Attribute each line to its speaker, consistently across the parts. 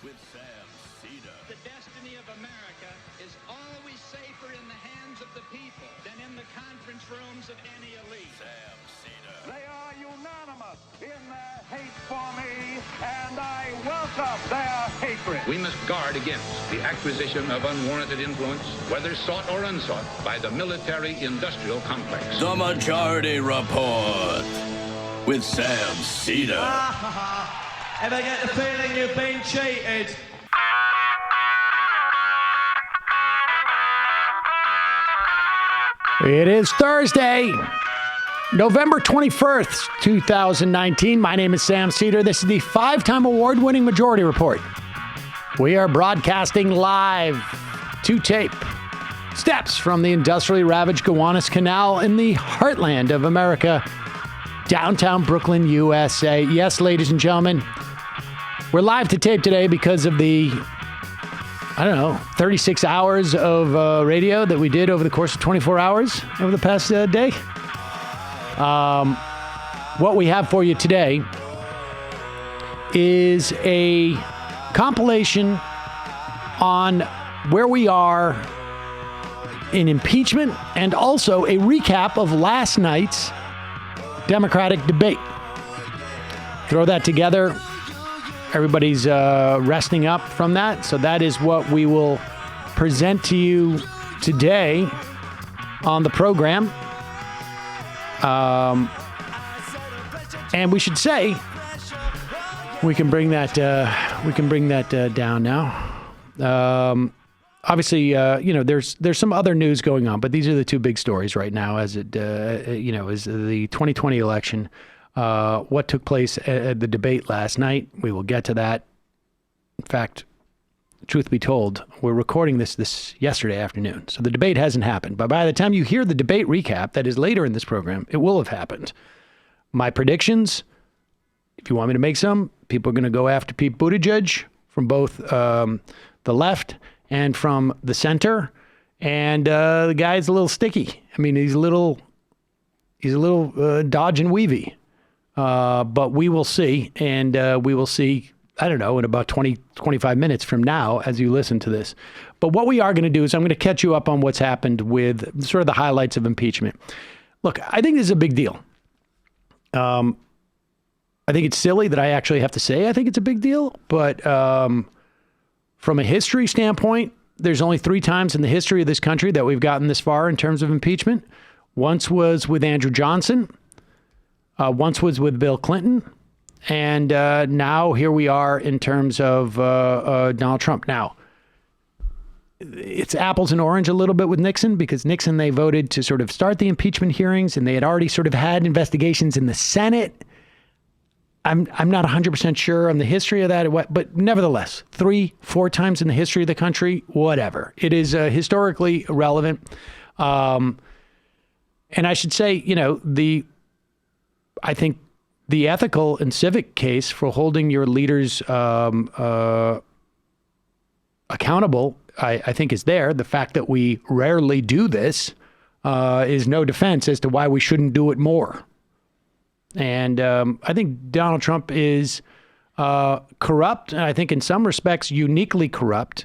Speaker 1: with Sam Seder.
Speaker 2: The destiny of America is always safer in the hands of the people than in the conference rooms of any elite.
Speaker 1: Sam Seder.
Speaker 3: They are unanimous in their hate for me, and I welcome their hatred.
Speaker 4: We must guard against the acquisition of unwarranted influence, whether sought or unsought, by the military-industrial complex.
Speaker 1: The Majority Report with Sam Seder.
Speaker 5: Ever get the feeling you've been cheated?
Speaker 6: It is Thursday, November 21st, 2019. My name is Sam Seder. This is the five-time award-winning Majority Report. We are broadcasting live to tape steps from the industrially ravaged Gowanus Canal in the heartland of America, downtown Brooklyn, USA. Yes, ladies and gentlemen, we're live to tape today because of the 36 hours of radio that we did over the course of 24 hours over the past day. What we have for you today is a compilation on where we are in impeachment and also a recap of last night's Democratic debate. Throw that together. Everybody's resting up from that. So that is what we will present to you today on the program. And we should say we can bring that down now. Obviously, there's some other news going on, but these are the two big stories right now. As it is the 2020 election. What took place at the debate last night. We will get to that. In fact, truth be told, we're recording this yesterday afternoon, so the debate hasn't happened. But by the time you hear the debate recap, that is later in this program, it will have happened. My predictions, if you want me to make some, people are going to go after Pete Buttigieg from both the left and from the center. And the guy's a little sticky. I mean, he's a little dodge and weavy. But we will see, and we will see, I don't know, in about 20, 25 minutes from now as you listen to this. But what we are going to do is I'm going to catch you up on what's happened with sort of the highlights of impeachment. Look, I think this is a big deal. I think it's silly that I actually have to say I think it's a big deal, but from a history standpoint, there's only 3 times in the history of this country that we've gotten this far in terms of impeachment. Once was with Andrew Johnson. Once was with Bill Clinton, and now here we are in terms of Donald Trump. Now, it's apples and orange a little bit with Nixon, because Nixon, they voted to sort of start the impeachment hearings, and they had already sort of had investigations in the Senate. I'm not 100% sure on the history of that, but nevertheless, 3-4 times in the history of the country, whatever. It is historically relevant. And I should say, I think the ethical and civic case for holding your leaders accountable, I think is there. The fact that we rarely do this is no defense as to why we shouldn't do it more. And I think Donald Trump is corrupt, and I think in some respects uniquely corrupt,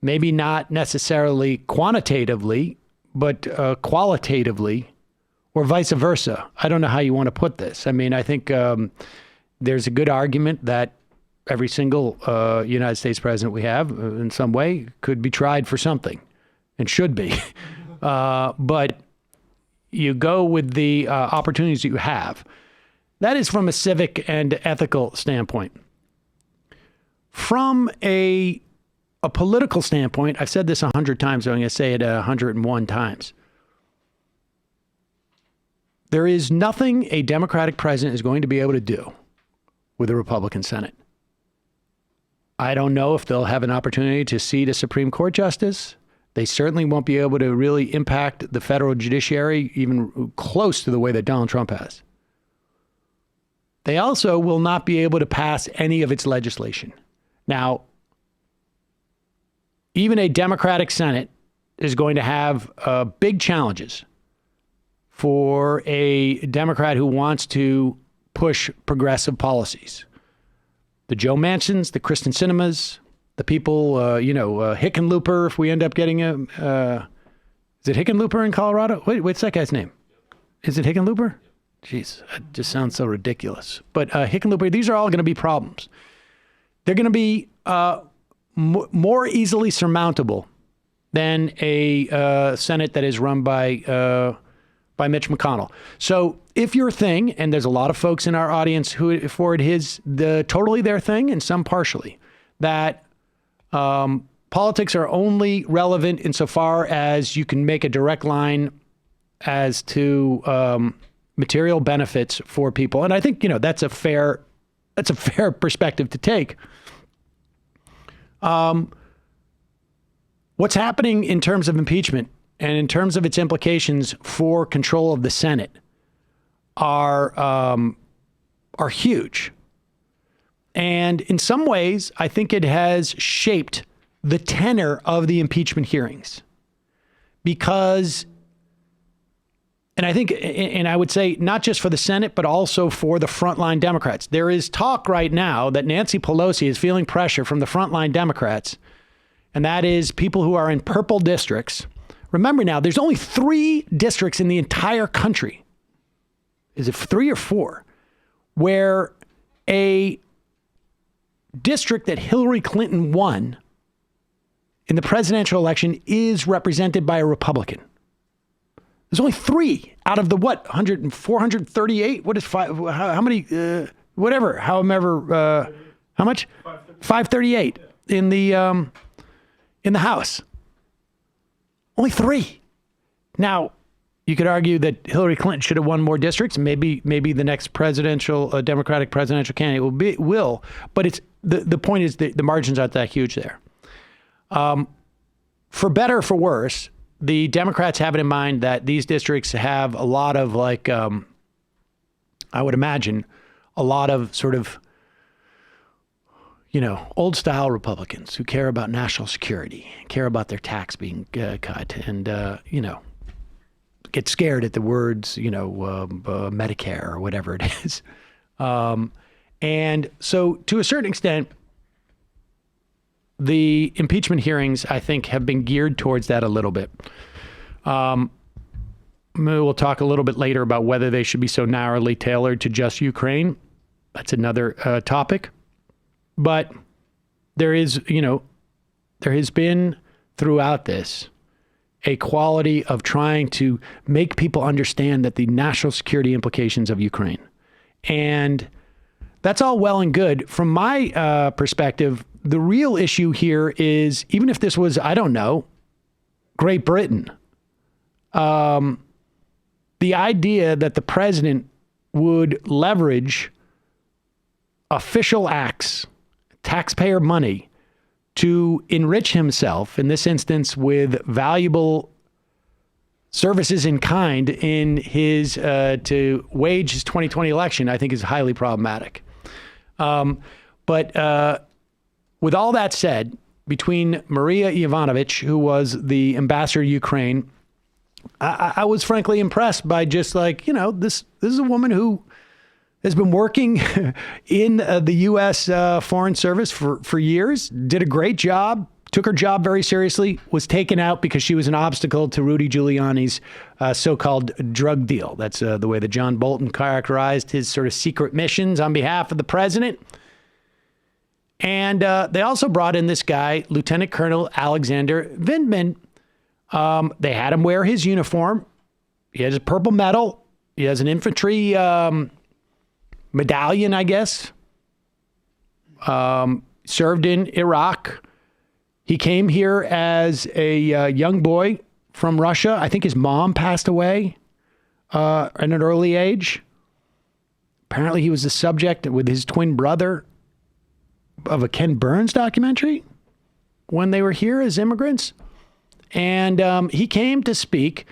Speaker 6: maybe not necessarily quantitatively, but qualitatively, or vice versa. I don't know how you want to put this. I mean, I think there's a good argument that every single United States president we have, in some way, could be tried for something, and should be. But you go with the opportunities you have. That is from a civic and ethical standpoint. From a political standpoint, I've said this 100 times, so I'm going to say it 101 times. There is nothing a Democratic president is going to be able to do with a Republican Senate. I don't know if they'll have an opportunity to seat a Supreme Court justice. They certainly won't be able to really impact the federal judiciary even close to the way that Donald Trump has. They also will not be able to pass any of its legislation. Now, even a Democratic Senate is going to have big challenges for a Democrat who wants to push progressive policies. The Joe Manchins, the Kristen Sinemas, The people, Hickenlooper, if we end up getting is it Hickenlooper in Colorado? Wait, what's that guy's name? Is it Hickenlooper? Jeez, that just sounds so ridiculous. But Hickenlooper, these are all going to be problems. They're going to be more easily surmountable than a Senate that is run by Mitch McConnell. So if your thing, and there's a lot of folks in our audience who for it is totally their thing and some partially, that politics are only relevant insofar as you can make a direct line as to material benefits for people. And I think, that's a fair perspective to take. What's happening in terms of impeachment and in terms of its implications for control of the Senate are huge. And in some ways, I think it has shaped the tenor of the impeachment hearings. Because, and I think, and I would say not just for the Senate, but also for the frontline Democrats. There is talk right now that Nancy Pelosi is feeling pressure from the frontline Democrats, and that is people who are in purple districts. Remember now, there's only 3 districts in the entire country. Is it 3 or 4? Where a district that Hillary Clinton won in the presidential election is represented by a Republican. There's only 3 out of the 438? What is 5? How many? Whatever. However, how much? 538 in the House. Only 3. Now, you could argue that Hillary Clinton should have won more districts. Maybe the next Democratic presidential candidate will. But it's the point is the margins aren't that huge there. For better or for worse, the Democrats have it in mind that these districts have a lot of I would imagine, a lot of sort of, old style Republicans who care about national security, care about their tax being cut, and, get scared at the words, Medicare or whatever it is. And so to a certain extent, the impeachment hearings, I think, have been geared towards that a little bit. Maybe we'll talk a little bit later about whether they should be so narrowly tailored to just Ukraine. That's another topic. But there has been throughout this a quality of trying to make people understand that the national security implications of Ukraine. And that's all well and good. From my perspective, the real issue here is, even if this was, I don't know, Great Britain, the idea that the president would leverage official acts, taxpayer money, to enrich himself, in this instance with valuable services in kind in his to wage his 2020 election, I think is highly problematic. But with all that said, between Maria Yovanovitch, who was the ambassador to Ukraine, I was frankly impressed by just this is a woman who has been working in the U.S. Foreign Service for years, did a great job, took her job very seriously, was taken out because she was an obstacle to Rudy Giuliani's so-called drug deal. That's the way that John Bolton characterized his sort of secret missions on behalf of the president. And they also brought in this guy, Lieutenant Colonel Alexander Vindman. They had him wear his uniform. He has a purple medal. He has an infantry medallion, I guess. Served in Iraq. He came here as a young boy from Russia. I think his mom passed away at an early age. Apparently he was the subject with his twin brother of a Ken Burns documentary when they were here as immigrants. And he came to speak,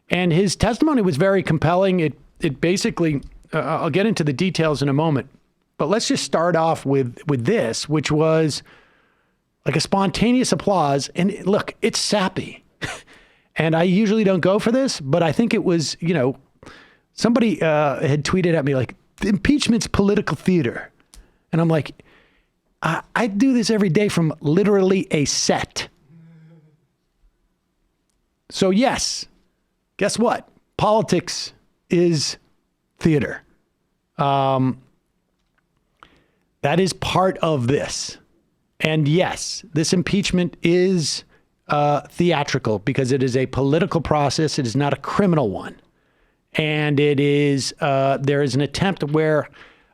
Speaker 6: and his testimony was very compelling. It basically, I'll get into the details in a moment, but let's just start off with this, which was like a spontaneous applause. And look, it's sappy. And I usually don't go for this, but I think it was, somebody had tweeted at me like, impeachment's political theater. And I'm like, I do this every day from literally a set. So yes, guess what? Politics is theater. That is part of this. And yes, this impeachment is theatrical because it is a political process. It is not a criminal one. And it is, there is an attempt where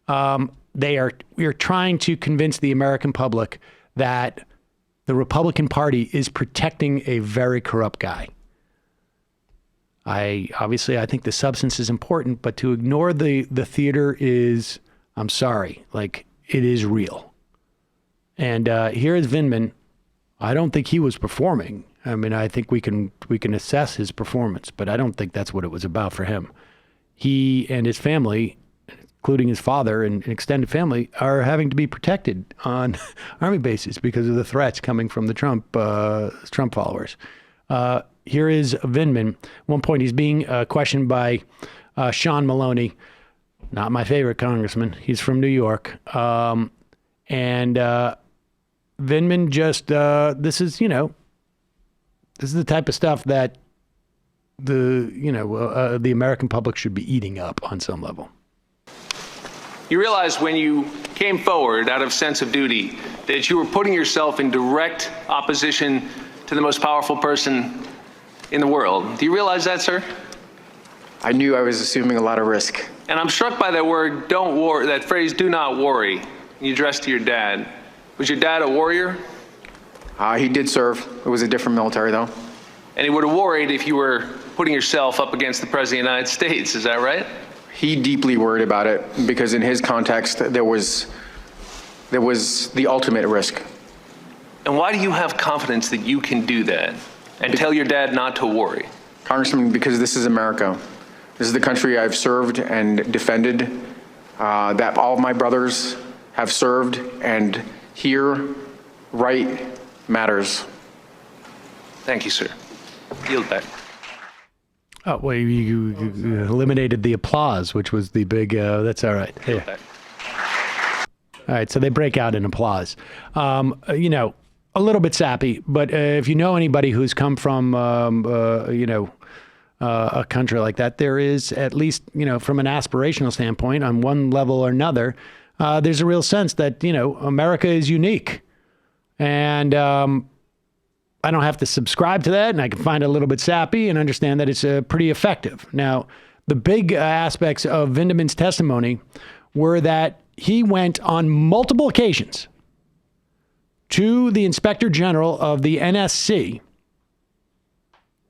Speaker 6: we are trying to convince the American public that the Republican Party is protecting a very corrupt guy. I think the substance is important, but to ignore the theater is, I'm sorry, like it is real. And here is Vindman. I don't think he was performing. I mean, I think we can assess his performance, but I don't think that's what it was about for him. He and his family, including his father and extended family, are having to be protected on army bases because of the threats coming from the Trump followers. Here is Vindman. At one point, he's being questioned by Sean Maloney, not my favorite congressman. He's from New York. And Vindman just, this is the type of stuff that the American public should be eating up on some level.
Speaker 7: You realize when you came forward out of sense of duty that you were putting yourself in direct opposition to the most powerful person in the world. Do you realize that, sir?
Speaker 8: I knew I was assuming a lot of risk.
Speaker 7: And I'm struck by that word, don't worry, that phrase, do not worry, you addressed to your dad. Was your dad a warrior?
Speaker 8: He did serve. It was a different military, though.
Speaker 7: And he would have worried if you were putting yourself up against the President of the United States, is that right?
Speaker 8: He deeply worried about it because in his context, there was the ultimate risk.
Speaker 7: And why do you have confidence that you can do that and tell your dad not to worry?
Speaker 8: Congressman, because this is America. This is the country I've served and defended, that all of my brothers have served, and here, right matters.
Speaker 7: Thank you, sir. Yield back.
Speaker 6: Oh, well, you eliminated the applause, which was the big, that's all right. Yeah. All right, so they break out in applause. A little bit sappy, but if you know anybody who's come from, a country like that, there is at least, from an aspirational standpoint, on one level or another, there's a real sense that, America is unique. And I don't have to subscribe to that, and I can find it a little bit sappy and understand that it's pretty effective. Now, the big aspects of Vindman's testimony were that he went on multiple occasions to the Inspector General of the NSC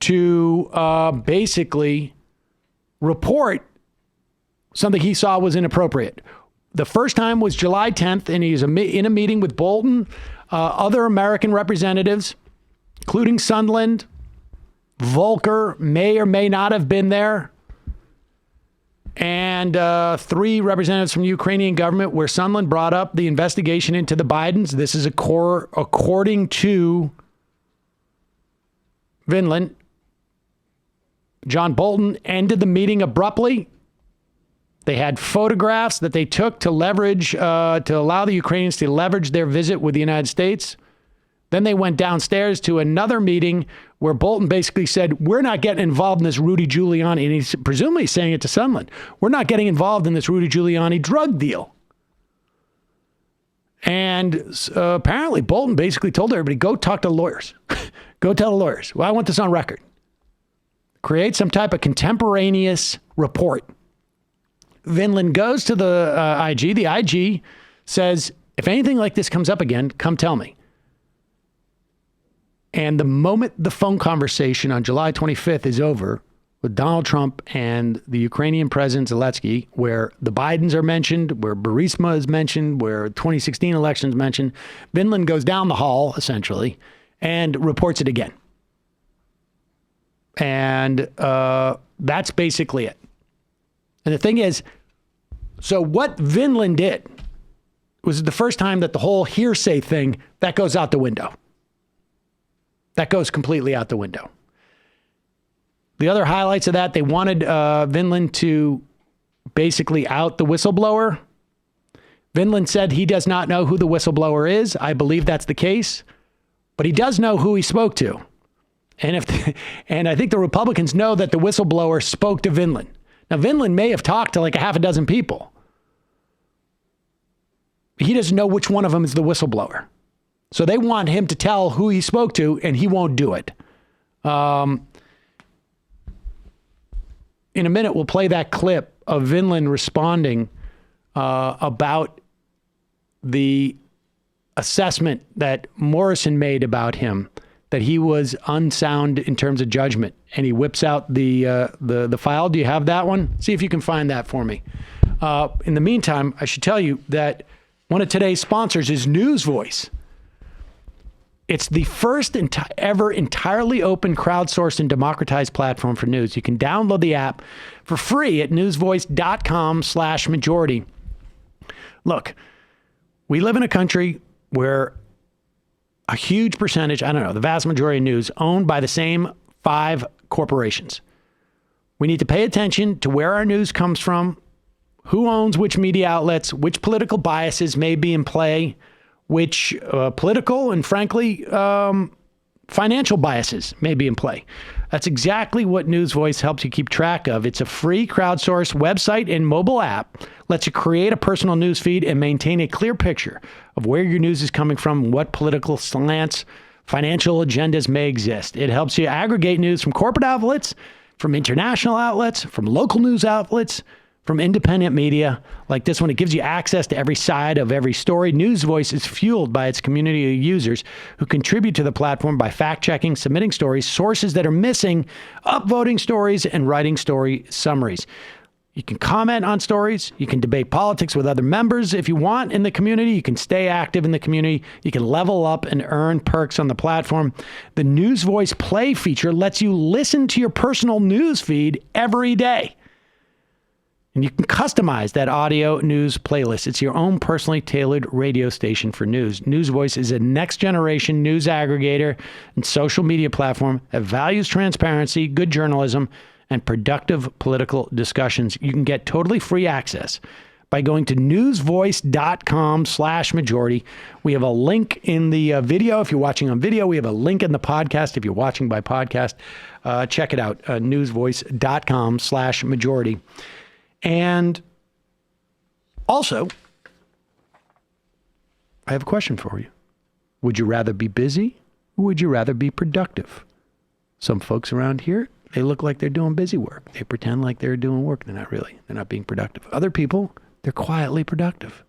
Speaker 6: to basically report something he saw was inappropriate. The first time was July 10th, and he's in a meeting with Bolton, other American representatives, including Sondland. Volker may or may not have been there. And 3 representatives from the Ukrainian government, where Sondland brought up the investigation into the Bidens. This is according to Vindman. John Bolton ended the meeting abruptly. They had photographs that they took to leverage, to allow the Ukrainians to leverage their visit with the United States. Then they went downstairs to another meeting where Bolton basically said, we're not getting involved in this Rudy Giuliani. And he's presumably saying it to Sondland. We're not getting involved in this Rudy Giuliani drug deal. And apparently Bolton basically told everybody, go talk to lawyers. Go tell the lawyers. Well, I want this on record. Create some type of contemporaneous report. Vindman goes to the IG. The IG says, if anything like this comes up again, come tell me. And the moment the phone conversation on July 25th is over with Donald Trump and the Ukrainian President Zelensky, where the Bidens are mentioned, where Burisma is mentioned, where 2016 elections mentioned, Vindman goes down the hall, essentially, and reports it again. And that's basically it. And the thing is, so what Vindman did was the first time that the whole hearsay thing, that goes out the window. That goes completely out the window. The other highlights of that, they wanted Vindman to basically out the whistleblower. Vinland said he does not know who the whistleblower is. I believe that's the case, but he does know who he spoke to. And I think the Republicans know that the whistleblower spoke to Vinland. Now, Vinland may have talked to like a half a dozen people. He doesn't know which one of them is the whistleblower. So they want him to tell who he spoke to, and he won't do it. In a minute, we'll play that clip of Vinland responding about the assessment that Morrison made about him, that he was unsound in terms of judgment. And he whips out the file. Do you have that one? See if you can find that for me. In the meantime, I should tell you that one of today's sponsors is News Voice. It's the first ever entirely open, crowdsourced, and democratized platform for news. You can download the app for free at newsvoice.com/majority. Look, we live in a country where a huge percentage, I don't know, the vast majority of news owned by the same 5 corporations. We need to pay attention to where our news comes from, who owns which media outlets, which political biases may be in play, which political and, frankly, financial biases may be in play. That's exactly what News Voice helps you keep track of. It's a free crowdsourced website and mobile app, lets you create a personal news feed and maintain a clear picture of where your news is coming from, what political slants, financial agendas may exist. It helps you aggregate news from corporate outlets, from international outlets, from local news outlets, from independent media like this one. It gives you access to every side of every story. News Voice is fueled by its community of users who contribute to the platform by fact-checking, submitting stories, sources that are missing, upvoting stories, and writing story summaries. You can comment on stories. You can debate politics with other members if you want in the community. You can stay active in the community. You can level up and earn perks on the platform. The News Voice Play feature lets you listen to your personal news feed every day. And you can customize that audio news playlist. It's your own personally tailored radio station for news. News Voice is a next-generation news aggregator and social media platform that values transparency, good journalism, and productive political discussions. You can get totally free access by going to newsvoice.com/majority. We have a link in the video. If you're watching on video, we have a link in the podcast. If you're watching by podcast, check it out, newsvoice.com/majority. And also, I have a question for you. Would you rather be busy or would you rather be productive? Some folks around here, they look like they're doing busy work. They pretend like they're doing work. They're not really. They're not being productive. Other people, they're quietly productive.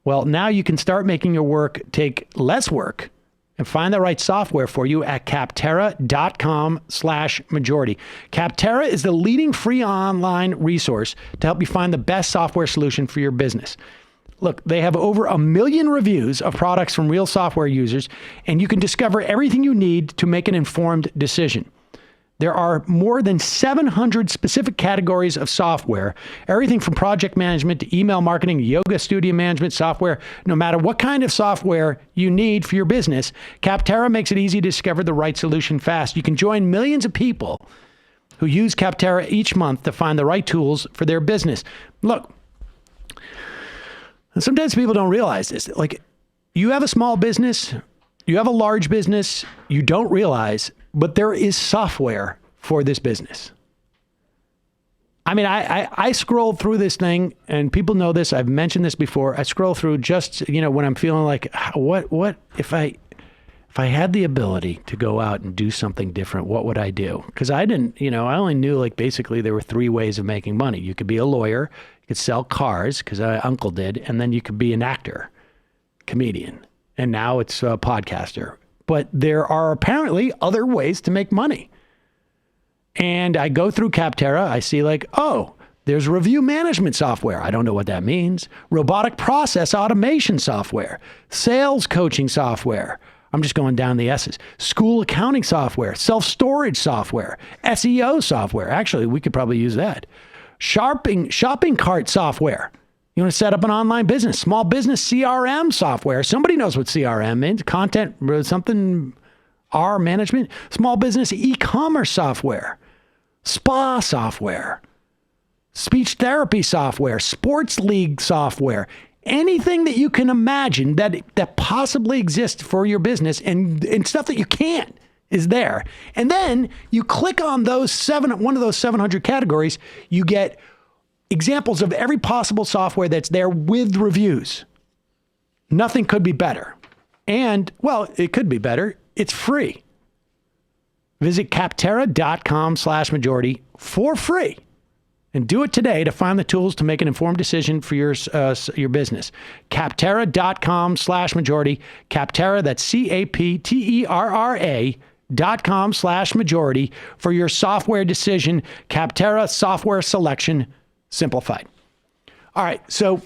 Speaker 6: Well, now you can start making your work take less work and find the right software for you at Capterra.com/majority. Capterra is the leading free online resource to help you find the best software solution for your business. Look, they have over 1 million reviews of products from real software users, and you can discover everything you need to make an informed decision. There are more than 700 specific categories of software, everything from project management to email marketing, yoga studio management software. No matter what kind of software you need for your business, Capterra makes it easy to discover the right solution fast. You can join millions of people who use Capterra each month to find the right tools for their business. Look, sometimes people don't realize this. Like, you have a small business, you have a large business, you don't realize, but there is software for this business. I mean, I scroll through this thing, and people know this. I've mentioned this before. I scroll through just, when I'm feeling like, what if I had the ability to go out and do something different, what would I do? Because I didn't, I only knew like basically there were 3 ways of making money. You could be a lawyer, you could sell cars, because my uncle did, and then you could be an actor, comedian, and now it's a podcaster. But there are apparently other ways to make money. And I go through Capterra, I see like, oh, there's review management software. I don't know what that means. Robotic process automation software, sales coaching software. I'm just going down the S's. School accounting software, self-storage software, SEO software. Actually, we could probably use that. Shopping cart software. You want to set up an online business, small business CRM software. Somebody knows what CRM means. Content, something, R management, small business e-commerce software, spa software. speech therapy software, sports league software, anything that you can imagine that possibly exists for your business and stuff that you can't is there. And then you click on one of those 700 categories, you get examples of every possible software that's there with reviews. Nothing could be better. And, well, it could be better. It's free. Visit capterra.com/majority for free. And do it today to find the tools to make an informed decision for your business. Capterra.com/majority. Capterra, that's CAPTERRA.com/majority for your software decision. Capterra software selection simplified. All right. So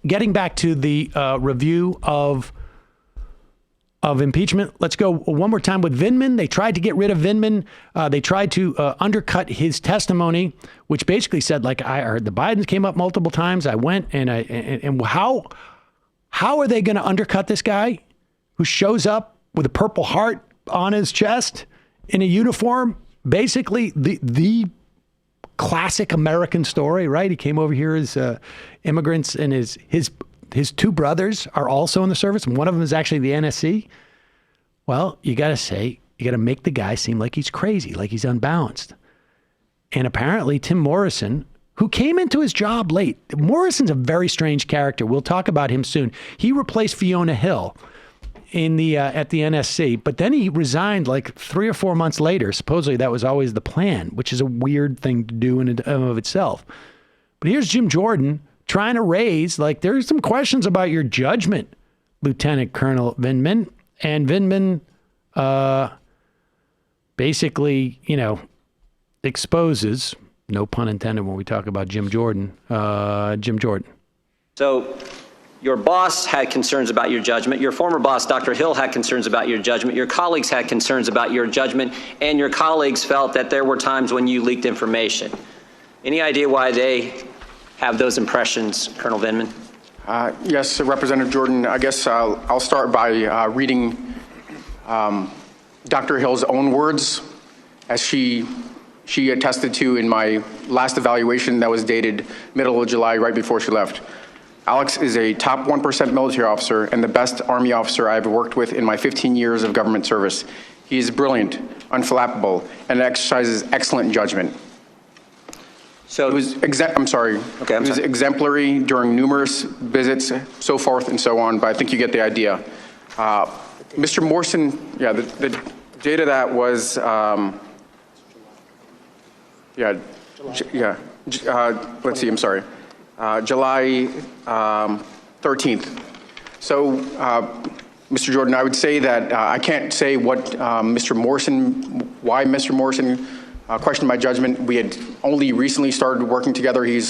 Speaker 6: getting back to the review of impeachment. Let's go one more time with Vindman. They tried to get rid of Vindman. They tried to undercut his testimony, which basically said, like, I heard the Bidens came up multiple times. I went and how are they going to undercut this guy who shows up with a Purple Heart on his chest in a uniform? Basically the classic American story, right? He came over here as immigrants, and his two brothers are also in the service, and one of them is actually the NSC. Well, you got to make the guy seem like he's crazy, like he's unbalanced. And apparently Tim Morrison, who came into his job late. Morrison's a very strange character. We'll talk about him soon. He replaced Fiona Hill at the NSC, but then he resigned like 3 or 4 months later. Supposedly that was always the plan, which is a weird thing to do in and of itself. But here's Jim Jordan trying to raise, like, there's some questions about your judgment, Lieutenant Colonel Vindman. And Vindman basically, exposes, no pun intended when we talk about Jim Jordan.
Speaker 9: So your boss had concerns about your judgment. Your former boss, Dr. Hill, had concerns about your judgment. Your colleagues had concerns about your judgment. And your colleagues felt that there were times when you leaked information. Any idea why they have those impressions, Colonel Vindman?
Speaker 8: Yes, Representative Jordan. I guess I'll start by reading Dr. Hill's own words, as she attested to in my last evaluation that was dated middle of July, right before she left. Alex is a top 1% military officer and the best Army officer I've worked with in my 15 years of government service. He is brilliant, unflappable, and exercises excellent judgment.
Speaker 9: So
Speaker 8: it was it was exemplary during numerous visits, so forth and so on, but I think you get the idea. Mr. Morrison, the date of that was, let's see, I'm sorry, July 13th. So, Mr. Jordan, I would say that I can't say why Mr. Morrison questioned my judgment. We had only recently started working together. He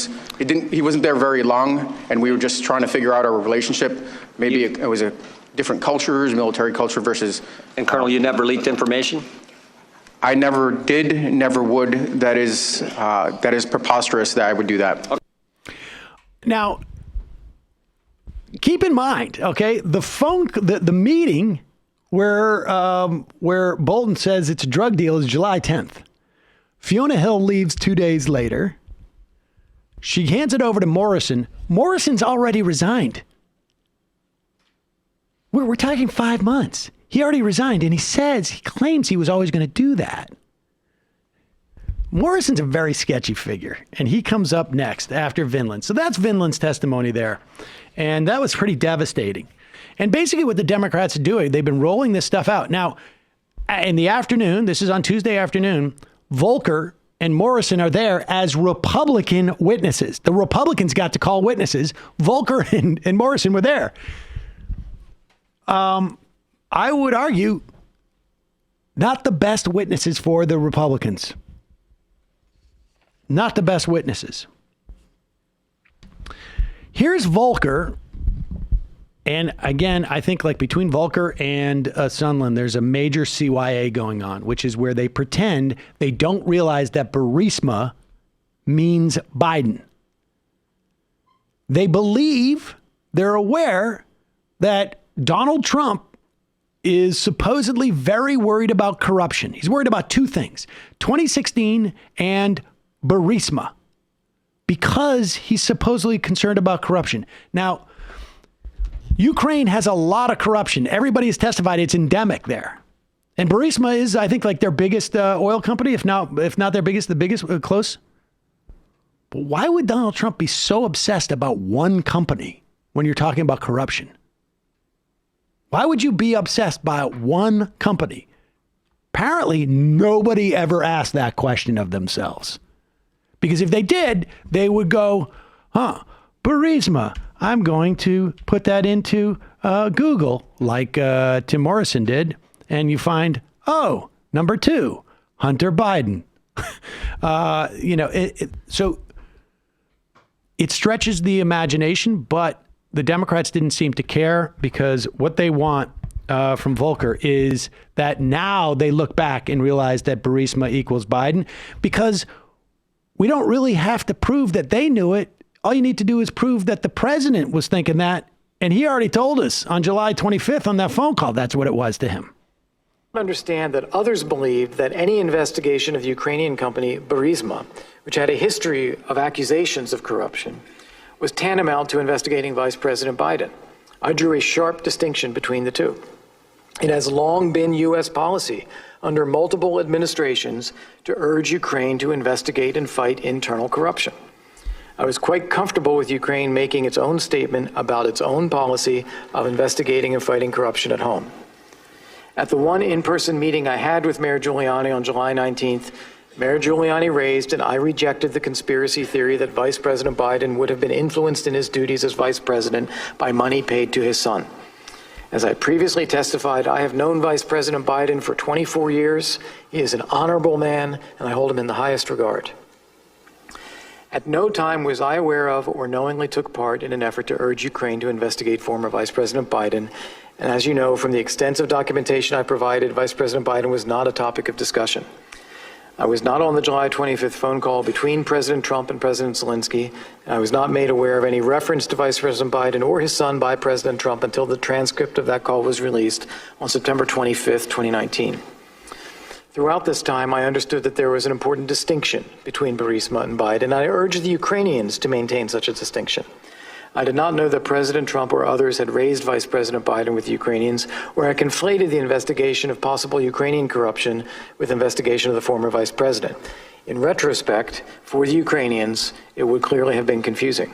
Speaker 8: wasn't there very long, and we were just trying to figure out our relationship. Maybe it was a different cultures, military culture versus.
Speaker 9: And Colonel, you never leaked information?
Speaker 8: I never did, never would. That is preposterous that I would do that. Okay.
Speaker 6: Now, keep in mind, okay, the meeting where Bolton says it's a drug deal is July 10th. Fiona Hill leaves 2 days later. She hands it over to Morrison. Morrison's already resigned. We're talking 5 months. He already resigned, and he claims he was always going to do that. Morrison's a very sketchy figure, and he comes up next after Vindman. So that's Vindman's testimony there. And that was pretty devastating. And basically what the Democrats are doing, they've been rolling this stuff out. Now, in the afternoon, this is on Tuesday afternoon, Volker and Morrison are there as Republican witnesses. The Republicans got to call witnesses. Volker and Morrison were there. I would argue not the best witnesses for the Republicans. Not the best witnesses. Here's Volker. And again, I think like between Volker and Sondland, there's a major CYA going on, which is where they pretend they don't realize that Burisma means Biden. They believe, they're aware that Donald Trump is supposedly very worried about corruption. He's worried about two things, 2016 and Burisma. because he's supposedly concerned about corruption. Now, Ukraine has a lot of corruption. Everybody has testified it's endemic there. And Burisma is, I think, like their biggest oil company, if not their biggest, the biggest, close. But why would Donald Trump be so obsessed about one company when you're talking about corruption? Why would you be obsessed by one company? Apparently, nobody ever asked that question of themselves. Because if they did, they would go, Burisma, I'm going to put that into Google, like Tim Morrison did. And you find, number 2, Hunter Biden. So it stretches the imagination, but the Democrats didn't seem to care, because what they want from Volker is that now they look back and realize that Burisma equals Biden, because we don't really have to prove that they knew it. All you need to do is prove that the president was thinking that. And he already told us on July 25th on that phone call, that's what it was to him.
Speaker 10: Understand that others believed that any investigation of the Ukrainian company Burisma, which had a history of accusations of corruption, was tantamount to investigating Vice President Biden. I drew a sharp distinction between the two. It has long been U.S. policy under multiple administrations to urge Ukraine to investigate and fight internal corruption. I was quite comfortable with Ukraine making its own statement about its own policy of investigating and fighting corruption at home. At the one in-person meeting I had with Mayor Giuliani on July 19th, Mayor Giuliani raised and I rejected the conspiracy theory that Vice President Biden would have been influenced in his duties as vice president by money paid to his son. As I previously testified, I have known Vice President Biden for 24 years. He is an honorable man, and I hold him in the highest regard. At no time was I aware of or knowingly took part in an effort to urge Ukraine to investigate former Vice President Biden. And as you know from the extensive documentation I provided, Vice President Biden was not a topic of discussion. I was not on the July 25th phone call between President Trump and President Zelensky, and I was not made aware of any reference to Vice President Biden or his son by President Trump until the transcript of that call was released on September 25th, 2019. Throughout this time, I understood that there was an important distinction between Burisma and Biden, and I urged the Ukrainians to maintain such a distinction. I did not know that President Trump or others had raised Vice President Biden with the Ukrainians, or had conflated the investigation of possible Ukrainian corruption with investigation of the former vice president. In retrospect, for the Ukrainians, it would clearly have been confusing.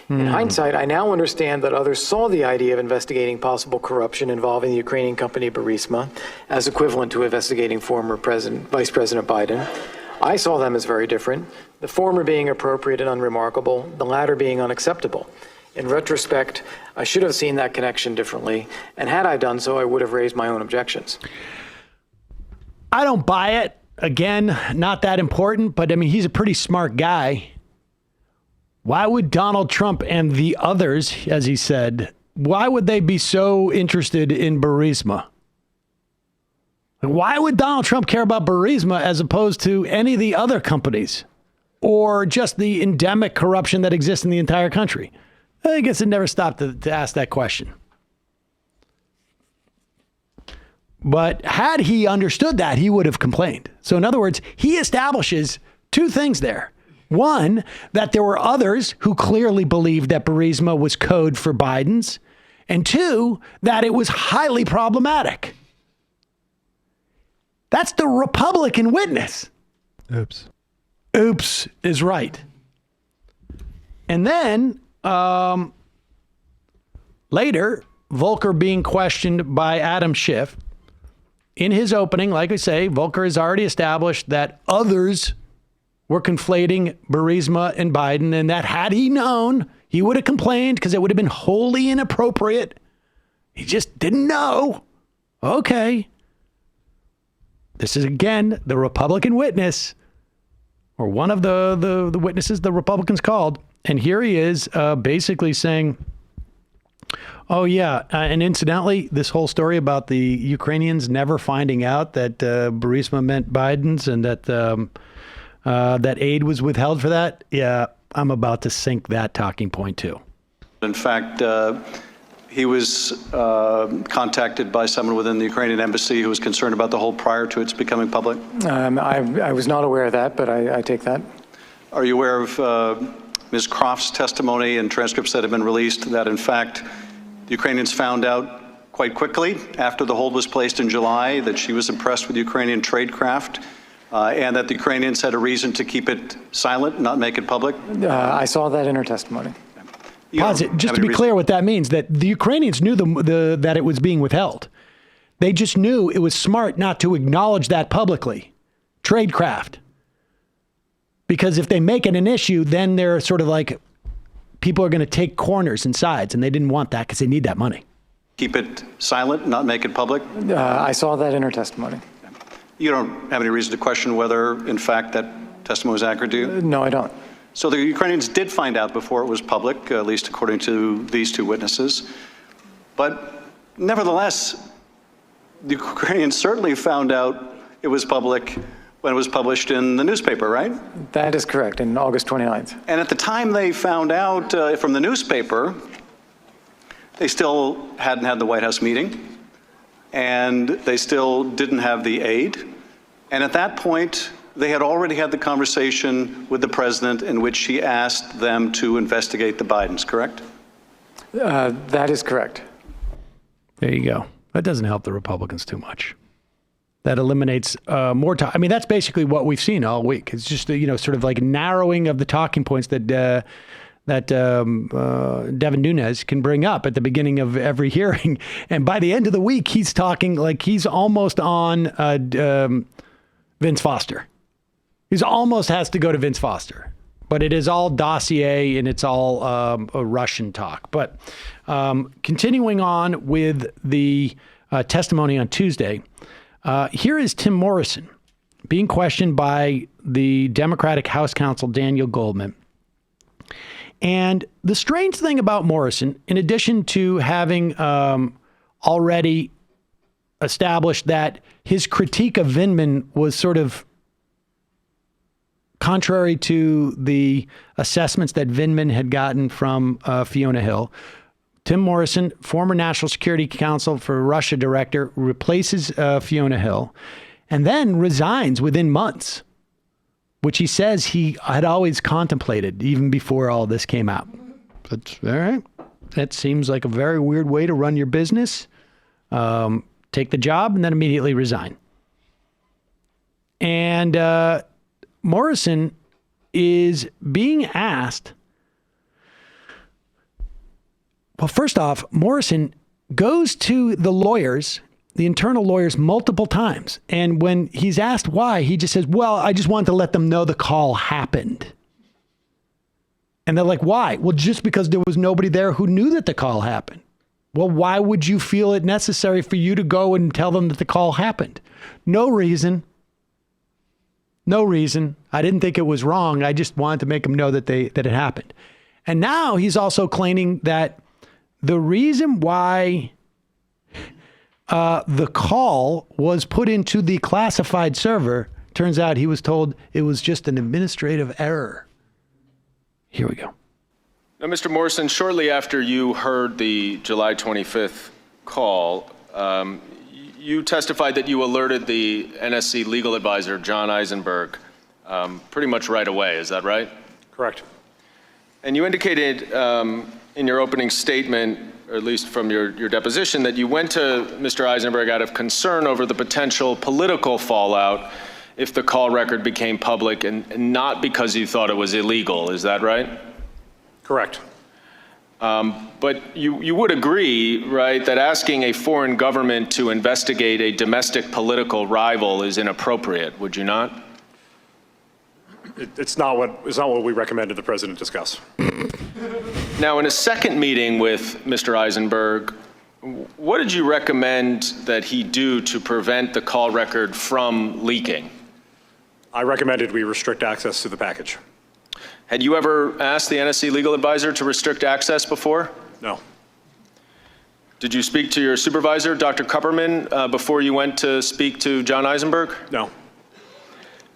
Speaker 10: In hindsight, I now understand that others saw the idea of investigating possible corruption involving the Ukrainian company Burisma as equivalent to investigating former Vice President Biden. I saw them as very different, the former being appropriate and unremarkable, the latter being unacceptable. In retrospect, I should have seen that connection differently, and had I done so, I would have raised my own objections.
Speaker 6: I don't buy it. Again, not that important, but I mean, he's a pretty smart guy. Why would Donald Trump and the others, as he said, why would they be so interested in Burisma? Why would Donald Trump care about Burisma as opposed to any of the other companies, or just the endemic corruption that exists in the entire country? I guess it never stopped to ask that question. But had he understood that, he would have complained. So in other words, he establishes two things there. One, that there were others who clearly believed that Burisma was code for Biden's. And two, that it was highly problematic. That's the Republican witness.
Speaker 11: Oops.
Speaker 6: Oops is right. And then later, Volker being questioned by Adam Schiff. In his opening, like I say, Volker has already established that others were conflating Burisma and Biden, and that had he known, he would have complained because it would have been wholly inappropriate. He just didn't know. Okay. This is, again, the Republican witness, or one of the witnesses the Republicans called. And here he is basically saying, oh, yeah. And incidentally, this whole story about the Ukrainians never finding out that Burisma meant Biden's and that that aid was withheld for that. Yeah, I'm about to sink that talking point, too.
Speaker 12: In fact, he was contacted by someone within the Ukrainian embassy who was concerned about the whole prior to its becoming public?
Speaker 10: I was not aware of that, but I take that.
Speaker 12: Are you aware of Ms. Croft's testimony and transcripts that have been released that, in fact, the Ukrainians found out quite quickly after the hold was placed in July that she was impressed with Ukrainian tradecraft and that the Ukrainians had a reason to keep it silent, not make it public?
Speaker 10: I saw that in her testimony.
Speaker 6: Pause it. Just to be clear what that means, that the Ukrainians knew that it was being withheld. They just knew it was smart not to acknowledge that publicly. Tradecraft. Because if they make it an issue, then they're sort of like, people are going to take corners and sides, and they didn't want that because they need that money.
Speaker 12: Keep it silent, not make it public?
Speaker 10: I saw that in her testimony.
Speaker 12: You don't have any reason to question whether, in fact, that testimony was accurate, do you?
Speaker 10: No, I don't.
Speaker 12: So the Ukrainians did find out before it was public, at least according to these two witnesses. But nevertheless, the Ukrainians certainly found out it was public when it was published in the newspaper, right?
Speaker 10: That is correct, in August 29th.
Speaker 12: And at the time they found out from the newspaper, they still hadn't had the White House meeting, and they still didn't have the aid. And at that point, they had already had the conversation with the president in which she asked them to investigate the Bidens, correct?
Speaker 10: That is correct.
Speaker 6: There you go. That doesn't help the Republicans too much. That eliminates more time. I mean, that's basically what we've seen all week. It's just, sort of like narrowing of the talking points that Devin Nunes can bring up at the beginning of every hearing. And by the end of the week, he's talking like he's almost on Vince Foster. He's almost has to go to Vince Foster. But it is all dossier and it's all a Russian talk. But continuing on with the testimony on Tuesday, here is Tim Morrison being questioned by the Democratic House Counsel Daniel Goldman. And the strange thing about Morrison, in addition to having already established that his critique of Vindman was sort of contrary to the assessments that Vindman had gotten from Fiona Hill, Tim Morrison, former National Security Council for Russia director, replaces Fiona Hill and then resigns within months, which he says he had always contemplated even before all this came out. That's all right. That seems like a very weird way to run your business. Take the job and then immediately resign. And Morrison is being asked. Well, first off, Morrison goes to the lawyers, the internal lawyers, multiple times. And when he's asked why, he just says, well, I just wanted to let them know the call happened. And they're like, why? Well, just because there was nobody there who knew that the call happened. Well, why would you feel it necessary for you to go and tell them that the call happened? No reason. No reason. I didn't think it was wrong. I just wanted to make them know that it happened. And now he's also claiming that the reason why the call was put into the classified server, turns out he was told it was just an administrative error. Here we go.
Speaker 7: Now, Mr. Morrison, shortly after you heard the July 25th call, you testified that you alerted the NSC legal advisor, John Eisenberg, pretty much right away. Is that right?
Speaker 11: Correct.
Speaker 7: And you indicated in your opening statement, or at least from your deposition, that you went to Mr. Eisenberg out of concern over the potential political fallout if the call record became public and not because you thought it was illegal. Is that right?
Speaker 11: Correct.
Speaker 7: But you would agree, right, that asking a foreign government to investigate a domestic political rival is inappropriate, would you not?
Speaker 11: It's not what we recommended the president discuss.
Speaker 7: Now, in a second meeting with Mr. Eisenberg, what did you recommend that he do to prevent the call record from leaking?
Speaker 11: I recommended we restrict access to the package.
Speaker 7: Had you ever asked the NSC legal advisor to restrict access before?
Speaker 11: No.
Speaker 7: Did you speak to your supervisor, Dr. Kupperman, before you went to speak to John Eisenberg?
Speaker 11: No.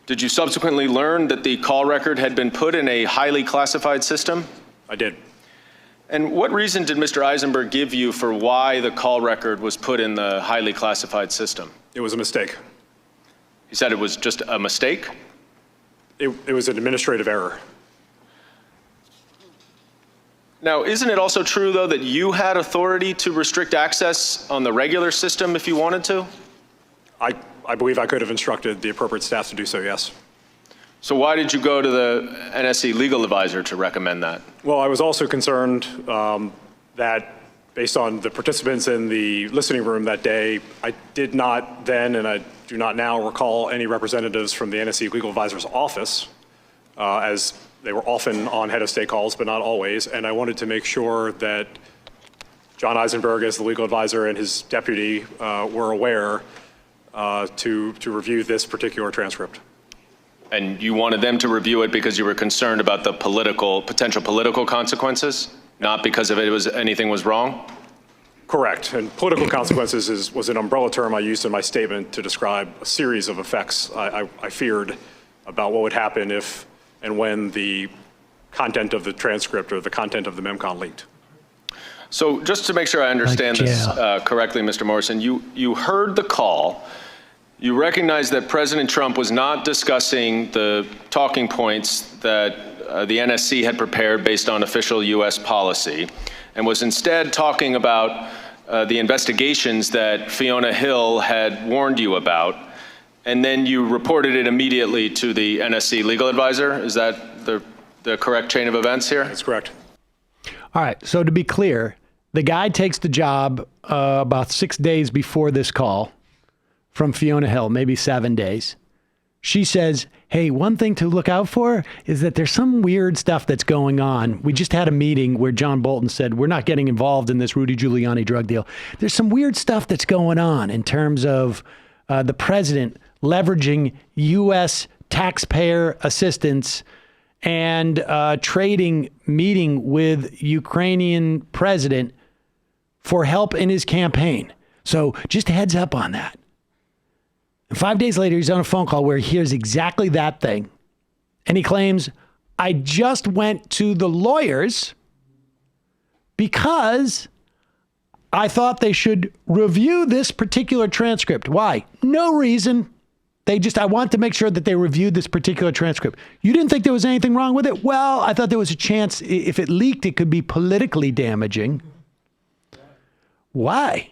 Speaker 7: Did you subsequently learn that the call record had been put in a highly classified system?
Speaker 11: I did.
Speaker 7: And what reason did Mr. Eisenberg give you for why the call record was put in the highly classified system?
Speaker 11: It was a mistake.
Speaker 7: He said it was just a mistake?
Speaker 11: It was an administrative error.
Speaker 13: Now, isn't it also true, though, that you had authority to restrict access on the regular system if you wanted to?
Speaker 11: I believe I could have instructed the appropriate staff to do so, yes.
Speaker 13: So why did you go to the NSC legal advisor to recommend that?
Speaker 11: Well, I was also concerned that based on the participants in the listening room that day, I did not then, and I do not now recall any representatives from the NSC legal advisor's office, as they were often on head of state calls, but not always. And I wanted to make sure that John Eisenberg, as the legal advisor, and his deputy were aware to review this particular transcript.
Speaker 13: And you wanted them to review it because you were concerned about the potential political consequences, not because of anything was wrong?
Speaker 11: Correct. And political consequences was an umbrella term I used in my statement to describe a series of effects I feared about what would happen if and when the content of the transcript or the content of the MEMCON leaked.
Speaker 13: So just to make sure I understand this correctly, Mr. Morrison, you heard the call. You recognize that President Trump was not discussing the talking points that the NSC had prepared based on official U.S. policy, and was instead talking about the investigations that Fiona Hill had warned you about, and then you reported it immediately to the NSC legal advisor? Is that the correct chain of events here?
Speaker 11: That's correct.
Speaker 6: All right, so to be clear, the guy takes the job about 6 days before this call from Fiona Hill, maybe 7 days. She says, hey, one thing to look out for is that there's some weird stuff that's going on. We just had a meeting where John Bolton said, we're not getting involved in this Rudy Giuliani drug deal. There's some weird stuff that's going on in terms of the president leveraging U.S. taxpayer assistance and meeting with Ukrainian president for help in his campaign. So just a heads up on that. And 5 days later, he's on a phone call where he hears exactly that thing. And he claims, I just went to the lawyers because I thought they should review this particular transcript. Why? No reason. I want to make sure that they reviewed this particular transcript. You didn't think there was anything wrong with it? Well, I thought there was a chance if it leaked, it could be politically damaging. Why?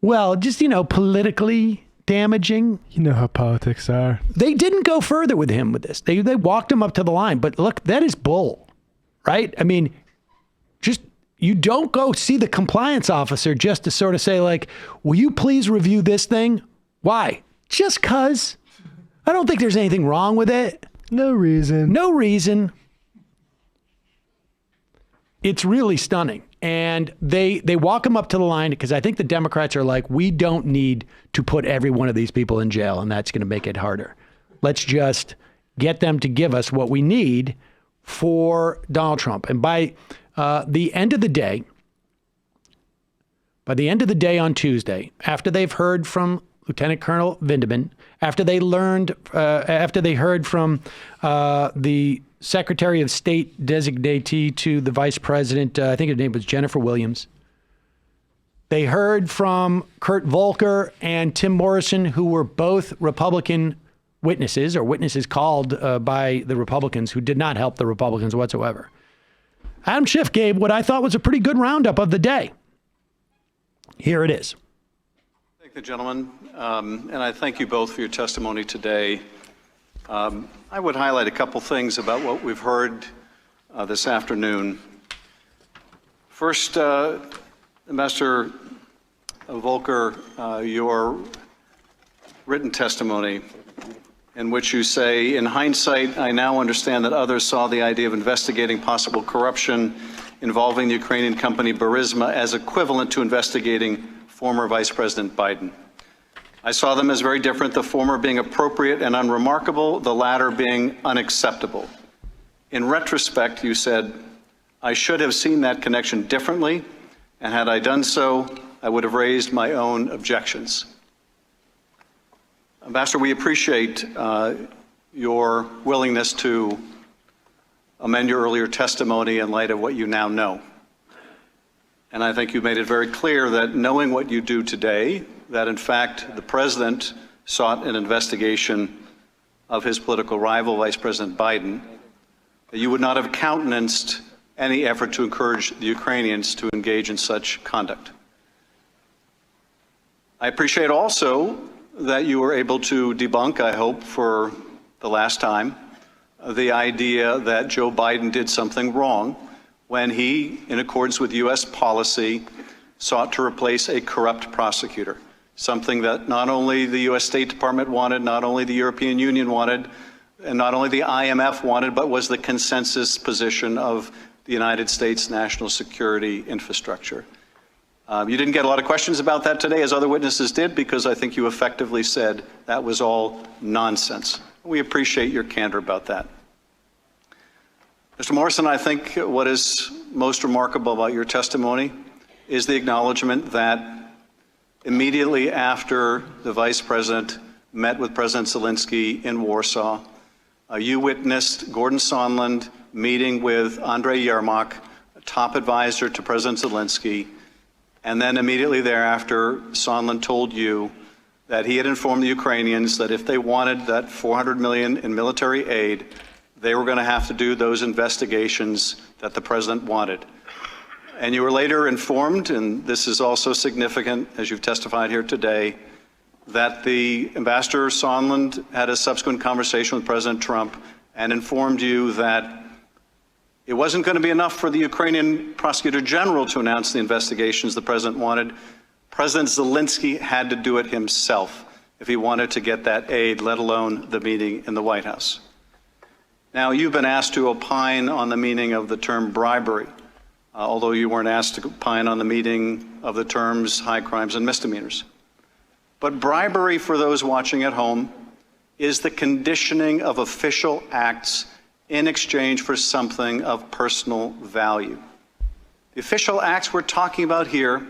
Speaker 6: Well, just, politically damaging.
Speaker 14: You know how politics are.
Speaker 6: They didn't go further with him with this. They walked him up to the line. But look, that is bull, right? I mean, you don't go see the compliance officer just to sort of say, like, will you please review this thing? Why? Just because. I don't think there's anything wrong with it.
Speaker 14: No reason.
Speaker 6: No reason. It's really stunning. And they walk him up to the line because I think the Democrats are like, we don't need to put every one of these people in jail, and that's going to make it harder. Let's just get them to give us what we need for Donald Trump. And by the end of the day on Tuesday, after they've heard from Lieutenant Colonel Vindman, after they heard from the Secretary of State designatee to the Vice President, I think her name was Jennifer Williams. They heard from Kurt Volker and Tim Morrison, who were both Republican witnesses, or witnesses called by the Republicans, who did not help the Republicans whatsoever. Adam Schiff gave what I thought was a pretty good roundup of the day. Here it is.
Speaker 12: Thank you, gentlemen. And I thank you both for your testimony today. I would highlight a couple things about what we've heard this afternoon. First, Ambassador Volker, your written testimony in which you say, in hindsight, I now understand that others saw the idea of investigating possible corruption involving the Ukrainian company Burisma as equivalent to investigating former Vice President Biden. I saw them as very different, the former being appropriate and unremarkable, the latter being unacceptable. In retrospect, you said, I should have seen that connection differently, and had I done so, I would have raised my own objections. Ambassador, we appreciate your willingness to amend your earlier testimony in light of what you now know. And I think you made it very clear that knowing what you do today, that in fact the president sought an investigation of his political rival, Vice President Biden, that you would not have countenanced any effort to encourage the Ukrainians to engage in such conduct. I appreciate also that you were able to debunk, I hope, for the last time, the idea that Joe Biden did something wrong when he, in accordance with U.S. policy, sought to replace a corrupt prosecutor, something that not only the U.S. State Department wanted, not only the European Union wanted, and not only the IMF wanted, but was the consensus position of the United States national security infrastructure. You didn't get a lot of questions about that today, as other witnesses did, because I think you effectively said that was all nonsense. We appreciate your candor about that. Mr. Morrison, I think what is most remarkable about your testimony is the acknowledgement that immediately after the Vice President met with President Zelensky in Warsaw, you witnessed Gordon Sondland meeting with Andrei Yermak, a top advisor to President Zelensky, and then immediately thereafter, Sondland told you that he had informed the Ukrainians that if they wanted that $400 million in military aid, they were going to have to do those investigations that the president wanted. And you were later informed, and this is also significant as you've testified here today, that the Ambassador Sondland had a subsequent conversation with President Trump and informed you that it wasn't going to be enough for the Ukrainian Prosecutor General to announce the investigations the president wanted. President Zelensky had to do it himself if he wanted to get that aid, let alone the meeting in the White House. Now, you've been asked to opine on the meaning of the term bribery, although you weren't asked to opine on the meaning of the terms high crimes and misdemeanors. But bribery, for those watching at home, is the conditioning of official acts in exchange for something of personal value. The official acts we're talking about here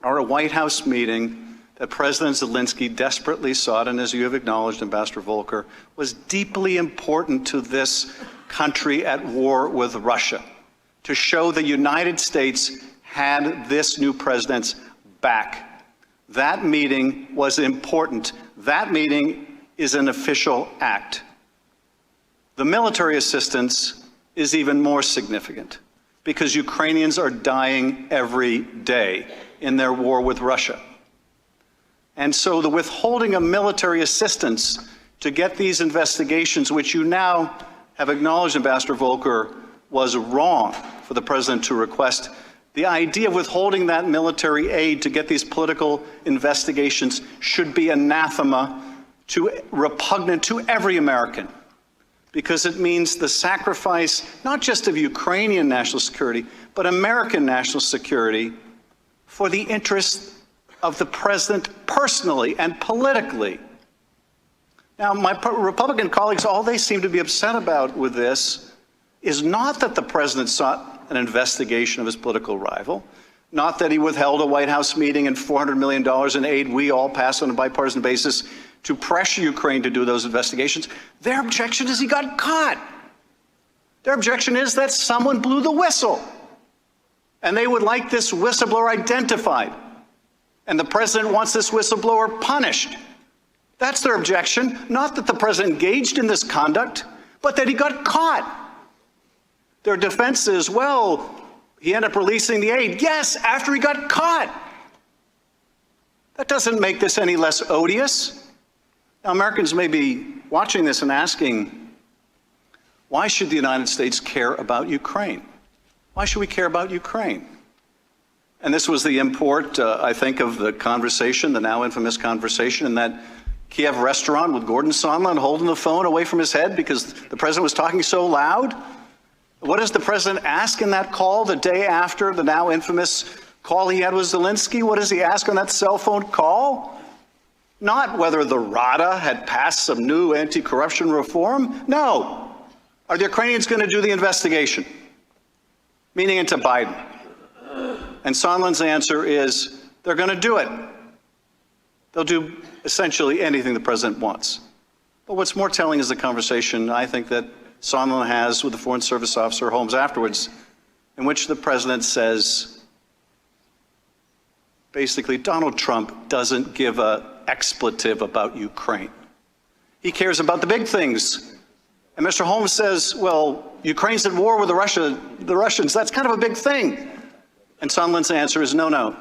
Speaker 12: are a White House meeting that President Zelensky desperately sought, and as you have acknowledged, Ambassador Volker, was deeply important to this country at war with Russia, to show the United States had this new president's back. That meeting was important. That meeting is an official act. The military assistance is even more significant because Ukrainians are dying every day in their war with Russia. And so the withholding of military assistance to get these investigations, which you now have acknowledged, Ambassador Volker, was wrong for the president to request, the idea of withholding that military aid to get these political investigations should be anathema, repugnant to every American, because it means the sacrifice not just of Ukrainian national security, but American national security for the interests of the president personally and politically. Now, my Republican colleagues, all they seem to be upset about with this is not that the president sought an investigation of his political rival, not that he withheld a White House meeting and $400 million in aid we all passed on a bipartisan basis to pressure Ukraine to do those investigations. Their objection is he got caught. Their objection is that someone blew the whistle, and they would like this whistleblower identified. And the president wants this whistleblower punished. That's their objection, not that the president engaged in this conduct, but that he got caught. Their defense is, well, he ended up releasing the aid. Yes, after he got caught. That doesn't make this any less odious. Now, Americans may be watching this and asking, why should the United States care about Ukraine? Why should we care about Ukraine? And this was the import, I think, of the conversation, the now infamous conversation in that Kiev restaurant with Gordon Sondland holding the phone away from his head because the president was talking so loud. What does the president ask in that call the day after the now infamous call he had with Zelensky? What does he ask on that cell phone call? Not whether the Rada had passed some new anti-corruption reform. No. Are the Ukrainians going to do the investigation? Meaning into Biden. And Sondland's answer is they're going to do it. They'll do essentially anything the president wants. But what's more telling is the conversation, I think, that Sondland has with the Foreign Service Officer Holmes afterwards, in which the president says, basically, Donald Trump doesn't give an expletive about Ukraine. He cares about the big things. And Mr. Holmes says, well, Ukraine's at war with the Russians. That's kind of a big thing. And Sondland's answer is no.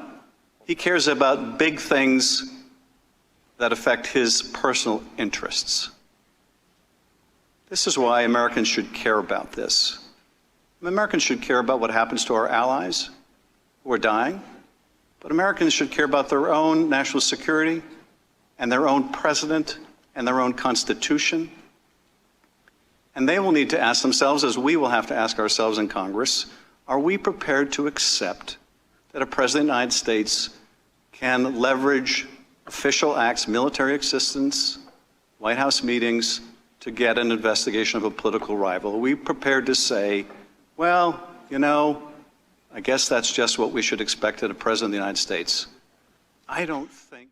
Speaker 12: He cares about big things that affect his personal interests. This is why Americans should care about this. Americans should care about what happens to our allies who are dying, but Americans should care about their own national security and their own president and their own constitution. And they will need to ask themselves, as we will have to ask ourselves in Congress, are we prepared to accept that a president of the United States can leverage official acts, military assistance, White House meetings, to get an investigation of a political rival? Are we prepared to say, well, I guess that's just what we should expect of the president of the United States? I don't think.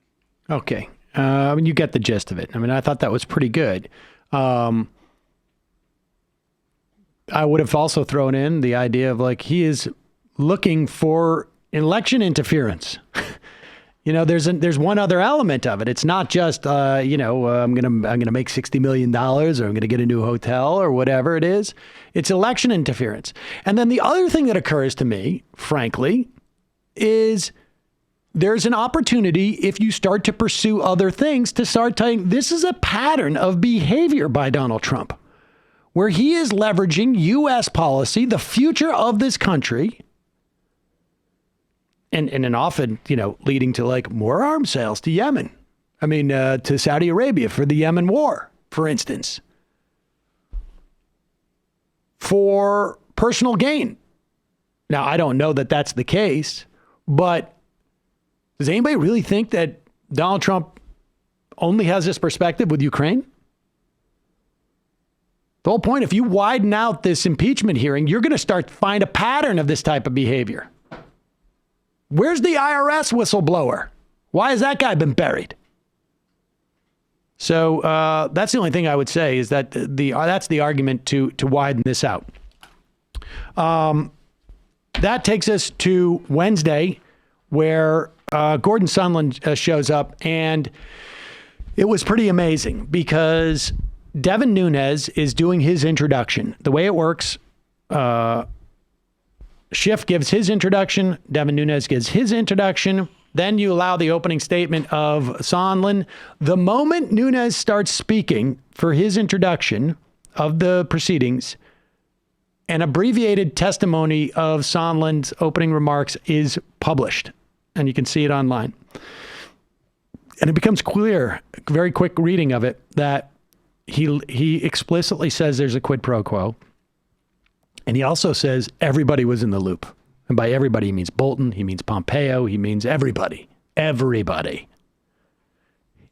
Speaker 6: Okay. You get the gist of it. I thought that was pretty good. I would have also thrown in the idea of he is looking for election interference. There's one other element of it. It's not just I'm gonna make $60 million or I'm gonna get a new hotel or whatever it is. It's election interference. And then the other thing that occurs to me, frankly, is there's an opportunity, if you start to pursue other things, to start telling this is a pattern of behavior by Donald Trump, where he is leveraging U.S. policy, the future of this country, and often, leading to more arms sales to Yemen. To Saudi Arabia for the Yemen war, for instance, for personal gain. Now, I don't know that that's the case, but does anybody really think that Donald Trump only has this perspective with Ukraine? The whole point, if you widen out this impeachment hearing, you're going to find a pattern of this type of behavior. Where's the IRS whistleblower? Why has that guy been buried? So that's the only thing I would say is that that's the argument to widen this out. That takes us to Wednesday, where Gordon Sondland shows up, and it was pretty amazing because Devin Nunes is doing his introduction. The way it works, Schiff gives his introduction, Devin Nunes gives his introduction, then you allow the opening statement of Sondland. The moment Nunes starts speaking for his introduction of the proceedings, an abbreviated testimony of Sondland's opening remarks is published, and you can see it online. And it becomes clear, very quick reading of it, that he explicitly says there's a quid pro quo. And he also says everybody was in the loop. And by everybody, he means Bolton, he means Pompeo, he means everybody. Everybody.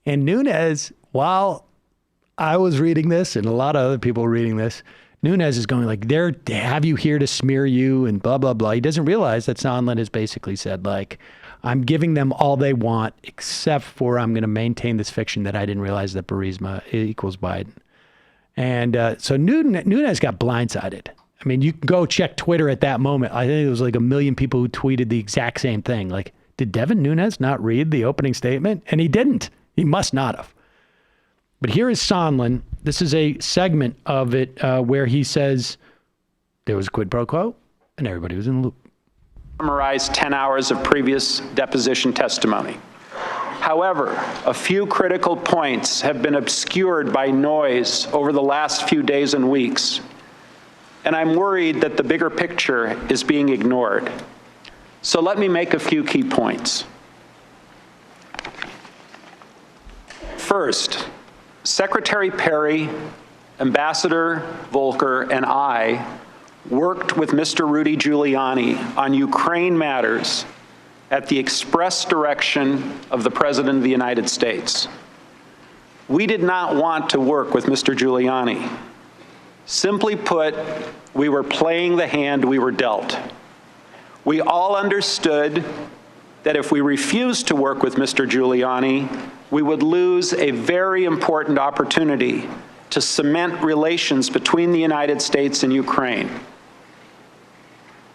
Speaker 6: And Nunes, while I was reading this and a lot of other people were reading this, Nunes is going they have you here to smear you and blah, blah, blah. He doesn't realize that Sondland has basically said, I'm giving them all they want, except for I'm going to maintain this fiction that I didn't realize that Burisma equals Biden. And so Nunes got blindsided. You can go check Twitter at that moment. I think it was 1 million people who tweeted the exact same thing. Did Devin Nunes not read the opening statement? And he didn't. He must not have. But here is Sondland. This is a segment of it where he says there was a quid pro quo and everybody was in the loop.
Speaker 15: Summarized 10 hours of previous deposition testimony. However, a few critical points have been obscured by noise over the last few days and weeks. And I'm worried that the bigger picture is being ignored. So let me make a few key points. First, Secretary Perry, Ambassador Volker, and I worked with Mr. Rudy Giuliani on Ukraine matters at the express direction of the President of the United States. We did not want to work with Mr. Giuliani. Simply put, we were playing the hand we were dealt. We all understood that if we refused to work with Mr. Giuliani, we would lose a very important opportunity to cement relations between the United States and Ukraine.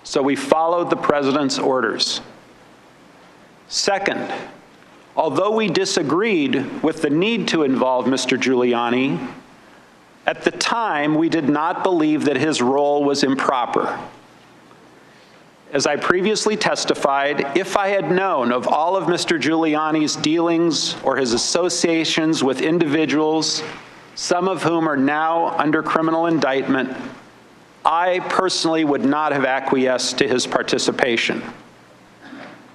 Speaker 15: So we followed the President's orders. Second, although we disagreed with the need to involve Mr. Giuliani, at the time we did not believe that his role was improper. As I previously testified, if I had known of all of Mr. Giuliani's dealings or his associations with individuals, some of whom are now under criminal indictment, I personally would not have acquiesced to his participation.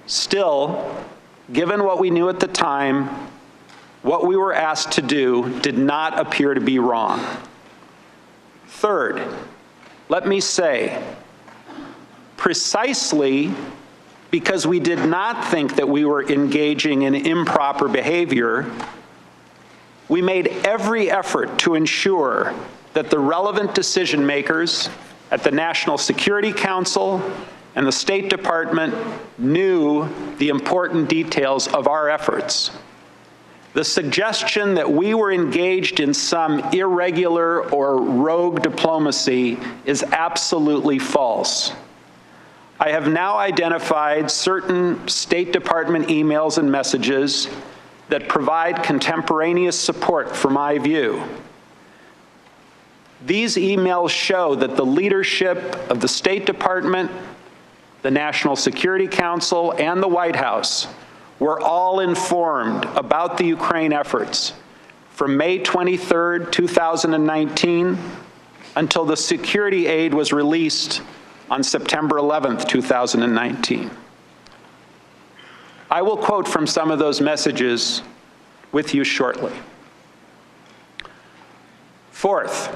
Speaker 15: Still, given what we knew at the time, what we were asked to do did not appear to be wrong. Third, let me say, precisely because we did not think that we were engaging in improper behavior, we made every effort to ensure that the relevant decision makers at the National Security Council and the State Department knew the important details of our efforts. The suggestion that we were engaged in some irregular or rogue diplomacy is absolutely false. I have now identified certain State Department emails and messages that provide contemporaneous support for my view. These emails show that the leadership of the State Department, the National Security Council, and the White House were all informed about the Ukraine efforts from May 23, 2019, until the security aid was released on September 11, 2019. I will quote from some of those messages with you shortly. Fourth,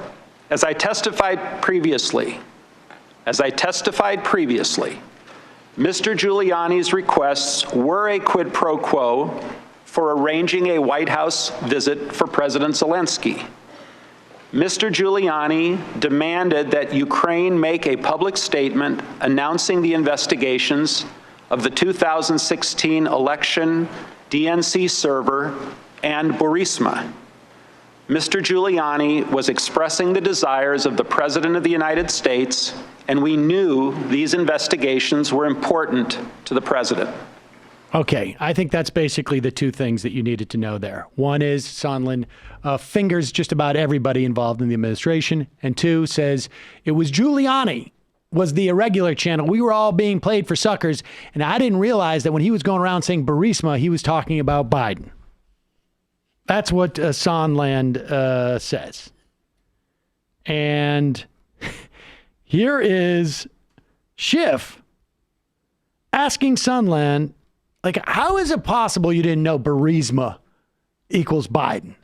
Speaker 15: as I testified previously, Mr. Giuliani's requests were a quid pro quo for arranging a White House visit for President Zelensky. Mr. Giuliani demanded that Ukraine make a public statement announcing the investigations of the 2016 election, DNC server, and Burisma. Mr. Giuliani was expressing the desires of the President of the United States, and we knew these investigations were important to the President.
Speaker 6: Okay, I think that's basically the two things that you needed to know there. One is Sondland fingers just about everybody involved in the administration, and two says it was Giuliani was the irregular channel. We were all being played for suckers, and I didn't realize that when he was going around saying Burisma, he was talking about Biden. That's what Sondland says. And here is Schiff asking Sondland, like, how is it possible you didn't know Burisma equals Biden?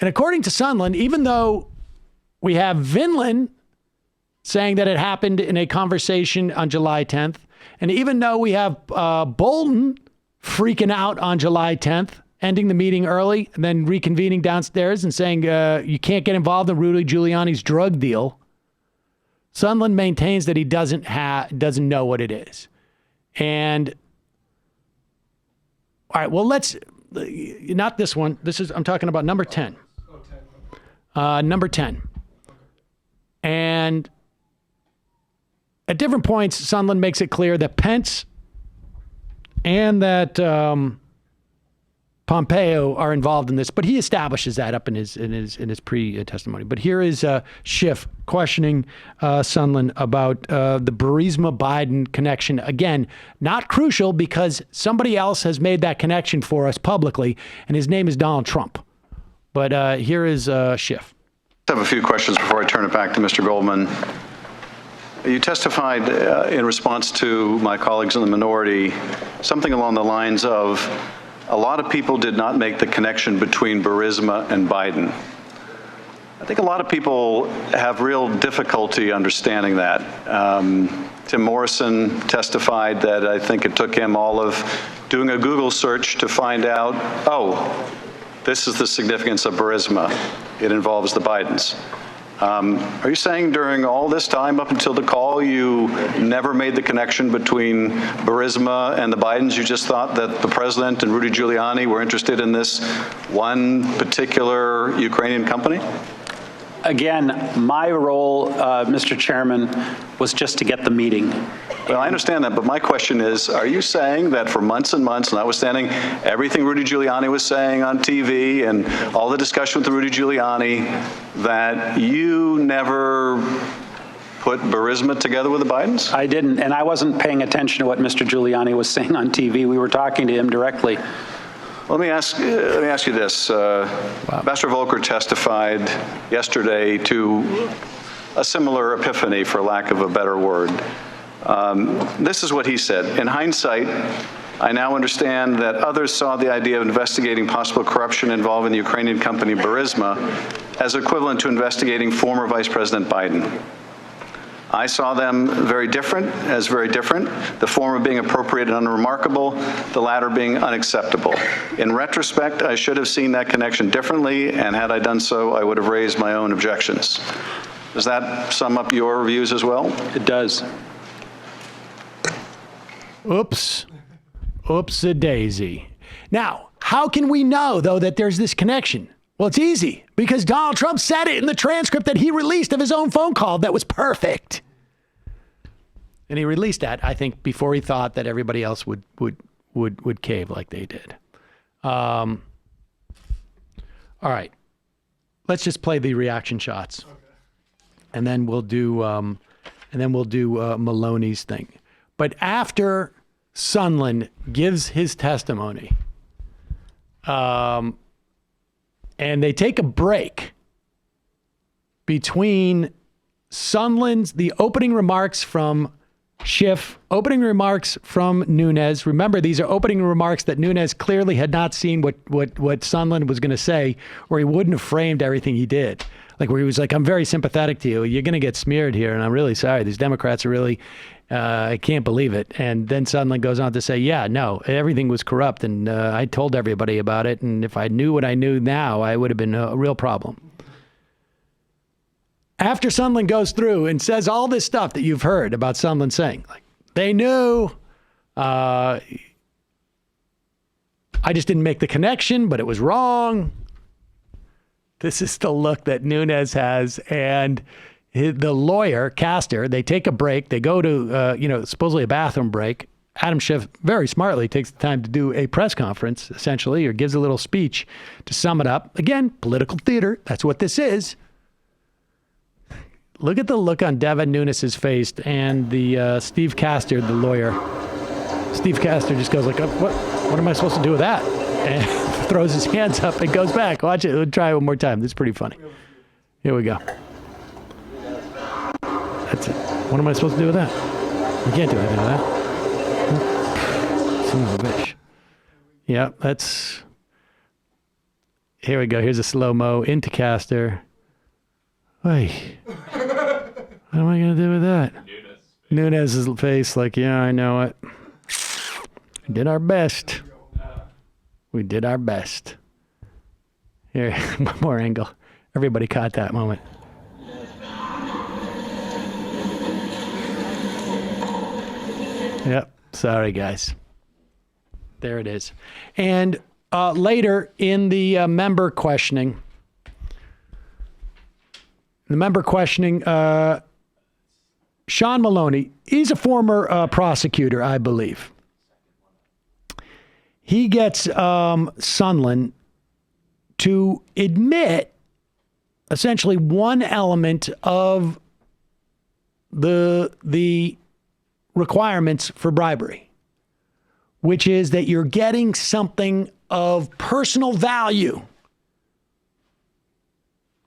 Speaker 6: And according to Sondland, even though we have Vinland saying that it happened in a conversation on July 10th, and even though we have Bolton freaking out on July 10th, ending the meeting early and then reconvening downstairs and saying you can't get involved in Rudy Giuliani's drug deal, Sondland maintains that he doesn't know what it is. And all right, well, let's not this one. I'm talking about number 10. Number 10. And at different points, Sondland makes it clear that Pence and that Pompeo are involved in this, but he establishes that up in his pre-testimony. But here is Schiff questioning Sondland about the Burisma-Biden connection. Again, not crucial because somebody else has made that connection for us publicly, and his name is Donald Trump. But here is Schiff.
Speaker 12: I have a few questions before I turn it back to Mr. Goldman. You testified in response to my colleagues in the minority something along the lines of a lot of people did not make the connection between Burisma and Biden. I think a lot of people have real difficulty understanding that. Tim Morrison testified that I think it took him all of doing a Google search to find out, oh, this is the significance of Burisma. It involves the Bidens. Are you saying during all this time up until the call you never made the connection between Burisma and the Bidens? You just thought that the president and Rudy Giuliani were interested in this one particular Ukrainian company?
Speaker 15: Again, my role, Mr. Chairman, was just to get the meeting.
Speaker 12: Well, I understand that, but my question is, are you saying that for months and months, notwithstanding everything Rudy Giuliani was saying on TV and all the discussion with Rudy Giuliani, that you never put Burisma together with the Bidens?
Speaker 15: I didn't, and I wasn't paying attention to what Mr. Giuliani was saying on TV. We were talking to him directly.
Speaker 12: Let me ask you this. Ambassador Volker testified yesterday to a similar epiphany, for lack of a better word. This is what he said. In hindsight, I now understand that others saw the idea of investigating possible corruption involving the Ukrainian company Burisma as equivalent to investigating former Vice President Biden. I saw them very different, the former being appropriate and unremarkable, the latter being unacceptable. In retrospect, I should have seen that connection differently, and had I done so, I would have raised my own objections. Does that sum up your views as well?
Speaker 15: It does.
Speaker 6: Oops. Oops-a-daisy. Now, how can we know, though, that there's this connection? Well, it's easy, because Donald Trump said it in the transcript that he released of his own phone call that was perfect. And he released that, I think, before he thought that everybody else would cave like they did. All right. Let's just play the reaction shots. Okay. And then we'll do Maloney's thing. But after Sondland gives his testimony, and they take a break between Sondland's, the opening remarks from Schiff, opening remarks from Nunes. Remember, these are opening remarks that Nunes clearly had not seen what Sondland was going to say, or he wouldn't have framed everything he did. Like where he was like, I'm very sympathetic to you. You're going to get smeared here, and I'm really sorry. These Democrats are really, I can't believe it. And then Sondland goes on to say, yeah, no, everything was corrupt, and I told everybody about it, and if I knew what I knew now, I would have been a real problem. After Sondland goes through and says all this stuff that you've heard about Sondland saying, like, they knew, I just didn't make the connection, but it was wrong. This is the look that Nunes has, and the lawyer, Capterra, they take a break. They go to, supposedly a bathroom break. Adam Schiff very smartly takes the time to do a press conference, essentially, or gives a little speech to sum it up. Again, political theater. That's what this is. Look at the look on Devin Nunes' face and the Steve Capterra, the lawyer. Steve Capterra just goes like, what am I supposed to do with that? And throws his hands up and goes back. Watch it. We'll try it one more time. This is pretty funny. Here we go. That's it. What am I supposed to do with that? You can't do anything with that. Son of a bitch. Yeah, that's... Here we go. Here's a slow-mo into Capterra. Wait. What am I going to do with that? Nunes' face like, yeah, I know it. We did our best. We did our best. Here, one more angle. Everybody caught that moment. Yep. Sorry, guys. There it is. And later in the member questioning, Sean Maloney, he's a former prosecutor, I believe. He gets Sondland to admit essentially one element of the requirements for bribery, which is that you're getting something of personal value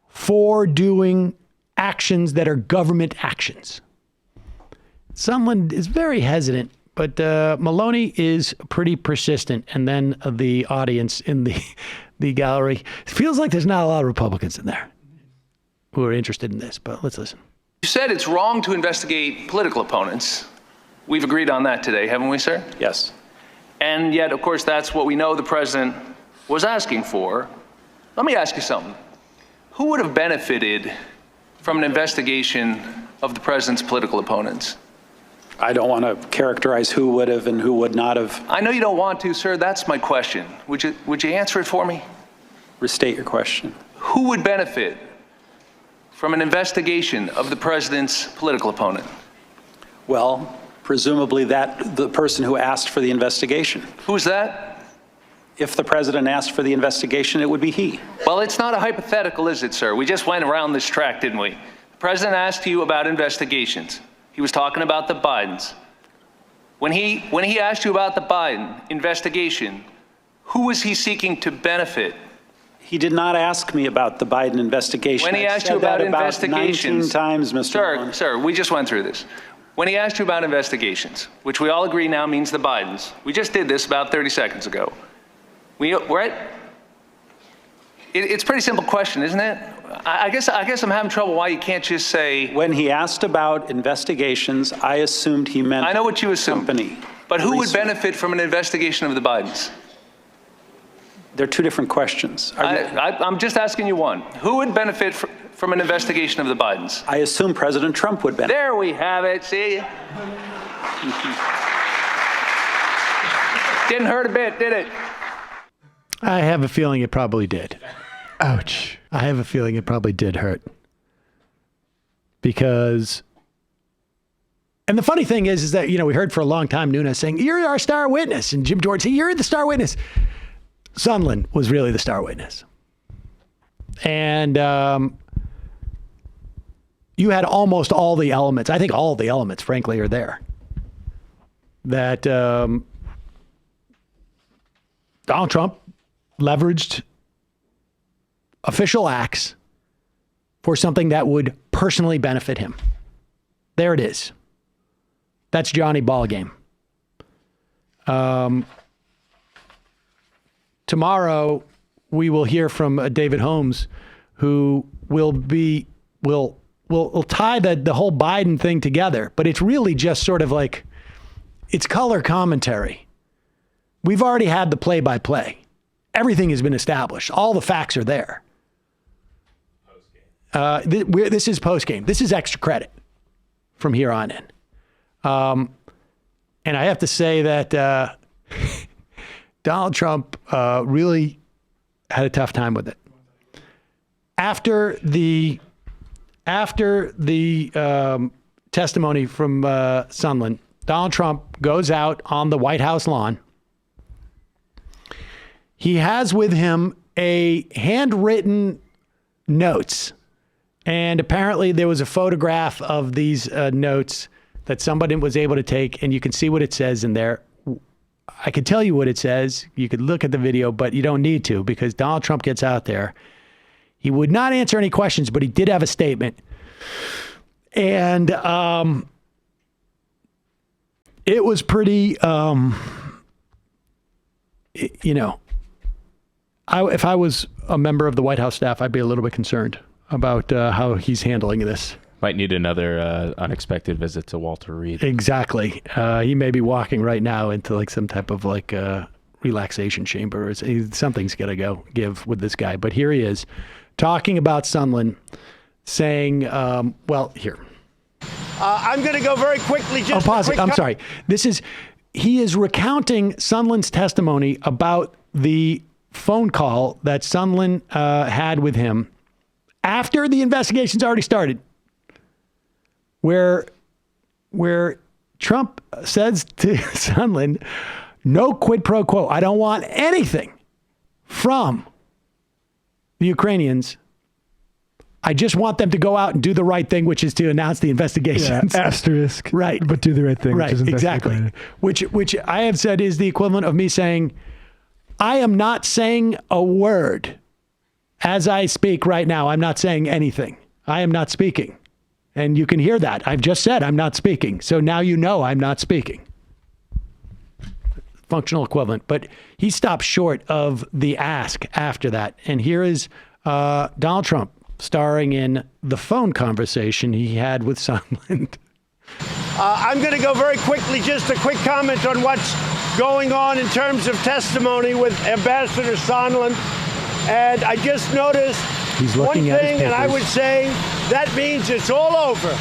Speaker 6: for doing actions that are government actions. Sondland is very hesitant, but Maloney is pretty persistent. And then the audience in the gallery, it feels like there's not a lot of Republicans in there who are interested in this, but let's listen.
Speaker 7: You said it's wrong to investigate political opponents. We've agreed on that today, haven't we, sir?
Speaker 15: Yes.
Speaker 7: And yet, of course, that's what we know the president was asking for. Let me ask you something. Who would have benefited from an investigation of the president's political opponents?
Speaker 15: I don't want to characterize who would have and who would not have.
Speaker 7: I know you don't want to, sir. That's my question. Would you answer it for me?
Speaker 15: Restate your question.
Speaker 7: Who would benefit from an investigation of the president's political opponent?
Speaker 15: Well, presumably the person who asked for the investigation.
Speaker 7: Who's that?
Speaker 15: If the president asked for the investigation, it would be he.
Speaker 7: Well, it's not a hypothetical, is it, sir? We just went around this track, didn't we? The president asked you about investigations. He was talking about the Bidens. When he asked you about the Biden investigation, who was he seeking to benefit?
Speaker 15: He did not ask me about the Biden investigation.
Speaker 7: When he
Speaker 15: I've
Speaker 7: asked
Speaker 15: said
Speaker 7: you about
Speaker 15: that
Speaker 7: investigations,
Speaker 15: 19 times, Mr. Malone.
Speaker 7: Sir, we just went through this. When he asked you about investigations, which we all agree now means the Bidens, we just did this about 30 seconds ago. It's a pretty simple question, isn't it? I guess I'm having trouble why you can't just say.
Speaker 15: When he asked about investigations, I assumed he meant.
Speaker 7: I know what you assumed.
Speaker 15: Company.
Speaker 7: But who would benefit from an investigation of the Bidens?
Speaker 15: They're two different questions.
Speaker 7: I'm just asking you one. Who would benefit from an investigation of the Bidens?
Speaker 15: I assume President Trump would benefit.
Speaker 7: There we have it. See? Didn't hurt a bit, did it?
Speaker 6: I have a feeling it probably did.
Speaker 14: Ouch.
Speaker 6: I have a feeling it probably did hurt. Because, and the funny thing is that, we heard for a long time Nunes saying, you're our star witness. And Jim Jordan saying, you're the star witness. Sondland was really the star witness. And you had almost all the elements. I think all the elements, frankly, are there. That Donald Trump leveraged official acts for something that would personally benefit him. There it is. That's Johnny Ballgame. Tomorrow, we will hear from David Holmes, who will tie the whole Biden thing together. But it's really just sort of like, it's color commentary. We've already had the play-by-play. Everything has been established. All the facts are there. This is post-game. This is extra credit from here on in. And I have to say that Donald Trump really had a tough time with it. After the testimony from Sondland, Donald Trump goes out on the White House lawn. He has with him a handwritten notes. And apparently there was a photograph of these notes that somebody was able to take, and you can see what it says in there. I could tell you what it says. You could look at the video, but you don't need to, because Donald Trump gets out there. He would not answer any questions, but he did have a statement. And it was pretty, if I was a member of the White House staff, I'd be a little bit concerned about how he's handling this.
Speaker 16: Might need another unexpected visit to Walter Reed.
Speaker 6: Exactly. He may be walking right now into like some type of relaxation chamber. Something's got to give with this guy. But here he is talking about Sondland, saying, here.
Speaker 17: I'm going to go very quickly.
Speaker 6: Pause it. I'm sorry. He is recounting Sondland's testimony about the phone call that Sondland had with him after the investigation's already started, where Trump says to Sondland, no quid pro quo. I don't want anything from the Ukrainians. I just want them to go out and do the right thing, which is to announce the investigations.
Speaker 14: Yeah, asterisk.
Speaker 6: Right.
Speaker 14: But do the right thing.
Speaker 6: Right,
Speaker 14: which is
Speaker 6: exactly. Which I have said is the equivalent of me saying, I am not saying a word as I speak right now. I'm not saying anything. I am not speaking. And you can hear that. I've just said I'm not speaking. So now you know I'm not speaking. Functional equivalent. But he stopped short of the ask after that. And here is Donald Trump starring in the phone conversation he had with Sondland.
Speaker 17: I'm going to go very quickly, just a quick comment on what's going on in terms of testimony with Ambassador Sondland. And I just noticed one thing, and I would say that means it's all over.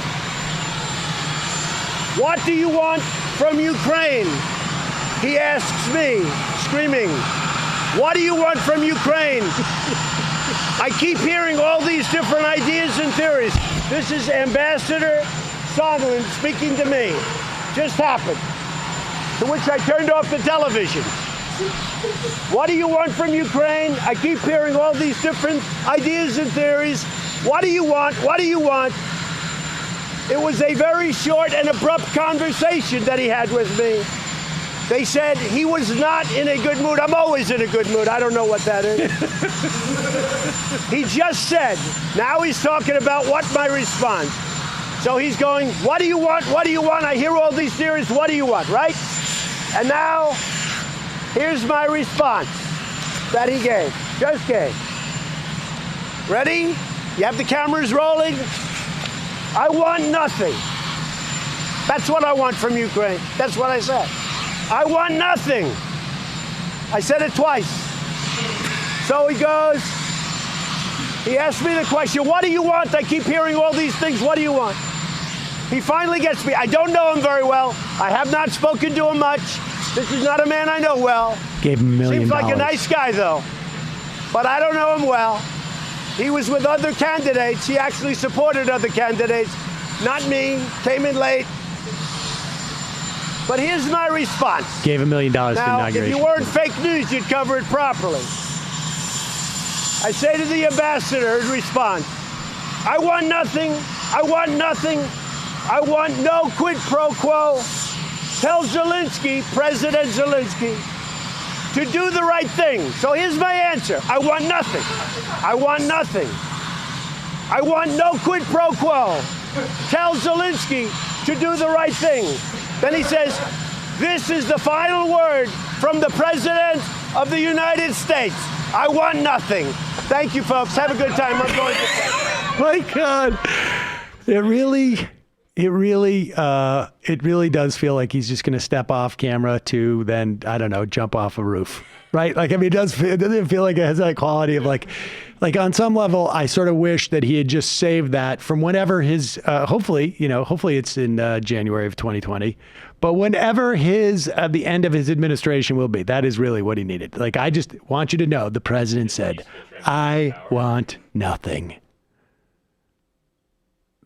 Speaker 17: What do you want from Ukraine? He asks me, screaming, what do you want from Ukraine? I keep hearing all these different ideas and theories. This is Ambassador Sondland speaking to me. Just happened. To which I turned off the television. What do you want from Ukraine? I keep hearing all these different ideas and theories. What do you want? What do you want? It was a very short and abrupt conversation that he had with me. They said he was not in a good mood. I'm always in a good mood. I don't know what that is. He just said, now he's talking about what my response. So he's going, what do you want? What do you want? I hear all these theories. What do you want, right? And now, here's my response that he gave, just gave. Ready? You have the cameras rolling? I want nothing. That's what I want from Ukraine. That's what I said. I want nothing. I said it twice. So he goes, he asked me the question, what do you want? I keep hearing all these things. What do you want? He finally gets me. I don't know him very well. I have not spoken to him much. This is not a man I know well.
Speaker 6: Gave him $1 million.
Speaker 17: Seems like a nice guy, though. But I don't know him well. He was with other candidates. He actually supported other candidates. Not me. Came in late. But here's my response.
Speaker 6: Gave $1 million to
Speaker 17: Now,
Speaker 6: inauguration.
Speaker 17: if you weren't fake news, you'd cover it properly. I say to the ambassador in response, I want nothing. I want nothing. I want no quid pro quo. Tell Zelensky, President Zelensky, to do the right thing. So here's my answer. I want nothing. I want nothing. I want no quid pro quo. Tell Zelensky to do the right thing. Then he says, this is the final word from the President of the United States. I want nothing. Thank you, folks. Have a good time. I'm going to...
Speaker 6: My God. It really does feel like he's just going to step off camera to then, I don't know, jump off a roof, right? Like, I mean, it doesn't feel like it has that quality of like on some level, I sort of wish that he had just saved that from whenever his, hopefully it's in January of 2020, but whenever the end of his administration will be, that is really what he needed. Like, I just want you to know, the president said, I want nothing.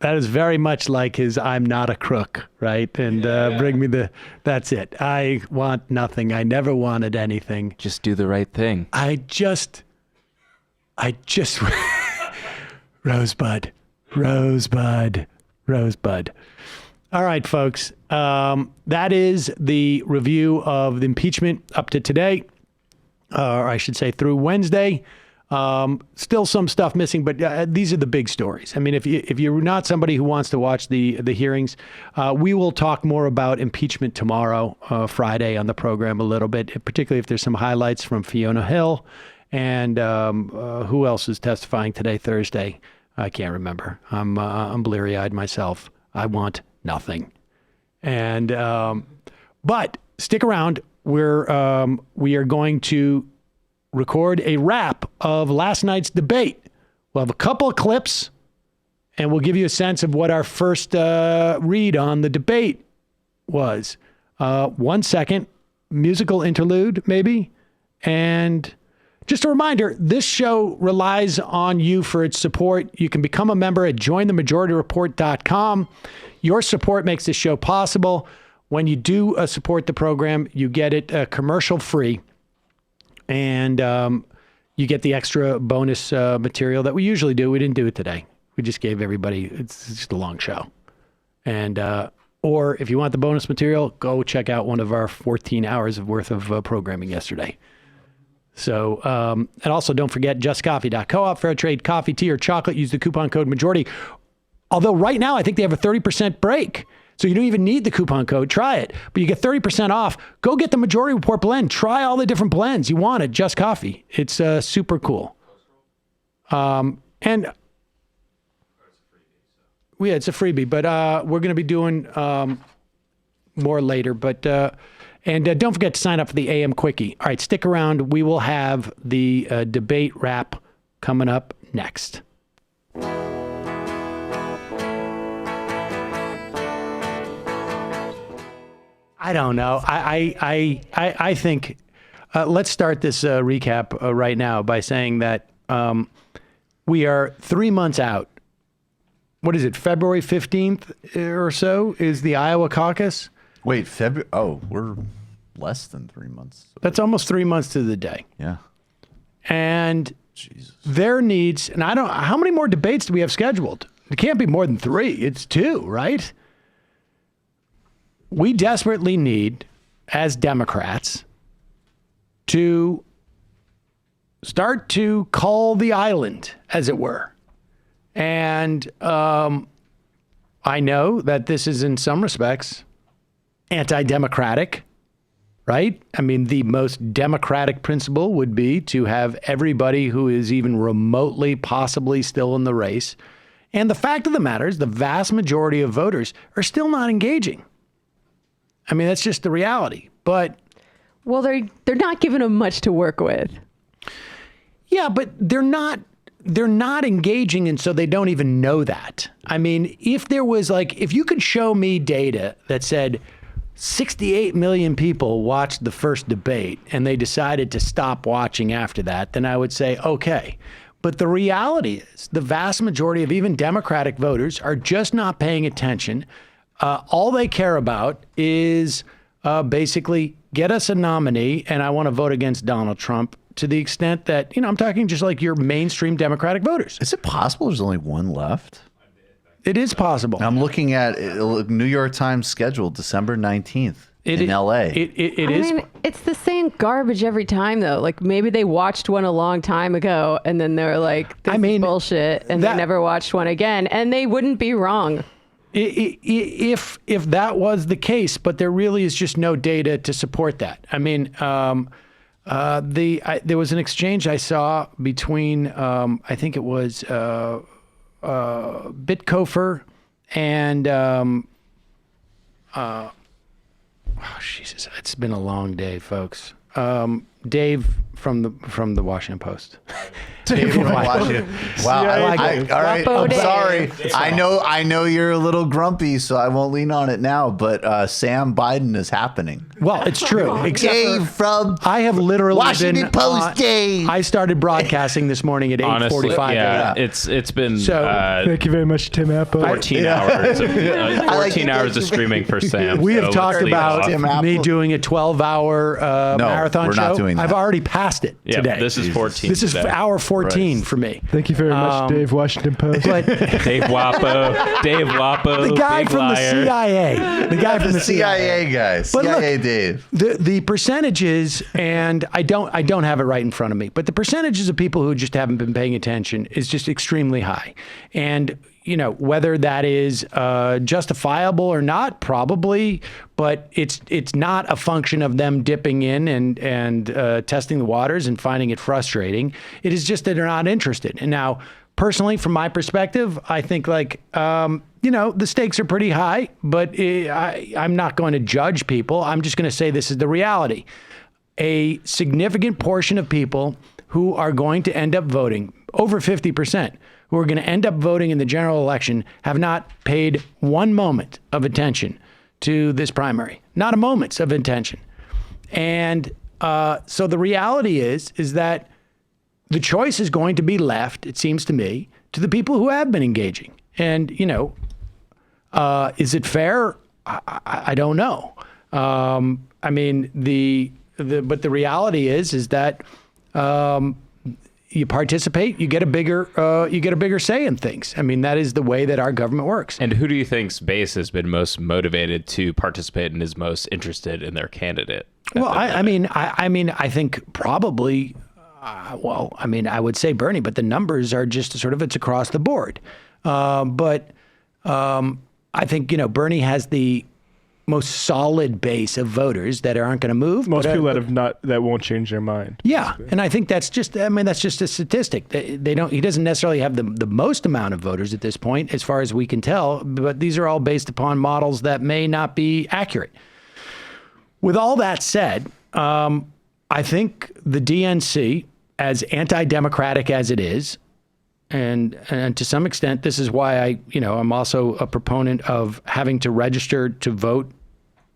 Speaker 6: That is very much like his I'm not a crook, right? And bring me that's it. I want nothing. I never wanted anything.
Speaker 16: Just do the right thing.
Speaker 6: I just, Rosebud. All right, folks. That is the review of the impeachment up to today, or I should say through Wednesday. Still some stuff missing, but these are the big stories. I mean, if you're not somebody who wants to watch the hearings, we will talk more about impeachment tomorrow, Friday on the program a little bit, particularly if there's some highlights from Fiona Hill and who else is testifying today, Thursday. I can't remember. I'm bleary-eyed myself. I want nothing. And but stick around. We are going to record a wrap of last night's debate. We'll have a couple of clips, and we'll give you a sense of what our first read on the debate was. 1 second, musical interlude, maybe. And just a reminder, this show relies on you for its support. You can become a member at jointhemajorityreport.com. Your support makes this show possible. When you do support the program, you get it commercial-free. And you get the extra bonus material that we usually do. We didn't do it today. We just gave everybody, it's just a long show. And or if you want the bonus material, go check out one of our 14 hours of worth of programming yesterday. So, and also don't forget justcoffee.coop, fair trade coffee, tea, or chocolate. Use the coupon code majority. Although right now, I think they have a 30% break. So you don't even need the coupon code. Try it. But you get 30% off. Go get the Majority Report blend. Try all the different blends you want at Just Coffee. It's super cool. And yeah, it's a freebie. But we're going to be doing more later. But and don't forget to sign up for the AM Quickie. All right, stick around. We will have the debate wrap coming up next. I don't know. I think let's start this recap right now by saying that We are 3 months out. What is it? February 15th or so is the Iowa caucus.
Speaker 18: Wait, February? Oh, we're less than 3 months.
Speaker 6: That's almost 3 months to the day.
Speaker 18: Yeah.
Speaker 6: And there needs, and I don't, how many more debates do we have scheduled? It can't be more than 3. It's 2, right? We desperately need, as Democrats, to start to call the island, as it were. And I know that this is, in some respects, anti-democratic, right? I mean, the most democratic principle would be to have everybody who is even remotely possibly still in the race. And the fact of the matter is the vast majority of voters are still not engaging. I mean, that's just the reality. But
Speaker 19: well, they're not giving them much to work with.
Speaker 6: Yeah, but they're not engaging, and so they don't even know that. I mean, if there was if you could show me data that said 68 million people watched the first debate and they decided to stop watching after that, then I would say, okay. But the reality is the vast majority of even Democratic voters are just not paying attention. All they care about is basically get us a nominee, and I want to vote against Donald Trump, to the extent that, I'm talking just like your mainstream Democratic voters.
Speaker 18: Is it possible there's only one left?
Speaker 6: It is possible.
Speaker 18: I'm looking at New York Times schedule, December 19th in L.A.
Speaker 19: I mean, it's the same garbage every time, though. Like, maybe they watched one a long time ago, and then they're like, this is bullshit, and they never watched one again, and they wouldn't be wrong.
Speaker 6: If that was the case, but there really is just no data to support that. I mean, there was an exchange I saw between I think it was Bitkofer and Jesus, it's been a long day, folks. Dave from the Washington Post.
Speaker 18: Dave from Washington. Wow. All right. I'm sorry. I know you're a little grumpy, so I won't lean on it now, but Sam Biden is happening.
Speaker 6: Well, it's true.
Speaker 18: Dave from
Speaker 6: I have literally
Speaker 18: Washington Post. Dave.
Speaker 6: I started broadcasting this morning at 8:45
Speaker 16: yeah,
Speaker 6: a.m.
Speaker 16: It's been
Speaker 14: thank you very much, Tim Apple.
Speaker 16: 14 hours of 14 hours of streaming for Sam.
Speaker 6: We have talked about me doing a 12-hour marathon
Speaker 18: we're
Speaker 6: show.
Speaker 18: not doing that.
Speaker 6: I've already passed it today.
Speaker 16: This is 14.
Speaker 6: This is hour 14 for me.
Speaker 14: Thank you very much, Dave, Washington Post.
Speaker 6: But
Speaker 16: Dave Wapo,
Speaker 6: the guy
Speaker 16: big
Speaker 6: from
Speaker 16: liar.
Speaker 6: the CIA. The guy from the
Speaker 18: CIA guy. CIA
Speaker 6: look,
Speaker 18: Dave.
Speaker 6: The percentages, and I don't have it right in front of me, but the percentages of people who just haven't been paying attention is just extremely high. And whether that is justifiable or not, probably, but it's not a function of them dipping in and testing the waters and finding it frustrating. It is just that they're not interested. And now, personally, from my perspective, I think the stakes are pretty high, but I'm not going to judge people. I'm just going to say this is the reality. A significant portion of people who are going to end up voting, over 50%, who are going to end up voting in the general election, have not paid one moment of attention to this primary. Not a moment of attention. And so the reality is that the choice is going to be left, it seems to me, to the people who have been engaging. And, is it fair? I don't know. I mean, but the reality is that you participate, you get a bigger say in things. I mean, that is the way that our government works.
Speaker 16: And who do you think's base has been most motivated to participate and is most interested in their candidate?
Speaker 6: Well, I mean, I think probably. I would say Bernie, but the numbers are just it's across the board. But I think Bernie has the most solid base of voters that aren't going to move.
Speaker 14: Most people that won't change their mind.
Speaker 6: Yeah, and I think that's just a statistic. They don't. He doesn't necessarily have the most amount of voters at this point, as far as we can tell. But these are all based upon models that may not be accurate. With all that said, I think the DNC, as anti-democratic as it is, and to some extent, this is why I'm also a proponent of having to register to vote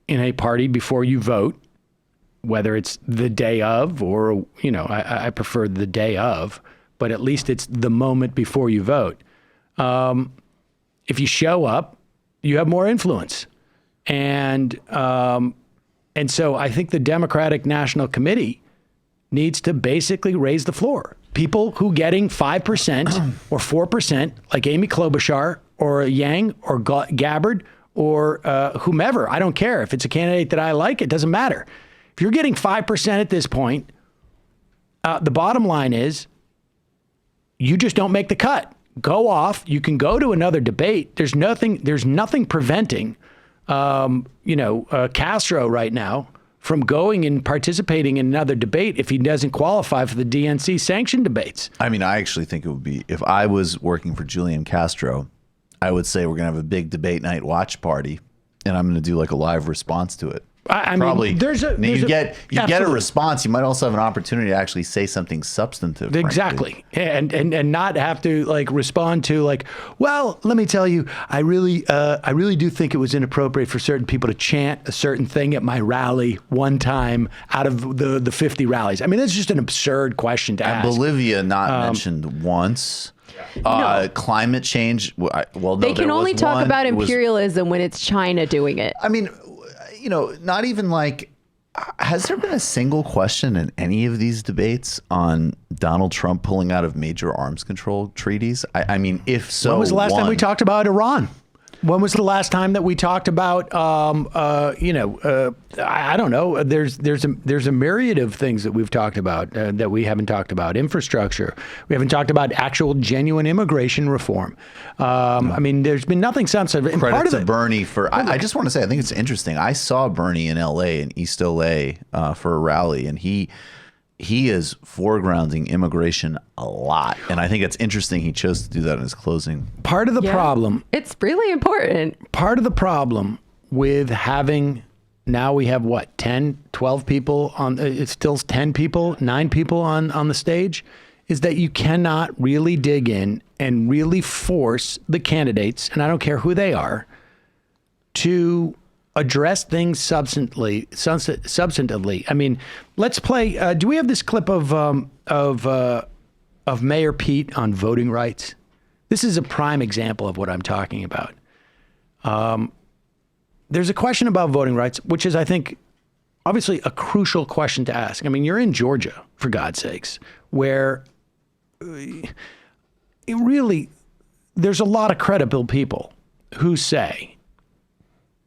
Speaker 6: in a party before you vote, whether it's the day of or, I prefer the day of. but at least it's the moment before you vote. If you show up, you have more influence. And so I think the Democratic National Committee needs to basically raise the floor. People who getting 5% or 4%, like Amy Klobuchar or Yang or Gabbard or whomever, I don't care. If it's a candidate that I like, it doesn't matter. If you're getting 5% at this point, the bottom line is you just don't make the cut. Go off. You can go to another debate. There's nothing preventing, Castro right now from going and participating in another debate if he doesn't qualify for the DNC sanction debates.
Speaker 18: I mean, I actually think it would be, if I was working for Julian Castro, I would say we're going to have a big debate night watch party, and I'm going to do like a live response to it.
Speaker 6: I
Speaker 18: Probably.
Speaker 6: mean,
Speaker 18: you get a response. You might also have an opportunity to actually say something substantive.
Speaker 6: Exactly. And not have to like respond to like, well, let me tell you, I really do think it was inappropriate for certain people to chant a certain thing at my rally one time out of the 50 rallies. I mean, that's just an absurd question to ask.
Speaker 18: Bolivia not mentioned once. No. Climate change. Well, no,
Speaker 19: they can only talk about imperialism when it's China doing it.
Speaker 18: I mean, not even like, has there been a single question in any of these debates on Donald Trump pulling out of major arms control treaties? I mean, if so,
Speaker 6: when was the last time we talked about Iran? When was the last time that we talked about, I don't know. There's a myriad of things that we've talked about that we haven't talked about. Infrastructure. We haven't talked about actual genuine immigration reform. I mean, there's been nothing substantive.
Speaker 18: Credit to Bernie for, I just want to say, I think it's interesting. I saw Bernie in LA, in East LA, for a rally, and he is foregrounding immigration a lot. And I think it's interesting he chose to do that in his closing.
Speaker 6: Part of the problem.
Speaker 19: It's really important.
Speaker 6: Part of the problem with having, now we have what, 10, 12 people on, it's still 10 people, 9 people on the stage, is that you cannot really dig in and really force the candidates, and I don't care who they are, to address things substantively. I mean, let's play. Do we have this clip of Mayor Pete on voting rights? This is a prime example of what I'm talking about. There's a question about voting rights, which is, I think, obviously a crucial question to ask. I mean, you're in Georgia, for God's sakes, where it really, there's a lot of credible people who say,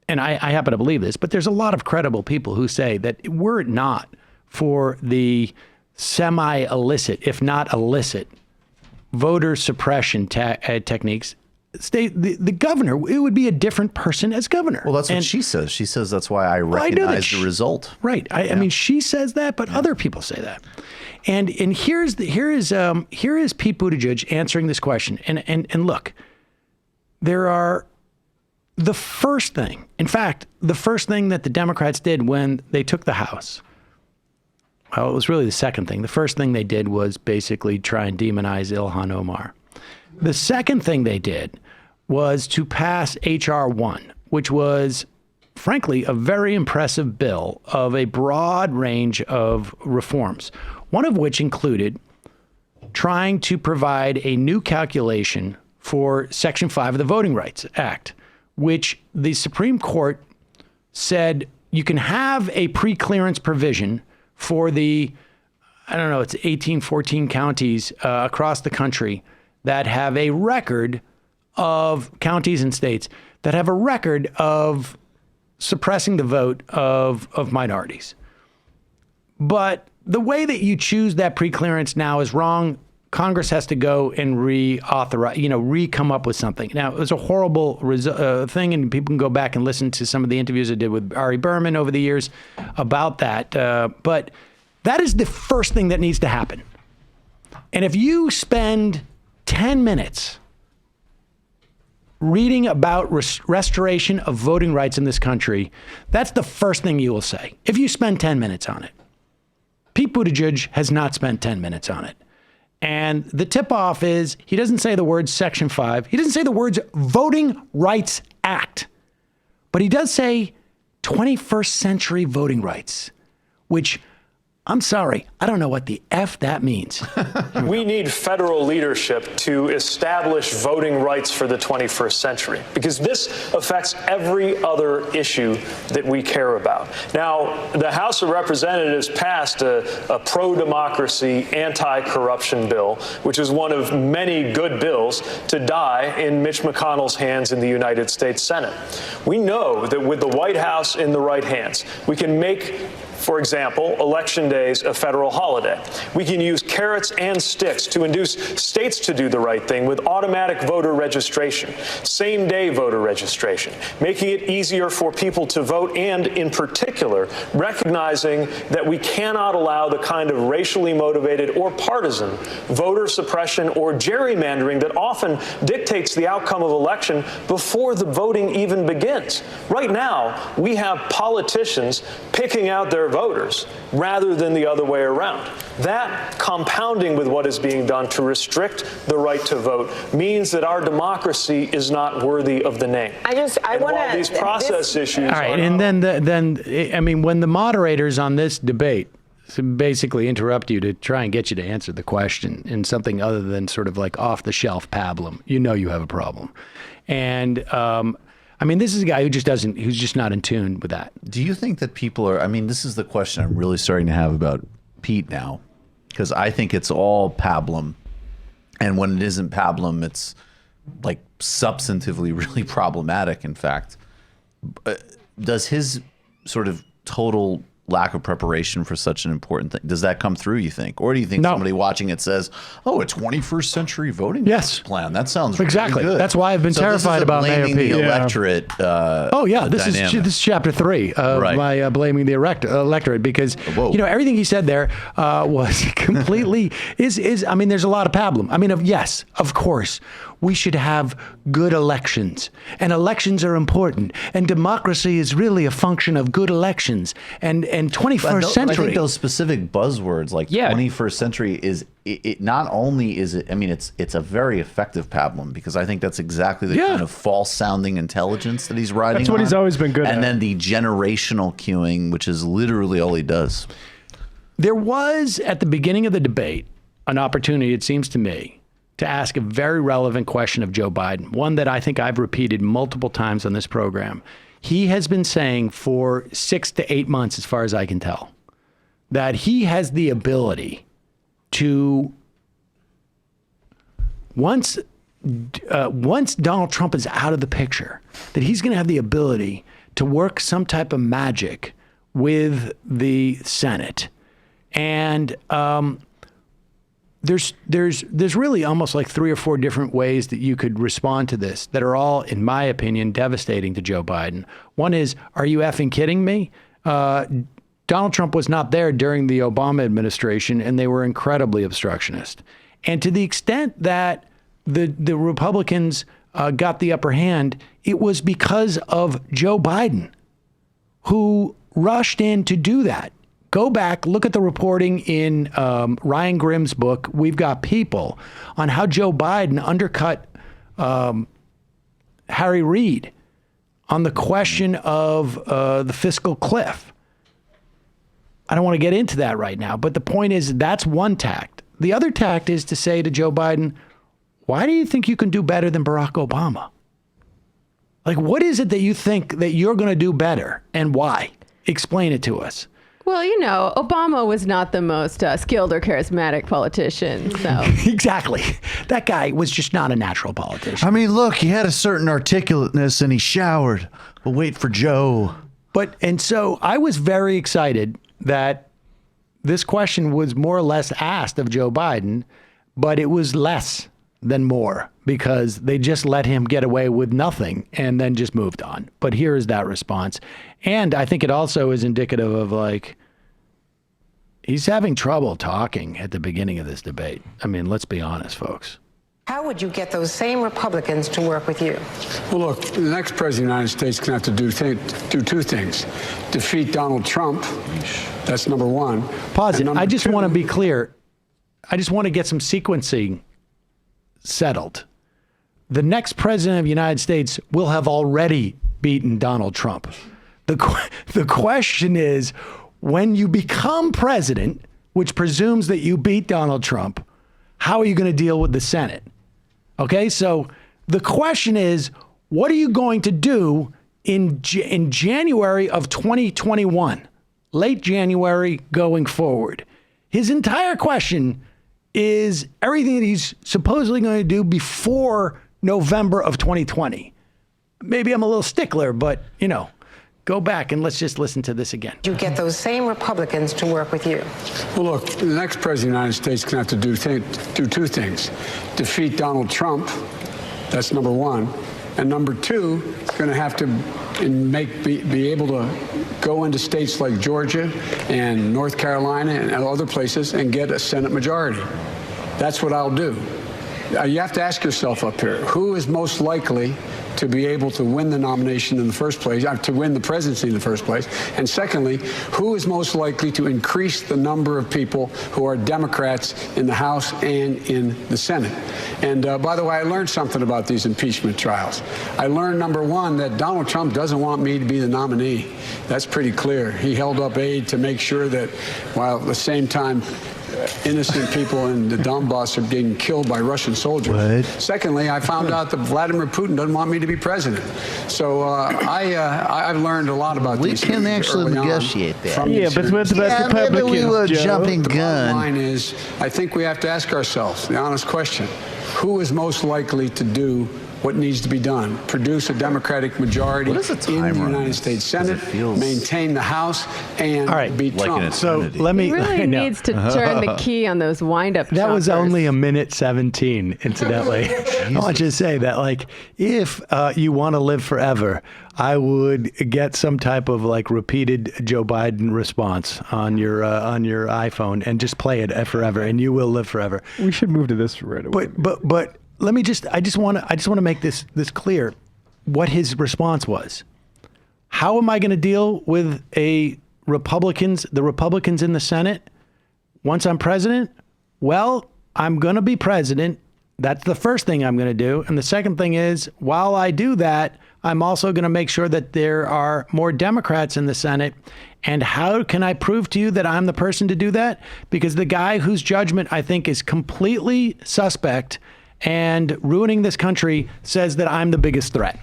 Speaker 6: and I happen to believe this, but there's a lot of credible people who say that were it not for the semi-illicit, if not illicit, voter suppression techniques, the governor, it would be a different person as governor.
Speaker 18: Well, that's what she says. She says that's why I recognize the result.
Speaker 6: Right. I mean, she says that, but other people say that. And here is Pete Buttigieg answering this question. And look, there are. The first thing that the Democrats did when they took the House, well, it was really the second thing. The first thing they did was basically try and demonize Ilhan Omar. The second thing they did was to pass H.R. 1, which was, frankly, a very impressive bill of a broad range of reforms, one of which included trying to provide a new calculation for Section 5 of the Voting Rights Act, which the Supreme Court said you can have a pre-clearance provision for the, I don't know, it's 14 counties across the country that have a record of, counties and states, that have a record of suppressing the vote of minorities. But the way that you choose that pre-clearance now is wrong. Congress has to go and reauthorize, come up with something. Now, it was a horrible thing, and people can go back and listen to some of the interviews I did with Ari Berman over the years about that. But that is the first thing that needs to happen. And if you spend 10 minutes reading about restoration of voting rights in this country, that's the first thing you will say, if you spend 10 minutes on it. Pete Buttigieg has not spent 10 minutes on it. And the tip-off is he doesn't say the words Section 5. He doesn't say the words Voting Rights Act. But he does say 21st century voting rights, which I'm sorry, I don't know what the F that means.
Speaker 20: We need federal leadership to establish voting rights for the 21st century, because this affects every other issue that we care about. Now, the House of Representatives passed a pro-democracy, anti-corruption bill, which is one of many good bills to die in Mitch McConnell's hands in the United States Senate. We know that with the White House in the right hands, we can make, for example, election days a federal holiday. We can use carrots and sticks to induce states to do the right thing with automatic voter registration, same-day voter registration, making it easier for people to vote, and in particular, recognizing that we cannot allow the kind of racially motivated or partisan voter suppression or gerrymandering that often dictates the outcome of election before the voting even begins. Right now, we have politicians picking out their voters rather than the other way around. That, compounding with what is being done to restrict the right to vote, means that our democracy is not worthy of the name.
Speaker 21: I want to.
Speaker 20: These process issues.
Speaker 6: All right, and then I mean, when the moderators on this debate basically interrupt you to try and get you to answer the question in something other than sort of like off the shelf pablum, you know you have a problem. And I mean, this is a guy who's just not in tune with that.
Speaker 18: Do you think that people are, I mean, this is the question I'm really starting to have about Pete now, because I think it's all pablum. And when it isn't pablum, it's like substantively really problematic, in fact. Does his sort of total lack of preparation for such an important thing, does that come through, you think? Or do you think somebody watching it says, oh, a 21st century voting plan? That sounds
Speaker 6: exactly
Speaker 18: really good.
Speaker 6: That's why I've been terrified about Mayor Pete.
Speaker 18: The electorate.
Speaker 6: This is chapter 3 of my blaming the electorate, because you know everything he said there was completely I mean, there's a lot of pablum. I mean, yes, of course, we should have good elections, and elections are important, and democracy is really a function of good elections, and 21st century.
Speaker 18: I think those specific buzzwords like 21st century is it not only is it, I mean, it's a very effective pablum, because I think that's exactly the kind of false sounding intelligence that he's riding.
Speaker 14: That's what he's always been good at.
Speaker 18: And then the generational cueing, which is literally all he does.
Speaker 6: There was at the beginning of the debate an opportunity, it seems to me, to ask a very relevant question of Joe Biden, one that I think I've repeated multiple times on this program. He has been saying for 6 to 8 months, as far as I can tell, that he has the ability to, once Donald Trump is out of the picture, that he's going to have the ability to work some type of magic with the Senate. And there's really almost like 3 or 4 different ways that you could respond to this that are all, in my opinion, devastating to Joe Biden. One is, are you effing kidding me? Donald Trump was not there during the Obama administration, and they were incredibly obstructionist. And to the extent that the Republicans got the upper hand, it was because of Joe Biden, who rushed in to do that. Go back, look at the reporting in Ryan Grimm's book, We've Got People, on how Joe Biden undercut Harry Reid on the question of the fiscal cliff. I don't want to get into that right now, but the point is that's one tact. The other tact is to say to Joe Biden, why do you think you can do better than Barack Obama? Like, what is it that you think that you're going to do better, and why? Explain it to us.
Speaker 19: Well, you know, Obama was not the most skilled or charismatic politician. So
Speaker 6: exactly. That guy was just not a natural politician.
Speaker 18: I mean, look, he had a certain articulateness and he showered. But wait for Joe.
Speaker 6: And so I was very excited that this question was more or less asked of Joe Biden, but it was less than more, because they just let him get away with nothing and then just moved on. But here is that response. And I think it also is indicative of, like, he's having trouble talking at the beginning of this debate. I mean, let's be honest, folks.
Speaker 21: How would you get those same Republicans to work with you?
Speaker 22: Well, look, the next president of the United States is going to have to do 2 things. Defeat Donald Trump. That's number 1.
Speaker 6: Pause it. I just want to be clear. I just want to get some sequencing settled. The next president of the United States will have already beaten Donald Trump. The question is, when you become president, which presumes that you beat Donald Trump, how are you going to deal with the Senate? Okay, so the question is, what are you going to do in January of 2021, late January going forward? His entire question is everything that he's supposedly going to do before November of 2020. Maybe I'm a little stickler, but, you know, go back and let's just listen to this again.
Speaker 21: You get those same Republicans to work with you.
Speaker 22: Well, look, the next president of the United States is going to have to do two things. Defeat Donald Trump. That's number one. And number two, going to have to be able to go into states like Georgia and North Carolina and other places and get a Senate majority. That's what I'll do. You have to ask yourself up here, who is most likely to be able to win the nomination in the first place, to win the presidency in the first place? And secondly, who is most likely to increase the number of people who are Democrats in the House and in the Senate? And by the way, I learned something about these impeachment trials. I learned, number one, that Donald Trump doesn't want me to be the nominee. That's pretty clear. He held up aid to make sure that, while at the same time, innocent people in the Donbass are getting killed by Russian soldiers. What? Secondly, I found out that Vladimir Putin doesn't want me to be president. So I've learned a lot about these.
Speaker 18: We can actually negotiate that.
Speaker 14: Yeah, but what about
Speaker 18: maybe we were
Speaker 14: Joe?
Speaker 18: jumping
Speaker 22: The
Speaker 18: gun.
Speaker 22: bottom line is, I think we have to ask ourselves the honest question: who is most likely to do what needs to be done? Produce a Democratic majority in the United States Senate, maintain the House, and beat Trump.
Speaker 6: So let me.
Speaker 19: He really needs to turn the key on those wind-up.
Speaker 6: That was
Speaker 19: choppers.
Speaker 6: only a minute 17, incidentally. I want you to say that, like, if you want to live forever, I would get some type of like repeated Joe Biden response on your iPhone and just play it forever, and you will live forever.
Speaker 14: We should move to this right away.
Speaker 6: But let me I just want to make this clear, what his response was. How am I going to deal with the Republicans in the Senate once I'm president? Well, I'm going to be president. That's the first thing I'm going to do. And the second thing is, while I do that, I'm also going to make sure that there are more Democrats in the Senate. And how can I prove to you that I'm the person to do that? Because the guy whose judgment I think is completely suspect and ruining this country says that I'm the biggest threat.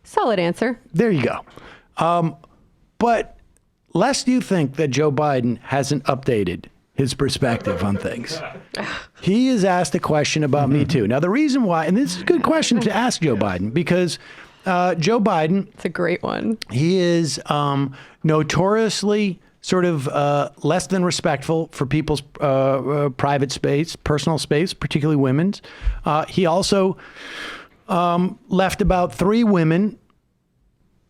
Speaker 19: Solid answer.
Speaker 6: There you go. But lest you think that Joe Biden hasn't updated his perspective on things, he is asked a question about Me Too. Now, the reason why, and this is a good question to ask Joe Biden, because Joe Biden...
Speaker 19: It's a great one.
Speaker 6: He is notoriously sort of less than respectful for people's private space, personal space, particularly women's. He also left about 3 women,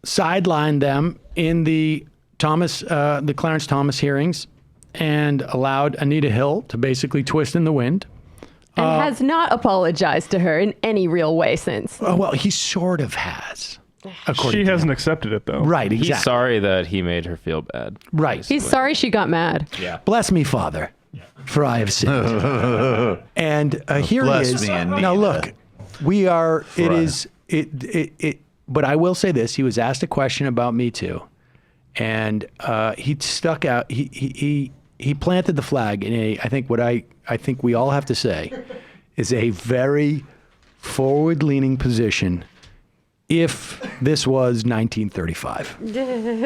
Speaker 6: sidelined them in the Clarence Thomas hearings, and allowed Anita Hill to basically twist in the wind.
Speaker 19: And has not apologized to her in any real way since.
Speaker 6: Well, he sort of has.
Speaker 14: She hasn't accepted it, though.
Speaker 6: Right, exactly.
Speaker 16: He's sorry that he made her feel bad.
Speaker 6: Right.
Speaker 16: basically.
Speaker 19: He's sorry she got mad.
Speaker 16: Yeah.
Speaker 6: Bless me, Father, for I have sinned. And here he is. Now, look, we are, but I will say this. He was asked a question about Me Too, and he stuck out. He planted the flag in I think we all have to say is a very forward-leaning position if this was 1935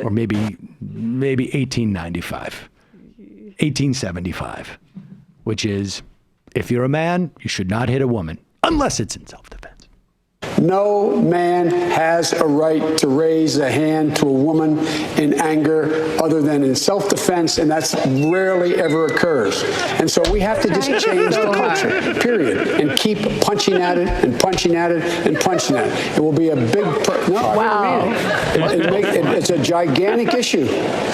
Speaker 6: or maybe 1895, 1875, which is, if you're a man, you should not hit a woman unless it's in self-defense.
Speaker 22: No man has a right to raise a hand to a woman in anger other than in self-defense, and that's rarely ever occurs. And so we have to just change the culture, period, and keep punching at it and punching at it and punching at it. It will be a big... It's a gigantic issue,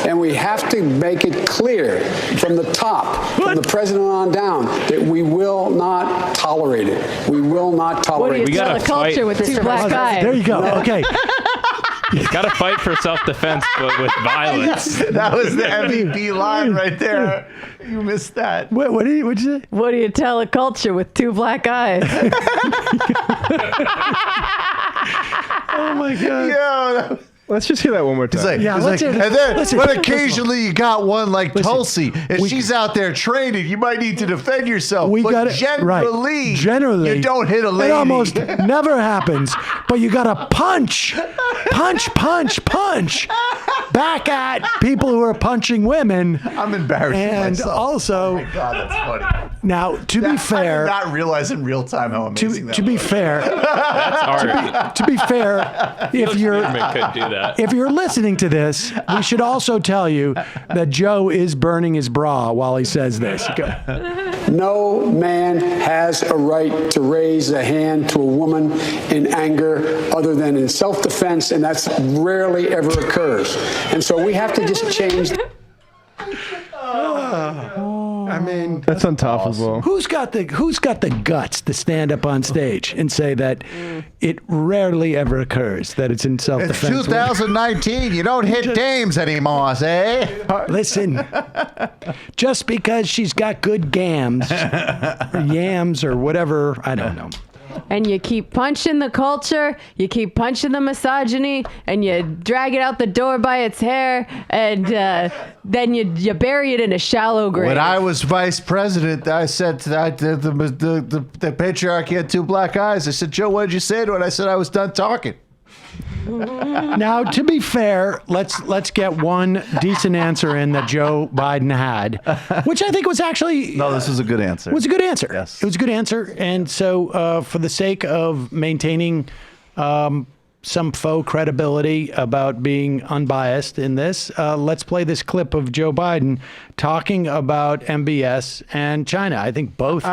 Speaker 22: and we have to make it clear from the top, from the president on down, that we will not tolerate it. We will not tolerate it.
Speaker 19: We got a culture with 2 black eyes.
Speaker 6: There you go. Okay.
Speaker 16: He's got to fight for self-defense, but with violence.
Speaker 18: That was the MVP line right there. You missed that.
Speaker 6: What'd you say?
Speaker 19: What do you tell a culture with 2 black eyes?
Speaker 6: Oh my God.
Speaker 18: Yo,
Speaker 14: Let's just hear that one more time.
Speaker 18: He's like,
Speaker 6: Yeah,
Speaker 18: he's
Speaker 6: let's
Speaker 18: like,
Speaker 6: hear-
Speaker 18: and then,
Speaker 6: listen,
Speaker 18: but
Speaker 6: listen.
Speaker 18: occasionally you got one like
Speaker 6: Listen,
Speaker 18: Tulsi, and she's out there training. You might need to defend yourself. But generally, you don't hit a lady.
Speaker 6: It almost never happens. But you got to punch back at people who are punching women.
Speaker 18: I'm embarrassed.
Speaker 6: And
Speaker 18: myself.
Speaker 6: also,
Speaker 18: oh my God, that's funny.
Speaker 6: Now, to be fair,
Speaker 18: I did not realize in real time how amazing that
Speaker 6: to be
Speaker 18: was.
Speaker 6: fair, to be fair, if you're listening to this, we should also tell you that Joe is burning his bra while he says this. Go.
Speaker 22: No man has a right to raise a hand to a woman in anger other than in self-defense, and that's rarely ever occurs. And so we have to just change.
Speaker 6: I mean,
Speaker 14: that's untoughable.
Speaker 6: Who's got the guts to stand up on stage and say that it rarely ever occurs that it's in self-defense?
Speaker 18: It's 2019. You don't hit dames anymore, eh?
Speaker 6: Listen, just because she's got good gams or yams or whatever, I don't know.
Speaker 19: And you keep punching the culture, you keep punching the misogyny, and you drag it out the door by its hair, and then you bury it in a shallow grave.
Speaker 18: When I was vice president, I said that the patriarchy had two black eyes. I said, Joe, what did you say to it? I said I was done talking.
Speaker 6: Now, to be fair, let's get one decent answer in that Joe Biden had, which I think was actually
Speaker 18: this was a good answer.
Speaker 6: It was a good answer.
Speaker 18: Yes,
Speaker 6: it was a good answer. And so, for the sake of maintaining some faux credibility about being unbiased in this, let's play this clip of Joe Biden talking about MBS and China. I think both.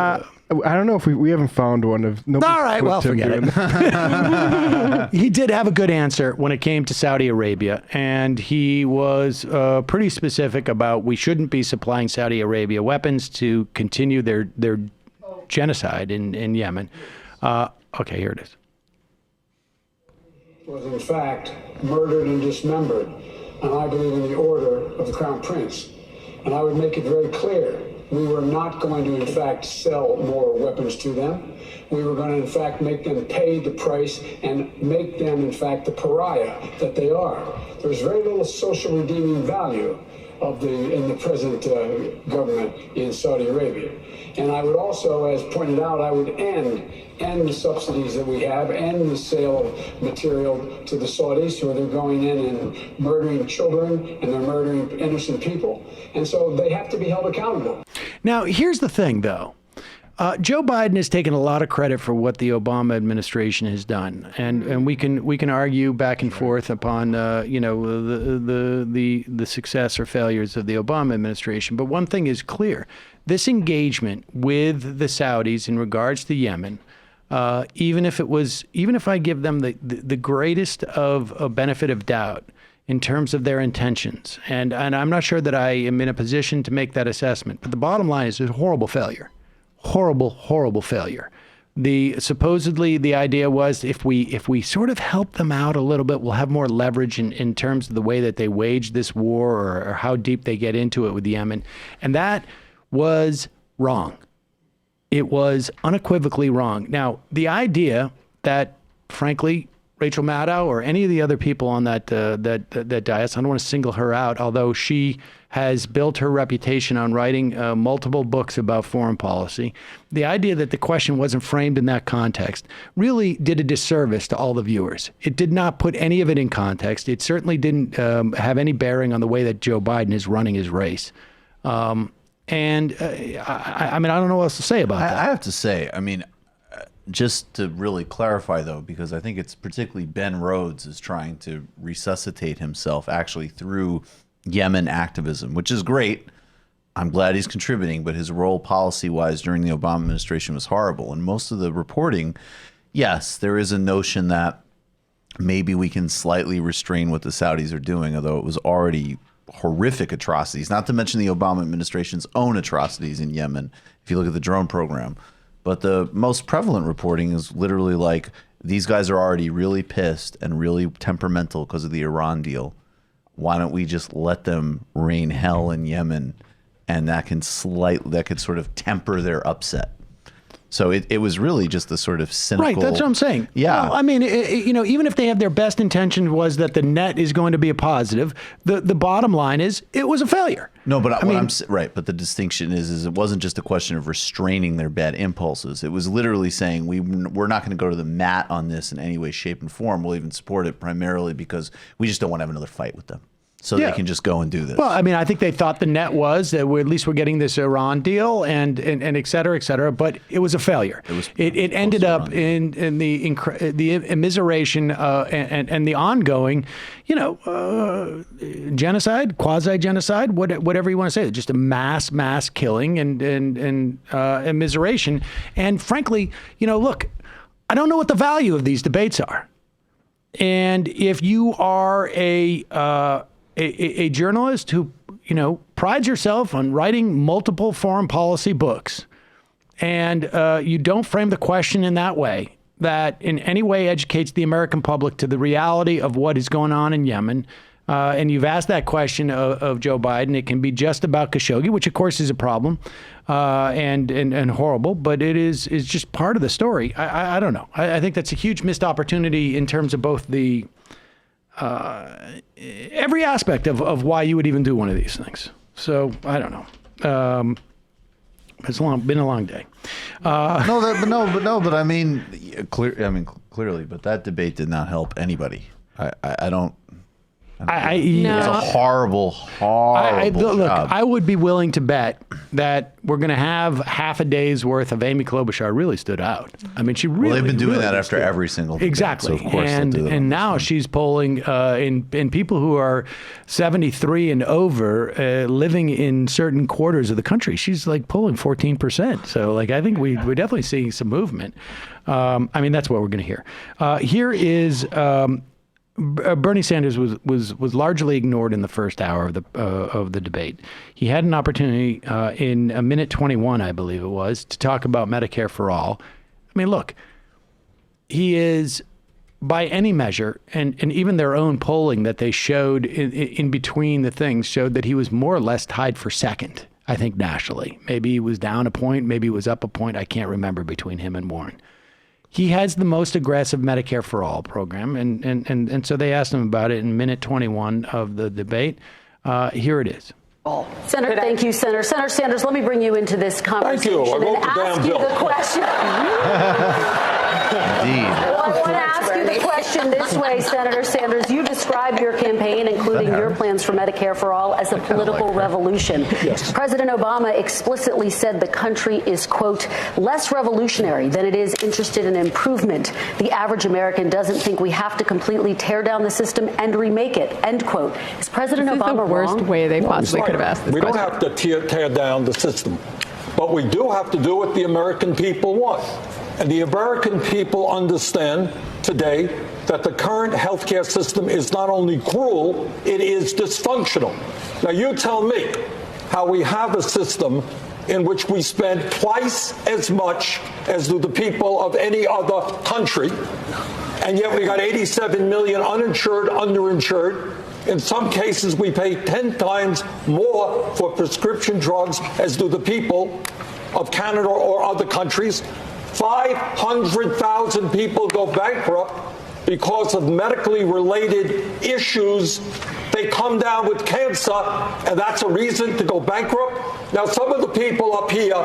Speaker 14: I don't know if we haven't found one of.
Speaker 6: All right, well, forget it. He did have a good answer when it came to Saudi Arabia, and he was pretty specific about we shouldn't be supplying Saudi Arabia weapons to continue their genocide in Yemen. Okay, here it is.
Speaker 22: Was in fact murdered and dismembered, and I believe in the order of the Crown Prince. And I would make it very clear, we were not going to in fact sell more weapons to them. We were going to in fact make them pay the price and make them in fact the pariah that they are. There's very little social redeeming value in the present government in Saudi Arabia. And I would also, as pointed out, I would end the subsidies that we have, end the sale of material to the Saudis, who they're going in and murdering children and they're murdering innocent people. And so they have to be held accountable.
Speaker 6: Now, here's the thing, though. Joe Biden has taken a lot of credit for what the Obama administration has done, and we can argue back and forth upon the success or failures of the Obama administration. But one thing is clear: this engagement with the Saudis in regards to Yemen, even if I give them the greatest of a benefit of doubt in terms of their intentions, and I'm not sure that I am in a position to make that assessment, but the bottom line is it's a horrible failure. Horrible failure. Supposedly the idea was if we sort of help them out a little bit, we'll have more leverage in terms of the way that they wage this war or how deep they get into it with Yemen. And that was wrong. It was unequivocally wrong. Now, the idea that, frankly, Rachel Maddow or any of the other people on that dais, I don't want to single her out, although she has built her reputation on writing multiple books about foreign policy. The idea that the question wasn't framed in that context really did a disservice to all the viewers. It did not put any of it in context. It certainly didn't have any bearing on the way that Joe Biden is running his race. I mean, I don't know what else to say about that.
Speaker 18: I have to say, I mean, just to really clarify, though, because I think it's particularly Ben Rhodes is trying to resuscitate himself actually through Yemen activism, which is great. I'm glad he's contributing, but his role policy-wise during the Obama administration was horrible. And most of the reporting, yes, there is a notion that maybe we can slightly restrain what the Saudis are doing, although it was already horrific atrocities, not to mention the Obama administration's own atrocities in Yemen, if you look at the drone program. But the most prevalent reporting is literally like, these guys are already really pissed and really temperamental because of the Iran deal. Why don't we just let them rain hell in Yemen, and that could sort of temper their upset. So it was really just the sort of cynical.
Speaker 6: Right, that's what I'm saying.
Speaker 18: Yeah.
Speaker 6: Well, I mean, even if they have their best intention was that the net is going to be a positive, the bottom line is it was a failure.
Speaker 18: No, but right. But the distinction is it wasn't just a question of restraining their bad impulses. It was literally saying we're not going to go to the mat on this in any way, shape, and form. We'll even support it primarily because we just don't want to have another fight with them. So they can just go and do this.
Speaker 6: Well, I mean, I think they thought the net was that at least we're getting this Iran deal and et cetera, but it was a failure. It ended up in the immiseration and the ongoing, genocide, quasi-genocide, whatever you want to say, just a mass killing and immiseration. And frankly, look, I don't know what the value of these debates are. And if you are a journalist who, prides yourself on writing multiple foreign policy books, and you don't frame the question in that way, that in any way educates the American public to the reality of what is going on in Yemen, and you've asked that question of Joe Biden, it can be just about Khashoggi, which of course is a problem and horrible, but it is just part of the story. I don't know. I think that's a huge missed opportunity in terms of both the every aspect of why you would even do one of these things. So I don't know. It's been a long day.
Speaker 18: But I mean, clearly, but that debate did not help anybody. I don't. It's a horrible
Speaker 6: look,
Speaker 18: job.
Speaker 6: I would be willing to bet that we're going to have half a day's worth of Amy Klobuchar really stood out. I mean, she really.
Speaker 18: Well, they've been doing
Speaker 6: really
Speaker 18: that after every single debate,
Speaker 6: exactly.
Speaker 18: So of course
Speaker 6: and now she's polling in people who are 73 and over, living in certain quarters of the country. She's like polling 14%. So I think we're definitely seeing some movement. I mean, that's what we're going to hear. Here is. Bernie Sanders was largely ignored in the first hour of the debate. He had an opportunity in a minute 21, I believe it was, to talk about Medicare for all. I mean, look, he is, by any measure, and even their own polling that they showed in between the things showed that he was more or less tied for second, I think, nationally. Maybe he was down a point, maybe he was up a point. I can't remember between him and Warren. He has the most aggressive Medicare for All program, and so they asked him about it in minute 21 of the debate. Here it is.
Speaker 2: Senator, thank you, Senator. Senator Sanders, let me bring you into this conversation and ask you the question.
Speaker 18: Indeed.
Speaker 2: Well, I want to ask you the question this way, Senator Sanders. You described your campaign, including your plans for Medicare for All, as a political revolution. Yes. President Obama explicitly said the country is, quote, less revolutionary than it is interested in improvement. The average American doesn't think we have to completely tear down the system and remake it, end quote. Is President Obama
Speaker 19: the worst
Speaker 2: wrong?
Speaker 19: way they possibly could have asked this
Speaker 3: We
Speaker 19: question.
Speaker 3: don't have to tear down the system, but we do have to do what the American people want. And the American people understand today that the current healthcare system is not only cruel, it is dysfunctional. Now, you tell me how we have a system in which we spend twice as much as do the people of any other country, and yet we got 87 million uninsured, underinsured. In some cases, we pay 10 times more for prescription drugs as do the people of Canada or other countries. 500,000 people go bankrupt because of medically related issues. They come down with cancer, and that's a reason to go bankrupt. Now, some of the people up here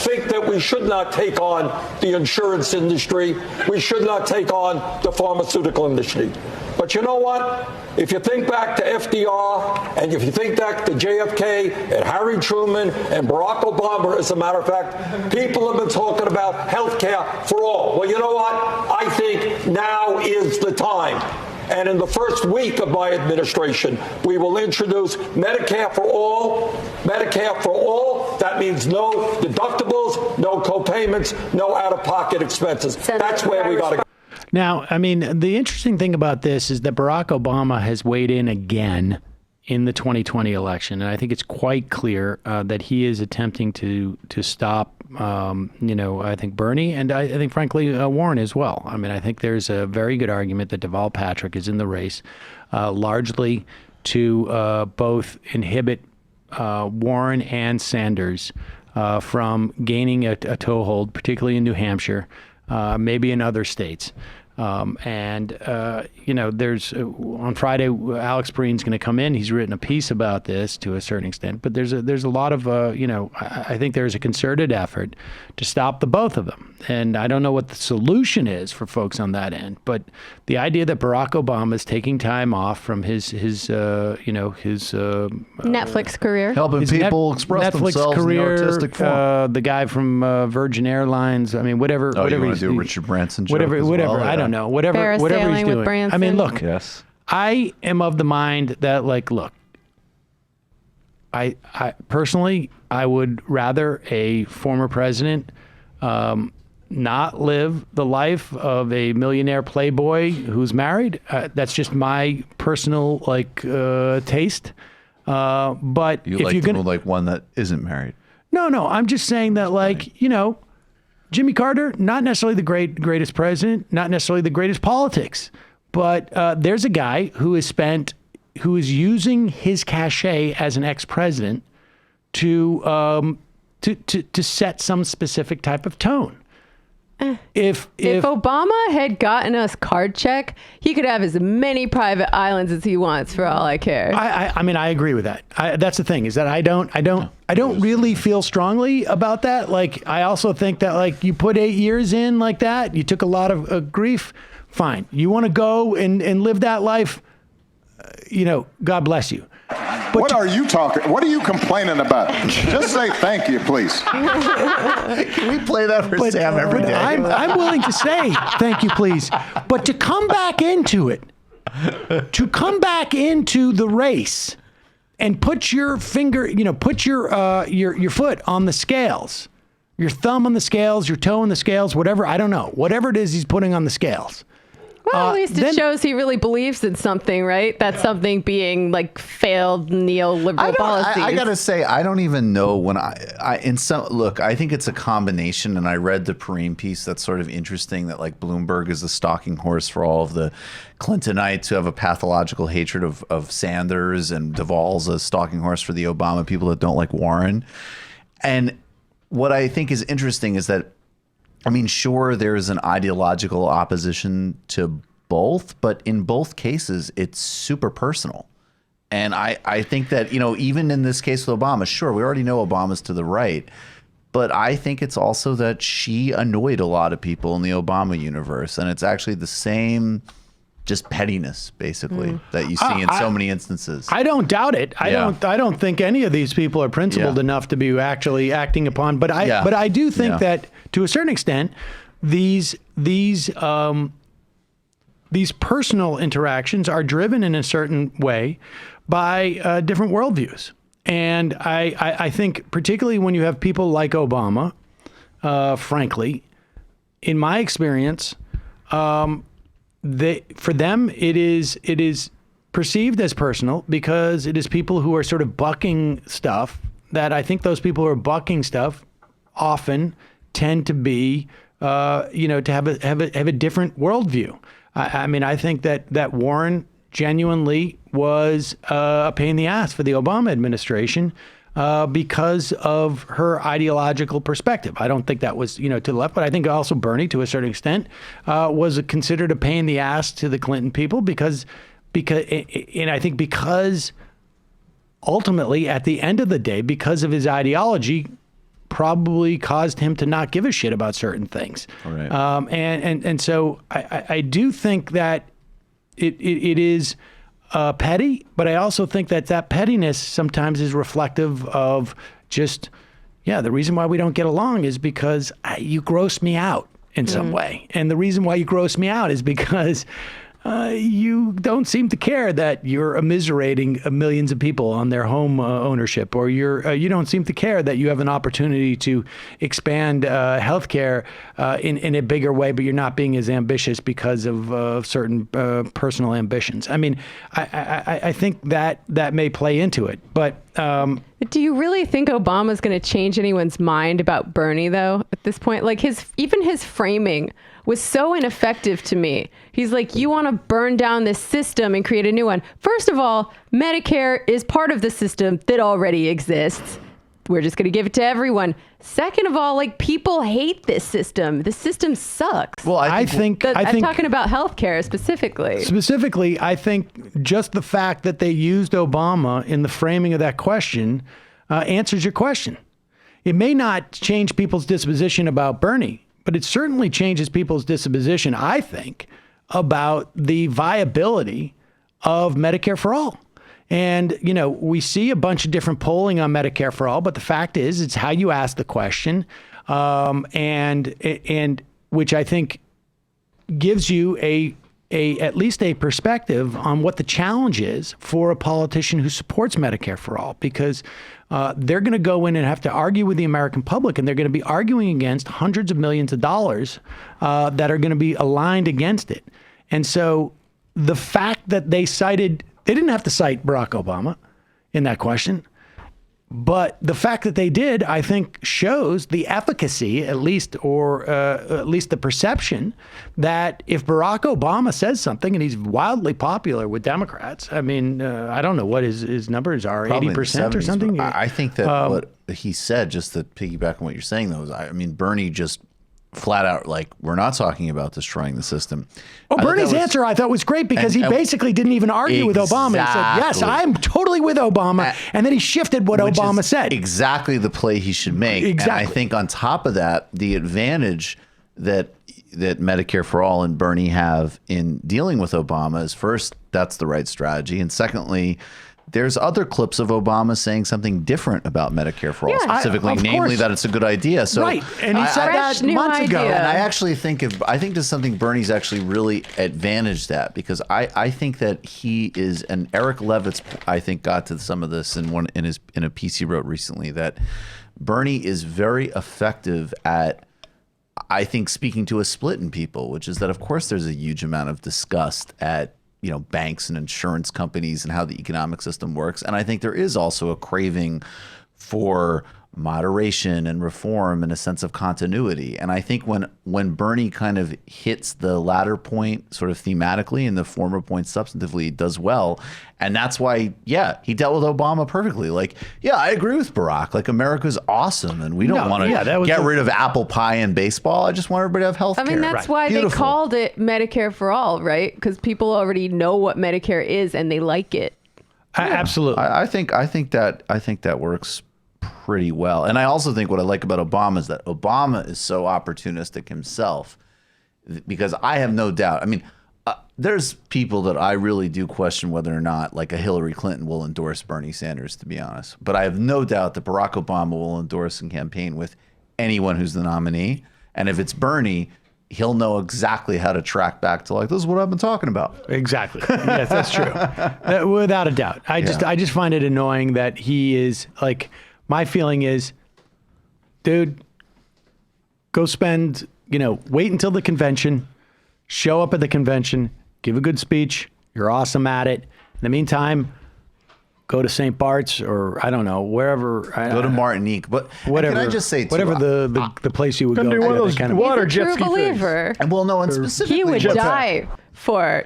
Speaker 3: think that we should not take on the insurance industry. We should not take on the pharmaceutical industry. But you know what? If you think back to FDR, and if you think back to JFK and Harry Truman and Barack Obama, as a matter of fact, people have been talking about health care for all. Well, you know what? I think now is the time. And in the first week of my administration, we will introduce Medicare for all. Medicare for all. That means no deductibles, no co-payments, no out-of-pocket expenses. That's where we got to go.
Speaker 6: Now, I mean, the interesting thing about this is that Barack Obama has weighed in again in the 2020 election, and I think it's quite clear that he is attempting to stop, I think Bernie, and I think, frankly, Warren as well. I mean, I think there's a very good argument that Deval Patrick is in the race, largely to both inhibit Warren and Sanders from gaining a toehold, particularly in New Hampshire, maybe in other states. There's on Friday, Alex Perrine's going to come in. He's written a piece about this to a certain extent, but there's a lot of, I think there's a concerted effort to stop the both of them. And I don't know what the solution is for folks on that end, but the idea that Barack Obama is taking time off from his
Speaker 19: Netflix career,
Speaker 18: helping people express
Speaker 6: Netflix
Speaker 18: themselves
Speaker 6: career,
Speaker 18: in the artistic form.
Speaker 6: the guy from Virgin Airlines. I mean, whatever.
Speaker 18: Oh,
Speaker 6: whatever
Speaker 18: you want
Speaker 6: he's
Speaker 18: to do Richard Branson joke
Speaker 6: whatever.
Speaker 18: as
Speaker 6: Whatever.
Speaker 18: well?
Speaker 6: I don't know. Whatever he's
Speaker 19: Parasailing with
Speaker 6: doing.
Speaker 19: Branson.
Speaker 6: I mean, look.
Speaker 18: Yes.
Speaker 6: I am of the mind that, look. I personally, I would rather a former president not live the life of a millionaire playboy who's married. That's just my personal taste. But
Speaker 18: You
Speaker 6: if
Speaker 18: like
Speaker 6: you're
Speaker 18: to
Speaker 6: gonna
Speaker 18: like one that isn't married.
Speaker 6: No, I'm just saying that Jimmy Carter, not necessarily the greatest president, not necessarily the greatest politics, but there's a guy who is using his cachet as an ex-president to set some specific type of tone. If
Speaker 19: Obama had gotten us card check, he could have as many private islands as he wants for all I care.
Speaker 6: I mean, I agree with that. That's the thing, is that I don't really feel strongly about that. I also think that you put 8 years in like that, you took a lot of grief. Fine. You want to go and live that life, God bless you. But
Speaker 1: what are you talking? What are you complaining about? Just say thank you, please.
Speaker 18: Can we play that for Sam every day?
Speaker 6: I'm willing to say thank you, please. But to come back into it, to come back into the race and put your finger, put your foot on the scales, your thumb on the scales, your toe on the scales, whatever, I don't know, whatever it is he's putting on the scales.
Speaker 19: Well, at least it shows he really believes in something, right? That something being failed neoliberal policies.
Speaker 18: I gotta say, I don't even know when I think it's a combination, and I read the Perrine piece that's sort of interesting that Bloomberg is the stalking horse for all of the Clintonites who have a pathological hatred of Sanders, and Duvall's a stalking horse for the Obama people that don't like Warren. And what I think is interesting is that, sure, there's an ideological opposition to both, but in both cases, it's super personal. And I think that, even in this case with Obama, sure, we already know Obama's to the right, but I think it's also that she annoyed a lot of people in the Obama universe. And it's actually the same just pettiness, basically, that you see in so many instances.
Speaker 6: I don't doubt it. I don't think any of these people are principled enough to be actually acting upon. But I do think that, to a certain extent, these personal interactions are driven in a certain way by different worldviews. And I think particularly when you have people like Obama, frankly, in my experience, for them it is perceived as personal because it is people who are sort of bucking stuff that I think those people who are bucking stuff often tend to be, to have a different worldview. I think that Warren genuinely was a pain in the ass for the Obama administration because of her ideological perspective. I don't think that was, to the left, but I think also Bernie, to a certain extent, was considered a pain in the ass to the Clinton people because ultimately, at the end of the day, because of his ideology, probably caused him to not give a shit about certain things.
Speaker 18: Right.
Speaker 6: And so I do think that it is petty, but I also think that pettiness sometimes is reflective of just, the reason why we don't get along is because you gross me out in some way. And the reason why you gross me out is because you don't seem to care that you're immiserating millions of people on their home ownership, or you don't seem to care that you have an opportunity to expand healthcare in a bigger way, but you're not being as ambitious because of certain personal ambitions. I think that may play into it, but.
Speaker 19: Do you really think Obama's going to change anyone's mind about Bernie, though, at this point? Even his framing was so ineffective to me. He's like, you want to burn down this system and create a new one. First of all, Medicare is part of the system that already exists. we're just going to give it to everyone. Second of all, like, people hate this system. The system sucks.
Speaker 18: Well,
Speaker 6: I think
Speaker 19: I'm talking about healthcare specifically.
Speaker 6: Specifically, I think just the fact that they used Obama in the framing of that question answers your question. It may not change people's disposition about Bernie, but it certainly changes people's disposition, I think, about the viability of Medicare for all. And, you know, we see a bunch of different polling on Medicare for all, but the fact is, it's how you ask the question, and which I think gives you at least a perspective on what the challenge is for a politician who supports Medicare for all, because they're going to go in and have to argue with the American public, and they're going to be arguing against hundreds of millions of dollars that are going to be aligned against it. And so the fact that they didn't have to cite Barack Obama in that question, but the fact that they did, I think, shows the efficacy, at least the perception, that if Barack Obama says something, and he's wildly popular with Democrats, I mean, I don't know what his numbers are, 80% or something.
Speaker 18: I think that what he said, just to piggyback on what you're saying, though, is, I mean, Bernie just flat out, like, we're not talking about destroying the system.
Speaker 6: Oh, Bernie's answer I thought was great, because he basically didn't even argue with Obama. He said, yes, I'm totally with Obama. And then he shifted what Obama said.
Speaker 18: Exactly the play he should make.
Speaker 6: Exactly.
Speaker 18: And I think on top of that, the advantage that Medicare for All and Bernie have in dealing with Obama is, first, that's the right strategy. And secondly, there's other clips of Obama saying something different about Medicare for all, specifically, namely that it's a good idea. So,
Speaker 6: right, and he said that months ago.
Speaker 18: And I actually think there's something Bernie's actually really advantaged that, because I think that he is, and Eric Levitz, I think, got to some of this in a piece he wrote recently, that Bernie is very effective at, I think, speaking to a split in people, which is that, of course, there's a huge amount of disgust at, you know, banks and insurance companies and how the economic system works. And I think there is also a craving for moderation and reform and a sense of continuity. And I think when Bernie kind of hits the latter point sort of thematically and the former point substantively, he does well. And that's why, he dealt with Obama perfectly. Like, I agree with Barack. Like, America's awesome, and we don't want to get rid of apple pie and baseball. I just want everybody to have health care.
Speaker 19: I mean, that's why they called it Medicare for all, right? Because people already know what Medicare is and they like it.
Speaker 6: Absolutely.
Speaker 18: I think that works pretty well. And I also think what I like about Obama is that Obama is so opportunistic himself, because I have no doubt. I mean, there's people that I really do question whether or not, like, a Hillary Clinton will endorse Bernie Sanders, to be honest. But I have no doubt that Barack Obama will endorse and campaign with anyone who's the nominee. And if it's Bernie, he'll know exactly how to track back to, like, this is what I've been talking about.
Speaker 6: Exactly. Yes, that's true. Without a doubt. I just find it annoying that he is, like, my feeling is, dude, go spend, wait until the convention, show up at the convention, give a good speech. You're awesome at it. In the meantime, go to St. Bart's, or I don't know, wherever.
Speaker 18: Go to Martinique, but
Speaker 6: whatever.
Speaker 18: Can I just say,
Speaker 6: whatever the place you would go to.
Speaker 14: One of those water jet ski
Speaker 19: believer.
Speaker 18: And well, no, and specifically,
Speaker 19: he would die for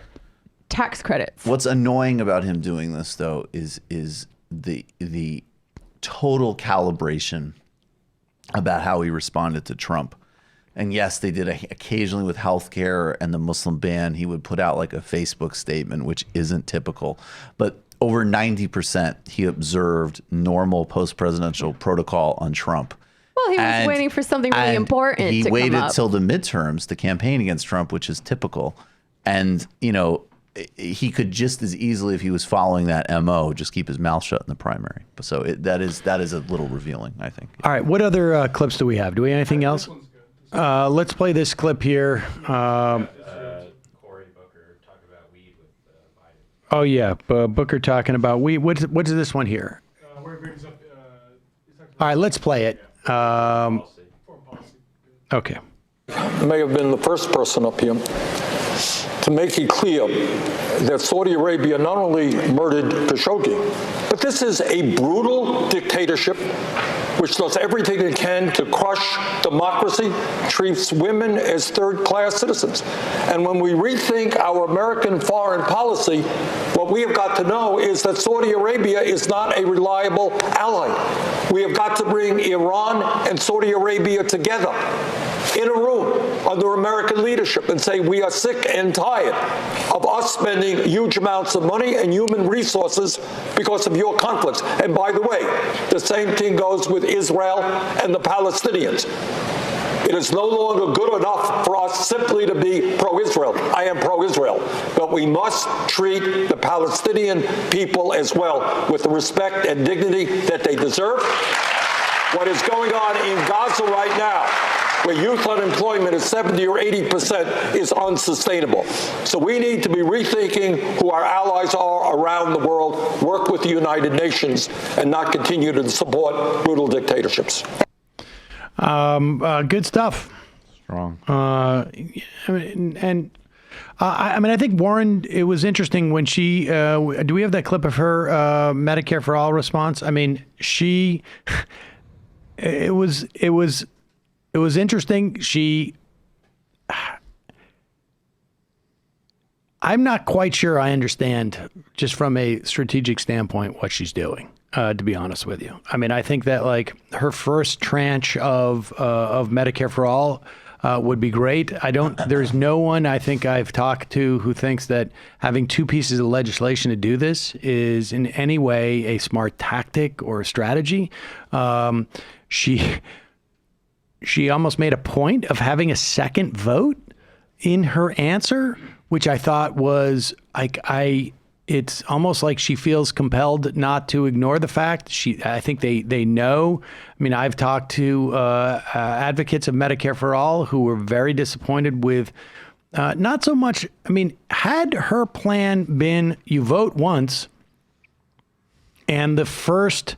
Speaker 19: tax credits.
Speaker 18: What's annoying about him doing this, though, is the total calibration about how he responded to Trump. And yes, they did occasionally with healthcare and the Muslim ban. He would put out like a Facebook statement, which isn't typical. But over 90%, he observed normal post-presidential protocol on Trump.
Speaker 19: Well, he was waiting for something really important to come up.
Speaker 18: He waited till the midterms to campaign against Trump, which is typical. And, he could just as easily, if he was following that MO, just keep his mouth shut in the primary. So that is a little revealing, I think.
Speaker 6: All right. What other clips do we have? Do we have anything else? Let's play this clip here.
Speaker 16: Cory Booker talking about weed with Biden.
Speaker 6: Oh, yeah. Booker talking about weed. What's this one here?
Speaker 4: Where it brings up,
Speaker 6: all right, let's play it. Okay.
Speaker 3: May have been the first person up here to make it clear that Saudi Arabia not only murdered Khashoggi, but this is a brutal dictatorship which does everything it can to crush democracy, treats women as third-class citizens. And when we rethink our American foreign policy, what we have got to know is that Saudi Arabia is not a reliable ally. We have got to bring Iran and Saudi Arabia together in a room under American leadership and say we are sick and tired of us spending huge amounts of money and human resources because of your conflicts. And by the way, the same thing goes with Israel and the Palestinians. It is no longer good enough for us simply to be pro-Israel. I am pro-Israel. But we must treat the Palestinian people as well with the respect and dignity that they deserve. What is going on in Gaza right now, where youth unemployment is 70 or 80%, is unsustainable. So we need to be rethinking who our allies are around the world, work with the United Nations, and not continue to support brutal dictatorships.
Speaker 6: Good stuff.
Speaker 18: Strong.
Speaker 6: I think Warren, it was interesting when she, do we have that clip of her Medicare for All response? I mean, it was interesting. I'm not quite sure I understand, just from a strategic standpoint, what she's doing, to be honest with you. I mean, I think that like her first tranche of Medicare for All would be great. There's no one I think I've talked to who thinks that having two pieces of legislation to do this is in any way a smart tactic or a strategy. She almost made a point of having a second vote in her answer, which I thought was like, it's almost like she feels compelled not to ignore the fact. I think they know. I mean, I've talked to advocates of Medicare for All who were very disappointed with not so much. I mean, had her plan been you vote once and the first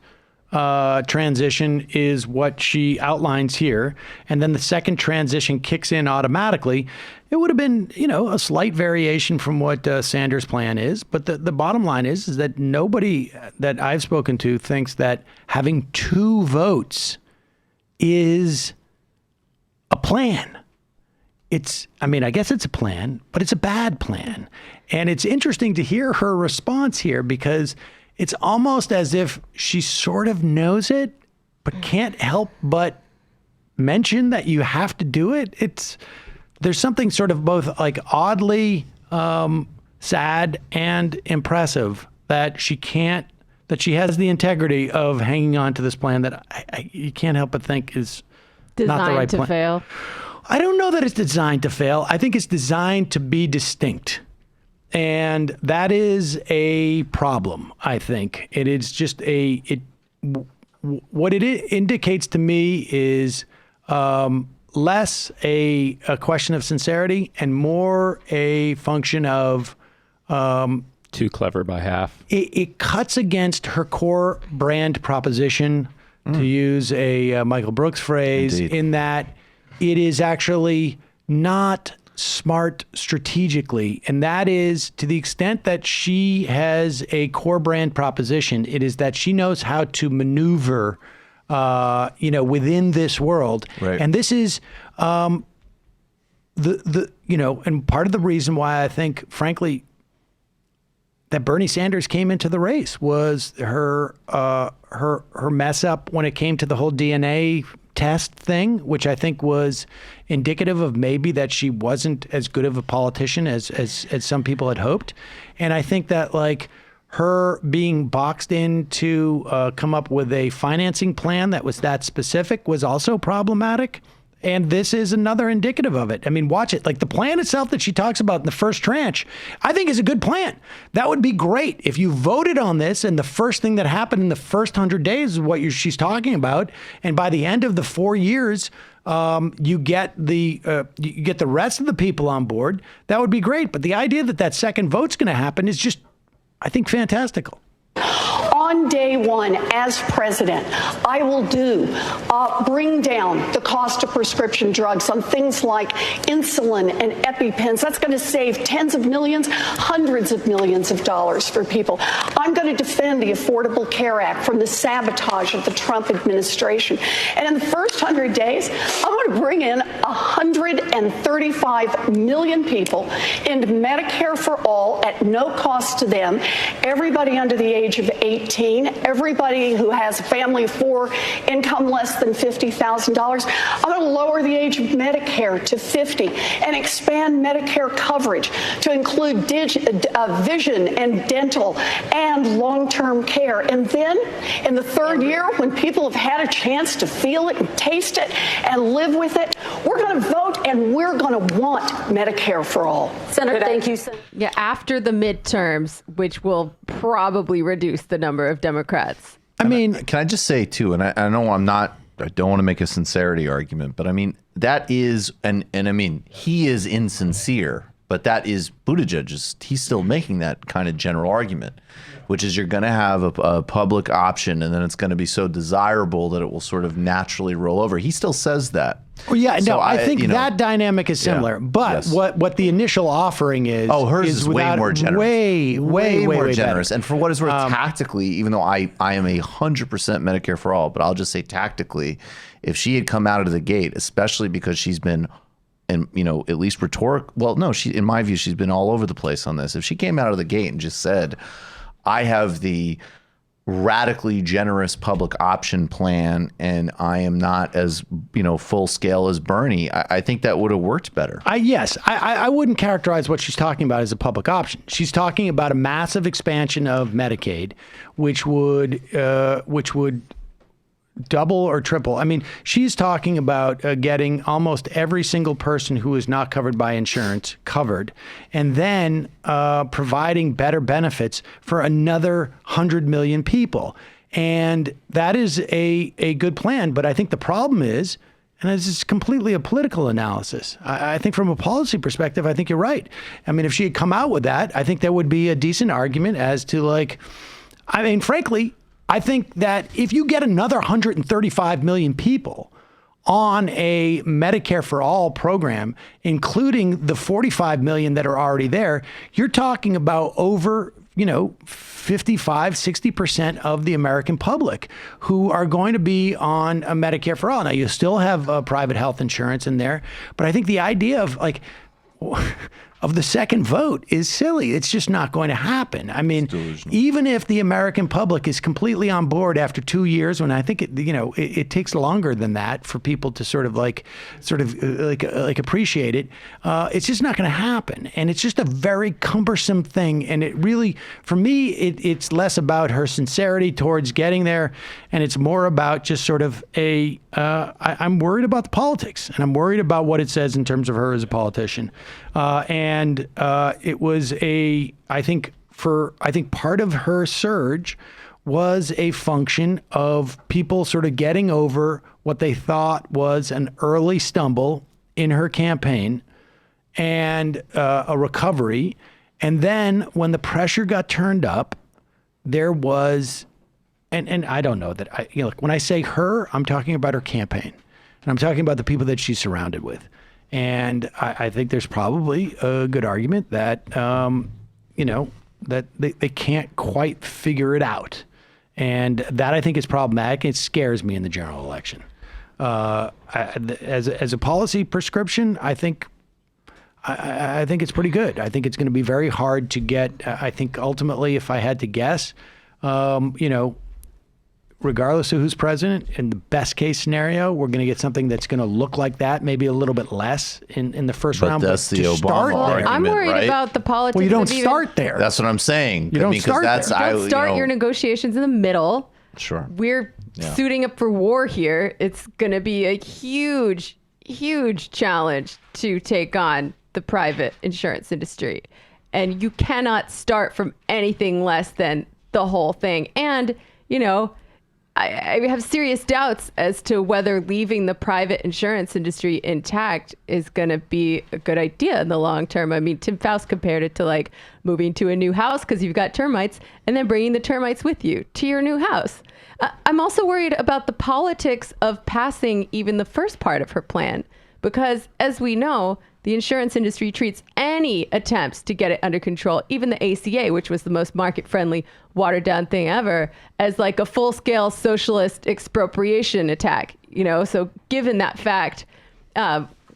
Speaker 6: transition is what she outlines here, and then the second transition kicks in automatically, it would have been, a slight variation from what Sanders' plan is. But the bottom line is that nobody that I've spoken to thinks that having two votes is a plan. I guess it's a plan, but it's a bad plan. And it's interesting to hear her response here, because it's almost as if she sort of knows it, but can't help but mention that you have to do it. There's something sort of both like oddly sad and impressive that she has the integrity of hanging on to this plan that you can't help but think is not the right plan.
Speaker 19: Designed to fail.
Speaker 6: I don't know that it's designed to fail. I think it's designed to be distinct. And that is a problem, I think. It is just what it indicates to me is less a question of sincerity and more a function of
Speaker 16: too clever by half.
Speaker 6: It cuts against her core brand proposition, to use a Michael Brooks phrase. Indeed. In that it is actually not smart strategically. And that is, to the extent that she has a core brand proposition, it is that she knows how to maneuver, within this world.
Speaker 18: Right.
Speaker 6: And this is, and part of the reason why I think, frankly, that Bernie Sanders came into the race was her mess up when it came to the whole DNA test thing, which I think was indicative of maybe that she wasn't as good of a politician as some people had hoped. And I think that like her being boxed in to come up with a financing plan that was that specific was also problematic. And this is another indicative of it. I mean, watch it. Like the plan itself that she talks about in the first tranche, I think is a good plan. That would be great if you voted on this and the first thing that happened in the first 100 days is what she's talking about. And by the end of the 4 years, you get the rest of the people on board. That would be great. But the idea that second vote's going to happen is just, I think, fantastical.
Speaker 4: on day one as president, I will bring down the cost of prescription drugs on things like insulin and EpiPens. That's going to save tens of millions, hundreds of millions of dollars for people. I'm going to defend the Affordable Care Act from the sabotage of the Trump administration. And in the first 100 days, I'm going to bring in 135 million people into Medicare for all at no cost to them. Everybody under the age of 18, everybody who has a family of four, income less than $50,000. I'm going to lower the age of Medicare to 50 and expand Medicare coverage to include vision and dental and long-term care. And then in the third year, when people have had a chance to feel it and taste it and live with it, we're going to vote and we're going to want Medicare for all.
Speaker 2: Senator, thank you.
Speaker 19: Yeah, after the midterms, which will probably reduce the number of Democrats.
Speaker 18: I mean, can I just say too, and I know I don't want to make a sincerity argument, but I mean, that is, and I mean, he is insincere, but that is Buttigieg. He's still making that kind of general argument, which is you're going to have a public option and then it's going to be so desirable that it will sort of naturally roll over. He still says that.
Speaker 6: Well, yeah,
Speaker 18: So
Speaker 6: no, I think
Speaker 18: you know,
Speaker 6: that dynamic is similar.
Speaker 18: yeah,
Speaker 6: but
Speaker 18: yes.
Speaker 6: what the initial offering is,
Speaker 18: hers is way
Speaker 6: without-
Speaker 18: more generous.
Speaker 6: way
Speaker 18: more generous.
Speaker 6: better.
Speaker 18: And for what it's worth, tactically, even though I am 100% Medicare for all, but I'll just say tactically, if she had come out of the gate, especially because she's been, and you know, at least in my view, she's been all over the place on this. If she came out of the gate and just said, I have the radically generous public option plan and I am not as, you know, full scale as Bernie, I think that would have worked better.
Speaker 6: I wouldn't characterize what she's talking about as a public option. She's talking about a massive expansion of Medicaid, which would double or triple. I mean, she's talking about getting almost every single person who is not covered by insurance covered, and then providing better benefits for another 100 million people. And that is a good plan. But I think the problem is, and this is completely a political analysis, I think from a policy perspective, I think you're right. I mean, if she had come out with that, I think there would be a decent argument as to, like, I mean, frankly, I think that if you get another 135 million people on a Medicare for all program, including the 45 million that are already there, you're talking about over, 55, 60% of the American public who are going to be on a Medicare for all. Now, you still have private health insurance in there, but I think the idea of of the second vote is silly. It's just not going to happen. I mean, even if the American public is completely on board after 2 years, when I think it takes longer than that for people to sort of appreciate it, it's just not going to happen. And it's just a very cumbersome thing. And it really, for me, it's less about her sincerity towards getting there, and it's more about just sort of I'm worried about the politics, and I'm worried about what it says in terms of her as a politician. And it was I think part of her surge was a function of people sort of getting over what they thought was an early stumble in her campaign and a recovery. And then when the pressure got turned up, there was, and I don't know that when I say her, I'm talking about her campaign, and I'm talking about the people that she's surrounded with. And I think there's probably a good argument that, that they can't quite figure it out. And that I think is problematic. It scares me in the general election. As a policy prescription, I think it's pretty good. I think it's going to be very hard to get. I think ultimately, if I had to guess, regardless of who's president, in the best case scenario, we're going to get something that's going to look like that, maybe a little bit less in the first round.
Speaker 18: But that's the Obama argument,
Speaker 19: I'm worried
Speaker 18: right?
Speaker 19: about the politics.
Speaker 6: Well, you don't start there.
Speaker 18: That's what I'm saying.
Speaker 6: You don't start there.
Speaker 19: Don't start your negotiations in the middle.
Speaker 18: Sure.
Speaker 19: We're suiting up for war here. It's going to be a huge, huge challenge to take on the private insurance industry. And you cannot start from anything less than the whole thing. And, I have serious doubts as to whether leaving the private insurance industry intact is going to be a good idea in the long term. I mean, Tim Faust compared it to like moving to a new house because you've got termites and then bringing the termites with you to your new house. I'm also worried about the politics of passing even the first part of her plan, because as we know, the insurance industry treats any attempts to get it under control, even the ACA, which was the most market-friendly, watered-down thing ever, as like a full-scale socialist expropriation attack. You know, so given that fact,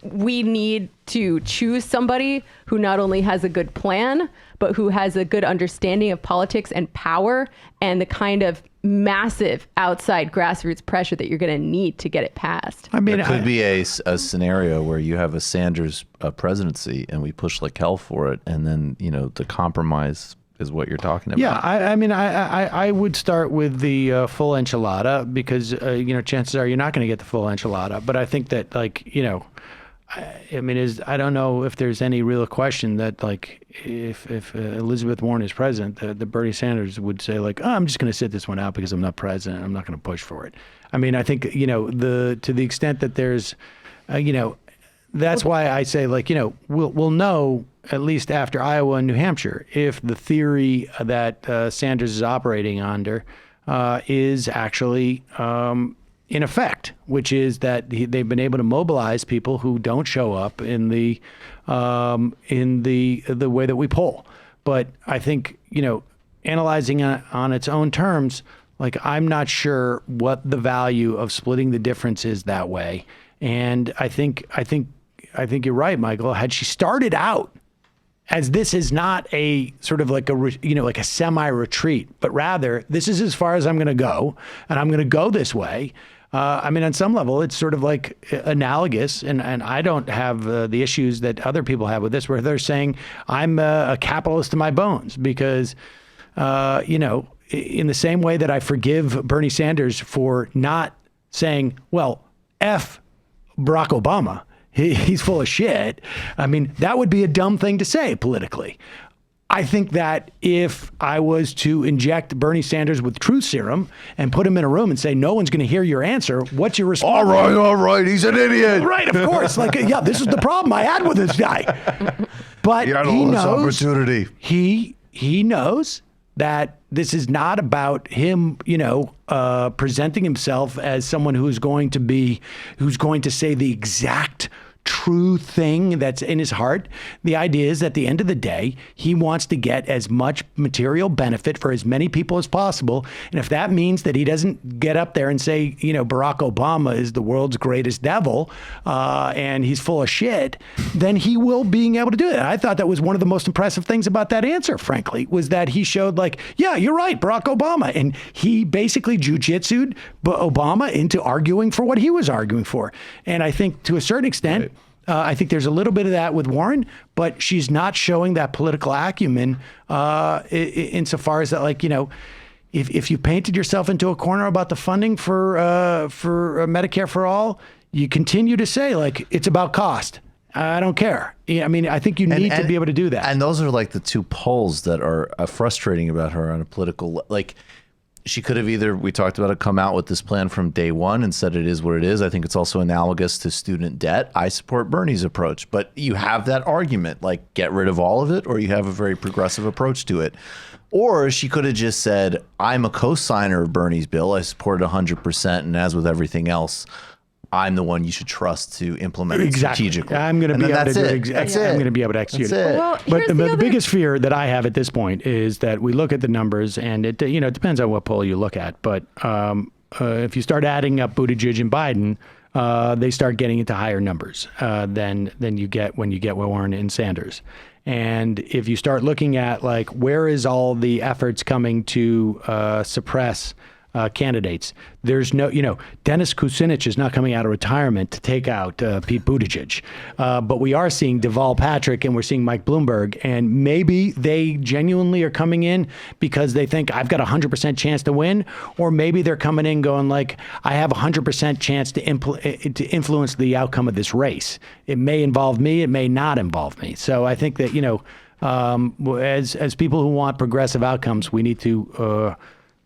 Speaker 19: we need to choose somebody who not only has a good plan, but who has a good understanding of politics and power and the kind of massive outside grassroots pressure that you're going to need to get it passed.
Speaker 18: I mean, it could be a scenario where you have a Sanders presidency and we push like hell for it, and then the compromise is what you're talking about.
Speaker 6: Yeah, I mean, I would start with the full enchilada because chances are you're not going to get the full enchilada. But I think that I don't know if there's any real question that if Elizabeth Warren is president, that Bernie Sanders would say I'm just going to sit this one out because I'm not president. I'm not going to push for it. I mean, I think to the extent that there's, that's why I say we'll know at least after Iowa and New Hampshire if the theory that Sanders is operating under is actually in effect, which is that they've been able to mobilize people who don't show up in the way that we poll. But I think analyzing it on its own terms, I'm not sure what the value of splitting the difference is that way. And I think you're right, Michael. Had she started out as this is not a sort of like a semi-retreat, but rather this is as far as I'm going to go, and I'm going to go this way. I mean, on some level, it's sort of like analogous, and I don't have the issues that other people have with this, where they're saying I'm a capitalist to my bones because, in the same way that I forgive Bernie Sanders for not saying, well, F Barack Obama, he's full of shit. I mean, that would be a dumb thing to say politically. I think that if I was to inject Bernie Sanders with truth serum and put him in a room and say, no one's going to hear your answer, what's your response?
Speaker 18: All right, he's an idiot.
Speaker 6: Right, of course. This is the problem I had with this guy. But he knows,
Speaker 18: opportunity.
Speaker 6: He knows that this is not about him, presenting himself as someone who's going to say the exact true thing that's in his heart. The idea is at the end of the day, he wants to get as much material benefit for as many people as possible. And if that means that he doesn't get up there and say, Barack Obama is the world's greatest devil and he's full of shit, then he will being able to do it. I thought that was one of the most impressive things about that answer, frankly, was that he showed yeah, you're right, Barack Obama. And he basically jujitsu'd Obama into arguing for what he was arguing for. And I think to a certain extent, right. I think there's a little bit of that with Warren, but she's not showing that political acumen insofar as that, if you painted yourself into a corner about the funding for Medicare for all, you continue to say it's about cost. I don't care. I mean, I think you need to be able to do that.
Speaker 18: And those are the two poles that are frustrating about her on a political, she could have either, we talked about it, come out with this plan from day one and said it is what it is. I think it's also analogous to student debt. I support Bernie's approach, but you have that argument, get rid of all of it, or you have a very progressive approach to it. Or she could have just said, I'm a co-signer of Bernie's bill. I support it 100%. And as with everything else, I'm the one you should trust to implement it strategically.
Speaker 6: I'm going to be able to do it. I'm going to be able to execute it.
Speaker 19: Well,
Speaker 6: but the biggest fear that I have at this point is that we look at the numbers, and it depends on what poll you look at. But if you start adding up Buttigieg and Biden, they start getting into higher numbers than you get when you get Warren and Sanders. And if you start looking at where is all the efforts coming to suppress candidates. There's no, Dennis Kucinich is not coming out of retirement to take out Pete Buttigieg. But we are seeing Deval Patrick and we're seeing Mike Bloomberg. And maybe they genuinely are coming in because they think I've got a 100% chance to win. Or maybe they're coming in going I have a 100% chance to influence the outcome of this race. It may involve me. It may not involve me. So I think that, as people who want progressive outcomes, we need to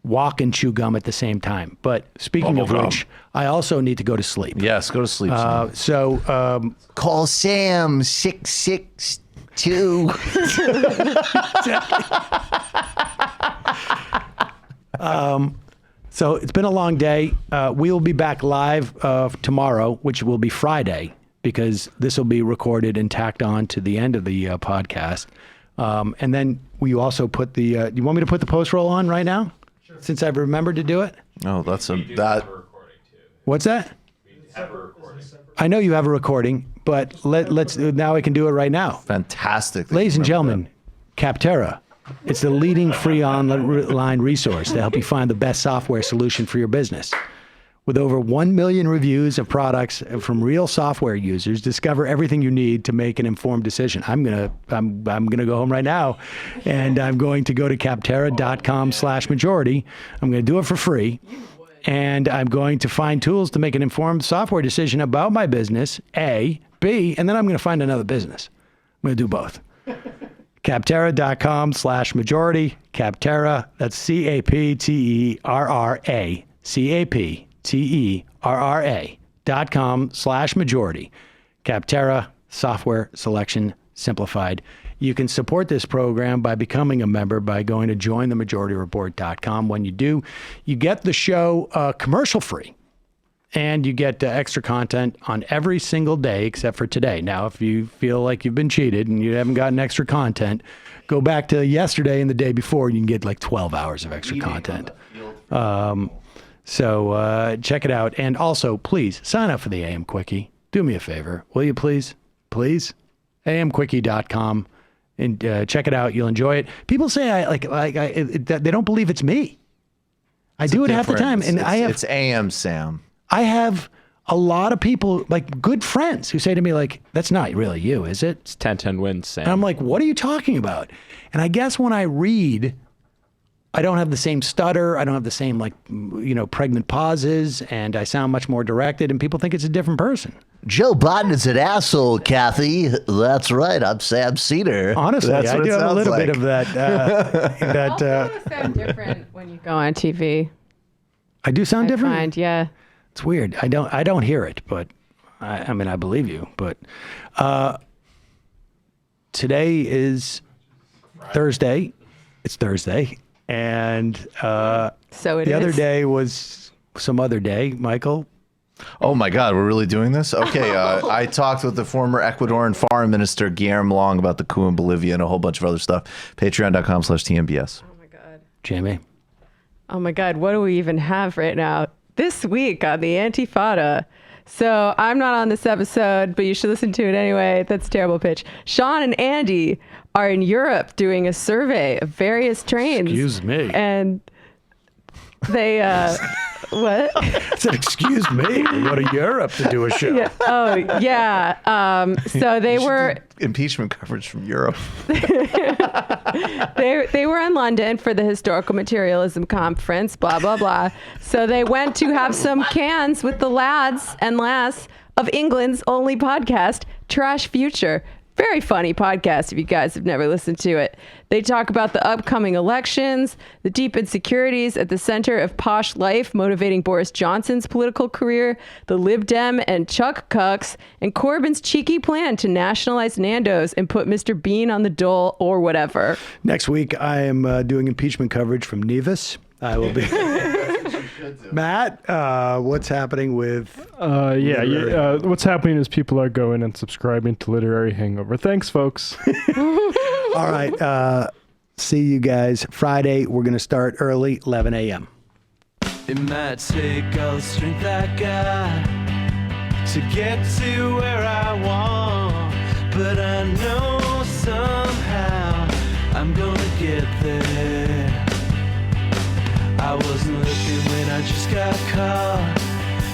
Speaker 6: walk and chew gum at the same time. But speaking of which, I also need to go to sleep.
Speaker 18: Yes, go to sleep.
Speaker 6: So
Speaker 18: call Sam 662.
Speaker 6: So it's been a long day. We will be back live tomorrow, which will be Friday, because this will be recorded and tacked on to the end of the podcast. And then will you also put the, you want me to put the post roll on right now? Sure. Since I've remembered to do it?
Speaker 18: Oh, that's
Speaker 6: What's that? I know you have a recording, but let's now I can do it right now.
Speaker 18: Fantastic.
Speaker 6: Ladies and gentlemen, Capterra. It's the leading free online resource to help you find the best software solution for your business. With over 1 million reviews of products from real software users, discover everything you need to make an informed decision. I'm gonna go home right now, and I'm going to go to capterra.com/majority. I'm gonna do it for free, and I'm going to find tools to make an informed software decision about my business. A, B, and then I'm gonna find another business. I'm gonna do both. Capterra.com/majority. Capterra. That's CAPTERRA. CAPTERRA.com/majority. Capterra, software selection simplified. You can support this program by becoming a member by going to jointhemajorityreport.com. When you do, you get the show commercial free, and you get extra content on every single day except for today. Now, if you feel like you've been cheated and you haven't gotten extra content, go back to yesterday and the day before, and you can get like 12 hours of extra content. So check it out. And also, please sign up for the AM Quickie. Do me a favor. Will you please? Please? amquickie.com and check it out. You'll enjoy it. People say they don't believe it's me. I do it half the time. And
Speaker 18: it's AM Sam.
Speaker 6: I have a lot of people, like good friends, who say to me, like, that's not really you, is it?
Speaker 16: It's 10-10 wins, Sam.
Speaker 6: And I'm like, what are you talking about? And I guess when I read, I don't have the same stutter. I don't have the same, pregnant pauses, and I sound much more directed, and people think it's a different person.
Speaker 18: Joe Biden is an asshole, Kathy. That's right. I'm Sam Seder.
Speaker 6: Honestly,
Speaker 18: That's
Speaker 6: I
Speaker 18: what
Speaker 6: do
Speaker 18: it
Speaker 6: have a
Speaker 18: sounds
Speaker 6: little
Speaker 18: like.
Speaker 6: bit of that.
Speaker 19: Also sound different when you go on TV.
Speaker 6: I do sound different?
Speaker 19: Find, yeah.
Speaker 6: It's weird. I don't hear it, but I believe you. But today is Thursday. It's Thursday. And
Speaker 19: so it
Speaker 6: the
Speaker 19: is.
Speaker 6: other day was some other day, Michael.
Speaker 18: Oh my God, we're really doing this? Okay, I talked with the former Ecuadorian foreign minister, Guillermo Long, about the coup in Bolivia and a whole bunch of other stuff. Patreon.com/TMBS.
Speaker 19: Oh my God.
Speaker 6: Jamie.
Speaker 19: Oh my God, what do we even have right now? This week on the Antifada. So I'm not on this episode, but you should listen to it anyway. That's a terrible pitch. Sean and Andy are in Europe doing a survey of various trains.
Speaker 6: Excuse me.
Speaker 19: And they, what?
Speaker 6: I said, excuse me. We go to Europe to do a show.
Speaker 19: Yeah. Oh, yeah. So they were
Speaker 18: impeachment coverage from Europe.
Speaker 19: they were in London for the Historical Materialism Conference, blah, blah, blah. So they went to have some cans with the lads and lass of England's only podcast, Trash Future. Very funny podcast if you guys have never listened to it. They talk about the upcoming elections, the deep insecurities at the center of posh life motivating Boris Johnson's political career, the Lib Dem and Chuck Cucks, and Corbyn's cheeky plan to nationalize Nando's and put Mr. Bean on the dole or whatever.
Speaker 6: Next week, I am doing impeachment coverage from Nevis. I will be... Matt, what's happening with...
Speaker 14: what's happening is people are going and subscribing to Literary Hangover. Thanks, folks.
Speaker 6: All right. See you guys Friday. We're going to start early, 11 a.m.
Speaker 5: It might take all the strength I got to get to where I want, but I know somehow I'm going to get there. I wasn't looking when I just got caught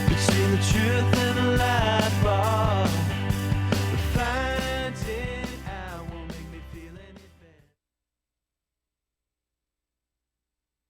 Speaker 5: between the truth and the